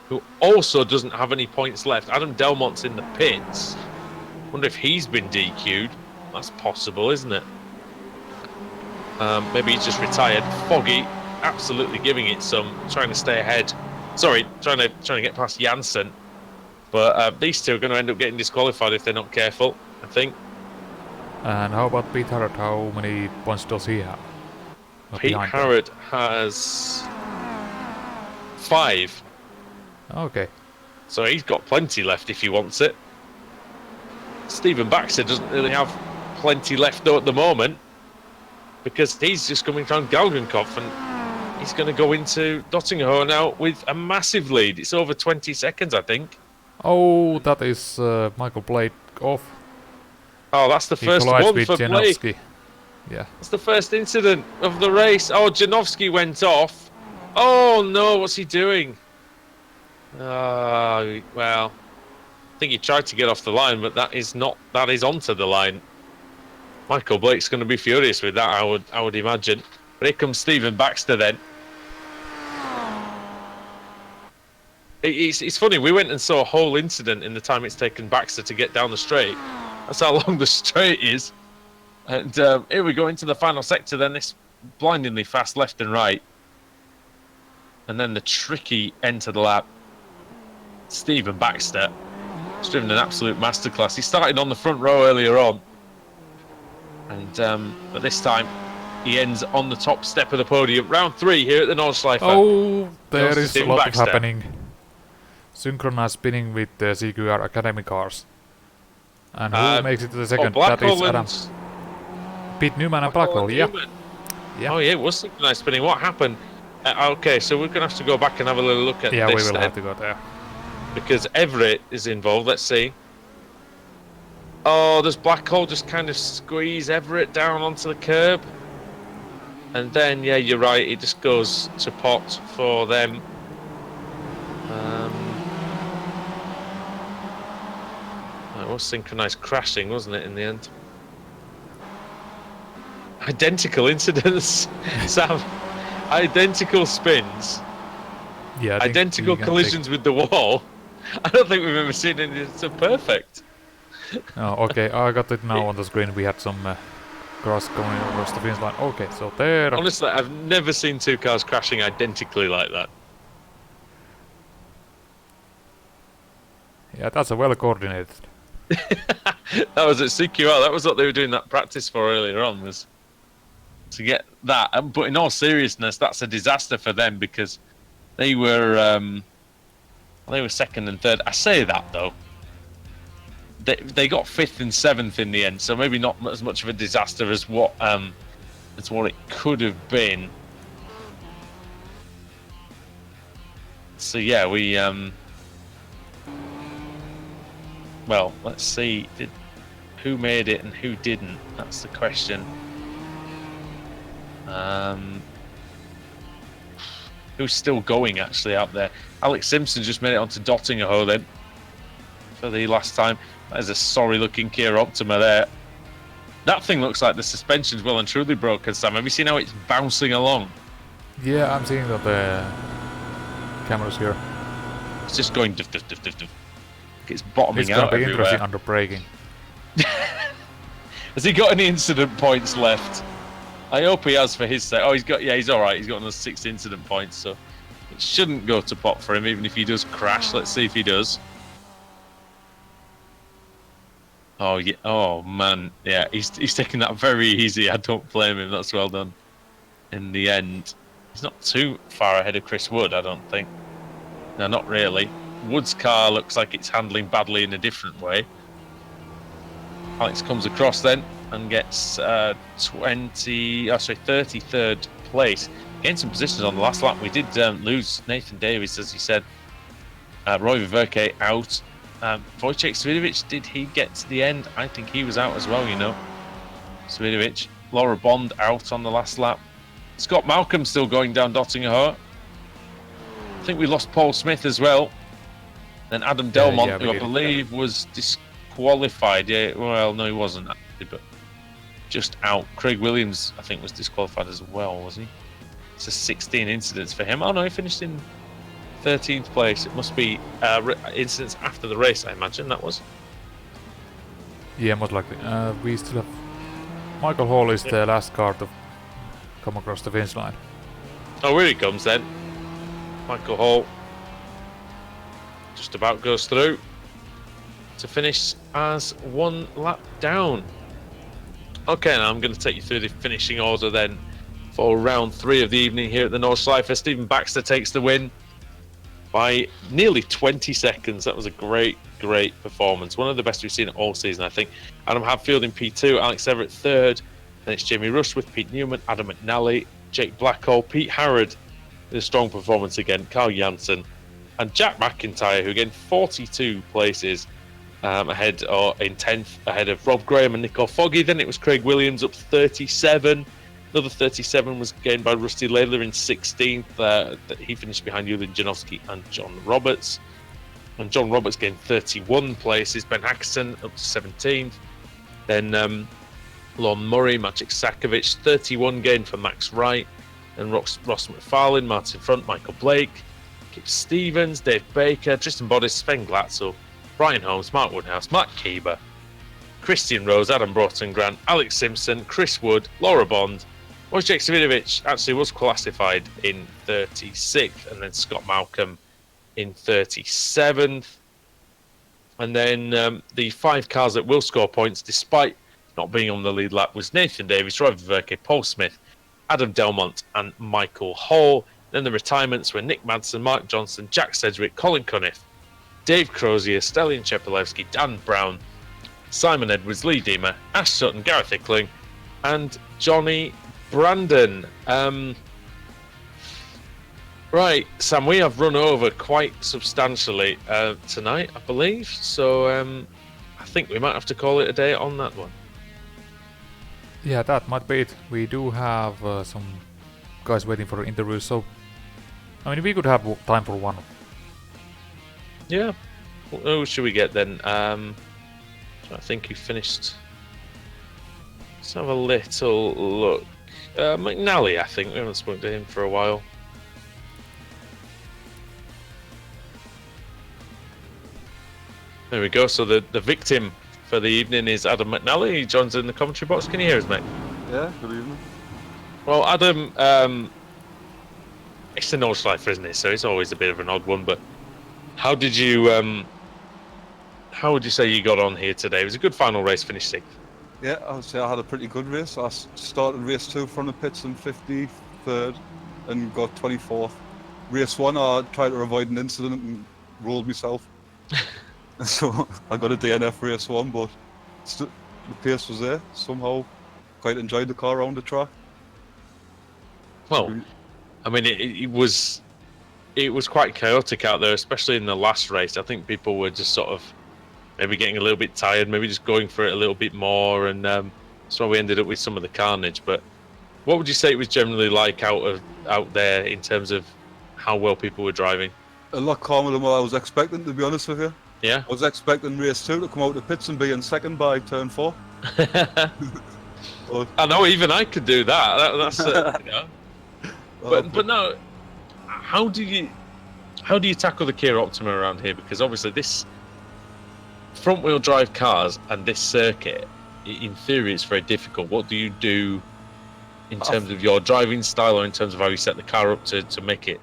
who also doesn't have any points left. Adam Delmont's in the pits. Wonder if he's been DQ'd. That's possible, isn't it? Maybe he's just retired. Foggy absolutely giving it some, trying to stay ahead. Sorry, trying to get past Janssen. But these two are going to end up getting disqualified if they're not careful, I think. And how about Pete Harrod? How many points does he have? Pete Harrod has 5. Okay. So he's got plenty left if he wants it. Stephen Baxter doesn't really have plenty left though at the moment, because he's just coming from Galgenkopf, and he's going to go into Dottinghoe now with a massive lead. It's over 20 seconds, I think. Oh, that is Michael Blake off. Oh, that's the first one for Blake. Yeah. That's the first incident of the race. Oh, Janowski went off. Oh no, what's he doing? Well, I think he tried to get off the line, but that is onto the line. Michael Blake's going to be furious with that, I would imagine. But here comes Stephen Baxter then. It's funny, we went and saw a whole incident in the time it's taken Baxter to get down the straight. That's how long the straight is. And here we go into the final sector then, this blindingly fast left and right. And then the tricky end to the lap. Stephen Baxter has driven an absolute masterclass. He started on the front row earlier on. And but this time he ends on the top step of the podium. Round 3 here at the Nordschleife. Oh, there Goes to is a Stephen lot Baxter. happening. Synchronized spinning with the CQR Academy cars. And who makes it to the second? That is Adam. Pete Newman and Blackwell, yeah. Yeah. Oh yeah, it was synchronized spinning. What happened? Okay, so we're going to have to go back and have a little look at Yeah, this we will then, have to go there. because Everett is involved. Let's see. Oh, does Blackwell just kind of squeeze Everett down onto the curb? And then, yeah, you're right, it just goes to pot for them. It was synchronized crashing, wasn't it, in the end? Identical incidents, Sam. Identical spins. Yeah, I think Identical we can collisions with the wall. I don't think we've ever seen anything so perfect. Oh, okay, I got it now on the screen. We had some cross going across the finish line. Okay, so there. Honestly, I've never seen two cars crashing identically like that. Yeah, that's a well coordinated. That was at CQR. That was what they were doing that practice for earlier on, was to get that. But in all seriousness, that's a disaster for them because they were second and third. I say that though. They got 5th and 7th in the end, so maybe not as much of a disaster as what it could have been. So yeah, we well, let's see. Who made it and who didn't? That's the question. Who's still going actually out there? Alex Simpson just made it onto Dottingerho then for the last time. That is a sorry-looking Kia Optima there. That thing looks like the suspension's well and truly broken, Sam. Have you seen how it's bouncing along? Yeah, I'm seeing that the cameras here. It's just going duff, duff, duff, duff, duff. It's bottoming It's gonna out be everywhere. interesting under braking. Has he got any incident points left? I hope he has for his sake. Oh, he's all right. He's got another 6 incident points, so it shouldn't go to pot for him, even if he does crash. Let's see if he does. Oh yeah. Oh man. Yeah. He's taking that very easy. I don't blame him. That's well done. In the end, he's not too far ahead of Chris Wood, I don't think. No, not really. Wood's car looks like it's handling badly in a different way. Alex comes across then and gets 33rd place. Gained some positions on the last lap. We did lose Nathan Davis, as you said. Roy Viverke out. Wojciech Svidovic, did he get to the end? I think he was out as well, you know. Svidovic. Laura Bond out on the last lap. Scott Malcolm still going down Dottingerho. I think we lost Paul Smith as well. Then Adam Delmont, who I believe was disqualified. Yeah, well, no, he wasn't actually, but just out. Craig Williams, I think, was disqualified as well, was he? It's a 16 incidents for him. Oh no, he finished in 13th place. It must be incidents after the race, I imagine that was. Yeah, most likely. We still have Michael Hall is the last car to come across the finish line. Oh, here he comes then. Michael Hall just about goes through to finish as 1 lap down. Okay, now I'm going to take you through the finishing order then for round 3 of the evening here at the Nordschleife. Stephen Baxter takes the win by nearly 20 seconds. That was a great performance. One of the best we've seen all season, I think. Adam Hadfield in P2, Alex Everett 3rd. Then it's Jamie Rush with Pete Newman, Adam McNally, Jake Blackhall, Pete Harrod with a strong performance again, Carl Janssen, and Jack McIntyre, who again 42 places ahead, or in 10th, ahead of Rob Graham and Nico Foggy. Then it was Craig Williams up 37. Another 37 was gained by Rusty Layler in 16th. He finished behind Julian Janowski and John Roberts. And John Roberts gained 31 places. Ben Hackson up to 17th. Then Lon Murray, Magic Sakovic, 31 gain for Max Wright, and Ross McFarlane, Martin Front, Michael Blake, Kip Stevens, Dave Baker, Tristan Bodis, Sven Glatzel, Brian Holmes, Mark Woodhouse, Matt Keeber, Christian Rose, Adam Broughton Grant, Alex Simpson, Chris Wood, Laura Bond. Wojciech Savidovic actually was classified in 36th, and then Scott Malcolm in 37th. And then the 5 cars that will score points, despite not being on the lead lap, was Nathan Davis, Roy Verke, Paul Smith, Adam Delmont, and Michael Hall. Then the retirements were Nick Madsen, Mark Johnson, Jack Sedgwick, Colin Cunniff, Dave Crozier, Stelian Chepelevsky, Dan Brown, Simon Edwards, Lee Deemer, Ash Sutton, Gareth Ickling, and Johnny Brandon. Right, Sam, we have run over quite substantially tonight, I believe. So I think we might have to call it a day on that one. Yeah, that might be it. We do have some guys waiting for interviews, so I mean, we could have time for one. Yeah. Who should we get then? I think you finished. Let's have a little look. McNally, I think. We haven't spoken to him for a while. There we go. So the victim for the evening is Adam McNally. He joins in the commentary box. Can you hear us, mate? Yeah, good evening. Well, Adam, it's the Nordschleife, isn't it? So it's always a bit of an odd one. But how did you? How would you say you got on here today? It was a good final race. Finished 6th. Yeah, I would say I had a pretty good race. I started race 2 from the pits in 53rd and got 24th. Race 1, I tried to avoid an incident and rolled myself. So I got a DNF race 1, but the pace was there. Somehow quite enjoyed the car around the track. Well, I mean, it was quite chaotic out there, especially in the last race. I think people were just sort of maybe getting a little bit tired, maybe just going for it a little bit more, and so we ended up with some of the carnage. But what would you say it was generally like out there in terms of how well people were driving? A lot calmer than what I was expecting, to be honest with you. Yeah? I was expecting race 2 to come out the pits and be in second by turn 4. I know, even I could do that. That's you know. But no, how do you tackle the Kia Optima around here? Because obviously this front-wheel drive cars and this circuit, in theory, it's very difficult. What do you do in terms of your driving style, or in terms of how you set the car up to make it,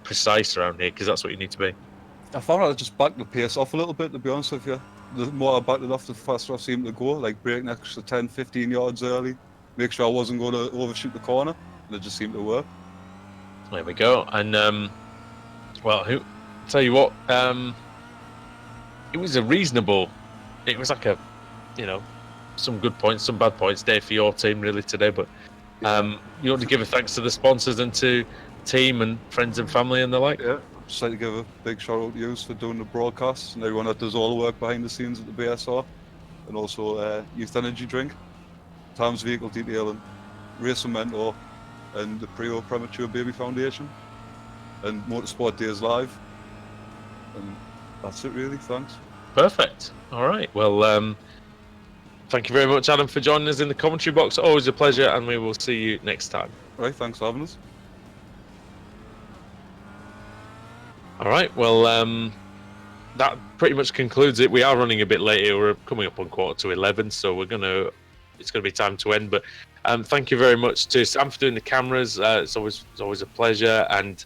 precise around here? Because that's what you need to be. I found I just backed the pace off a little bit, to be honest with you. The more I backed it off, the faster I seemed to go, like braking an extra 10, 15 yards early, make sure I wasn't going to overshoot the corner, and it just seemed to work. There we go. And, tell you what, it was it was like some good points, some bad points day for your team really today, but you want to give a thanks to the sponsors and to team and friends and family and the like? Yeah, just like to give a big shout out to you for doing the broadcasts and everyone that does all the work behind the scenes at the BSR, and also Youth Energy Drink, Tom's Vehicle Detailing, Racing Mentor, and the Prio Premature Baby Foundation, and Motorsport Days Live, and that's it really. Thanks. Perfect. All right. Well, thank you very much, Adam, for joining us in the commentary box. Always a pleasure, and we will see you next time. Right, thanks for having us. All right. Well, that pretty much concludes it. We are running a bit late here. We're coming up on 11:15, so it's going to be time to end. But thank you very much to Sam for doing the cameras. It's always a pleasure, and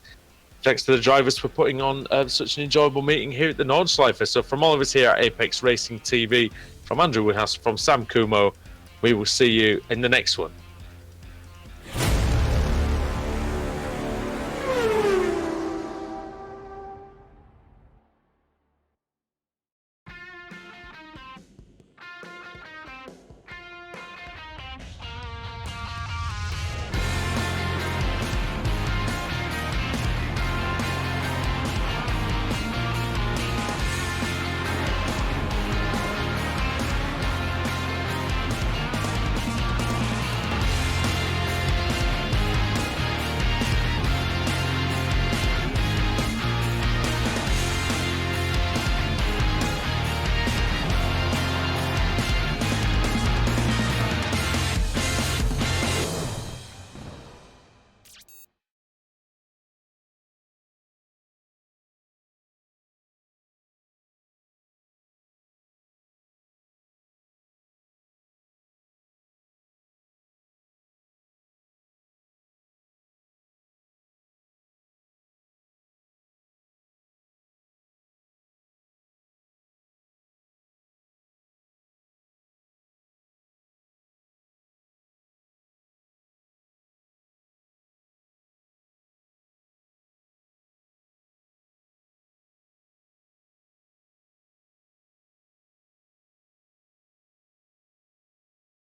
thanks to the drivers for putting on such an enjoyable meeting here at the Nordschleife. So from all of us here at Apex Racing TV, from Andrew Woodhouse, from Sam Kumo, we will see you in the next one.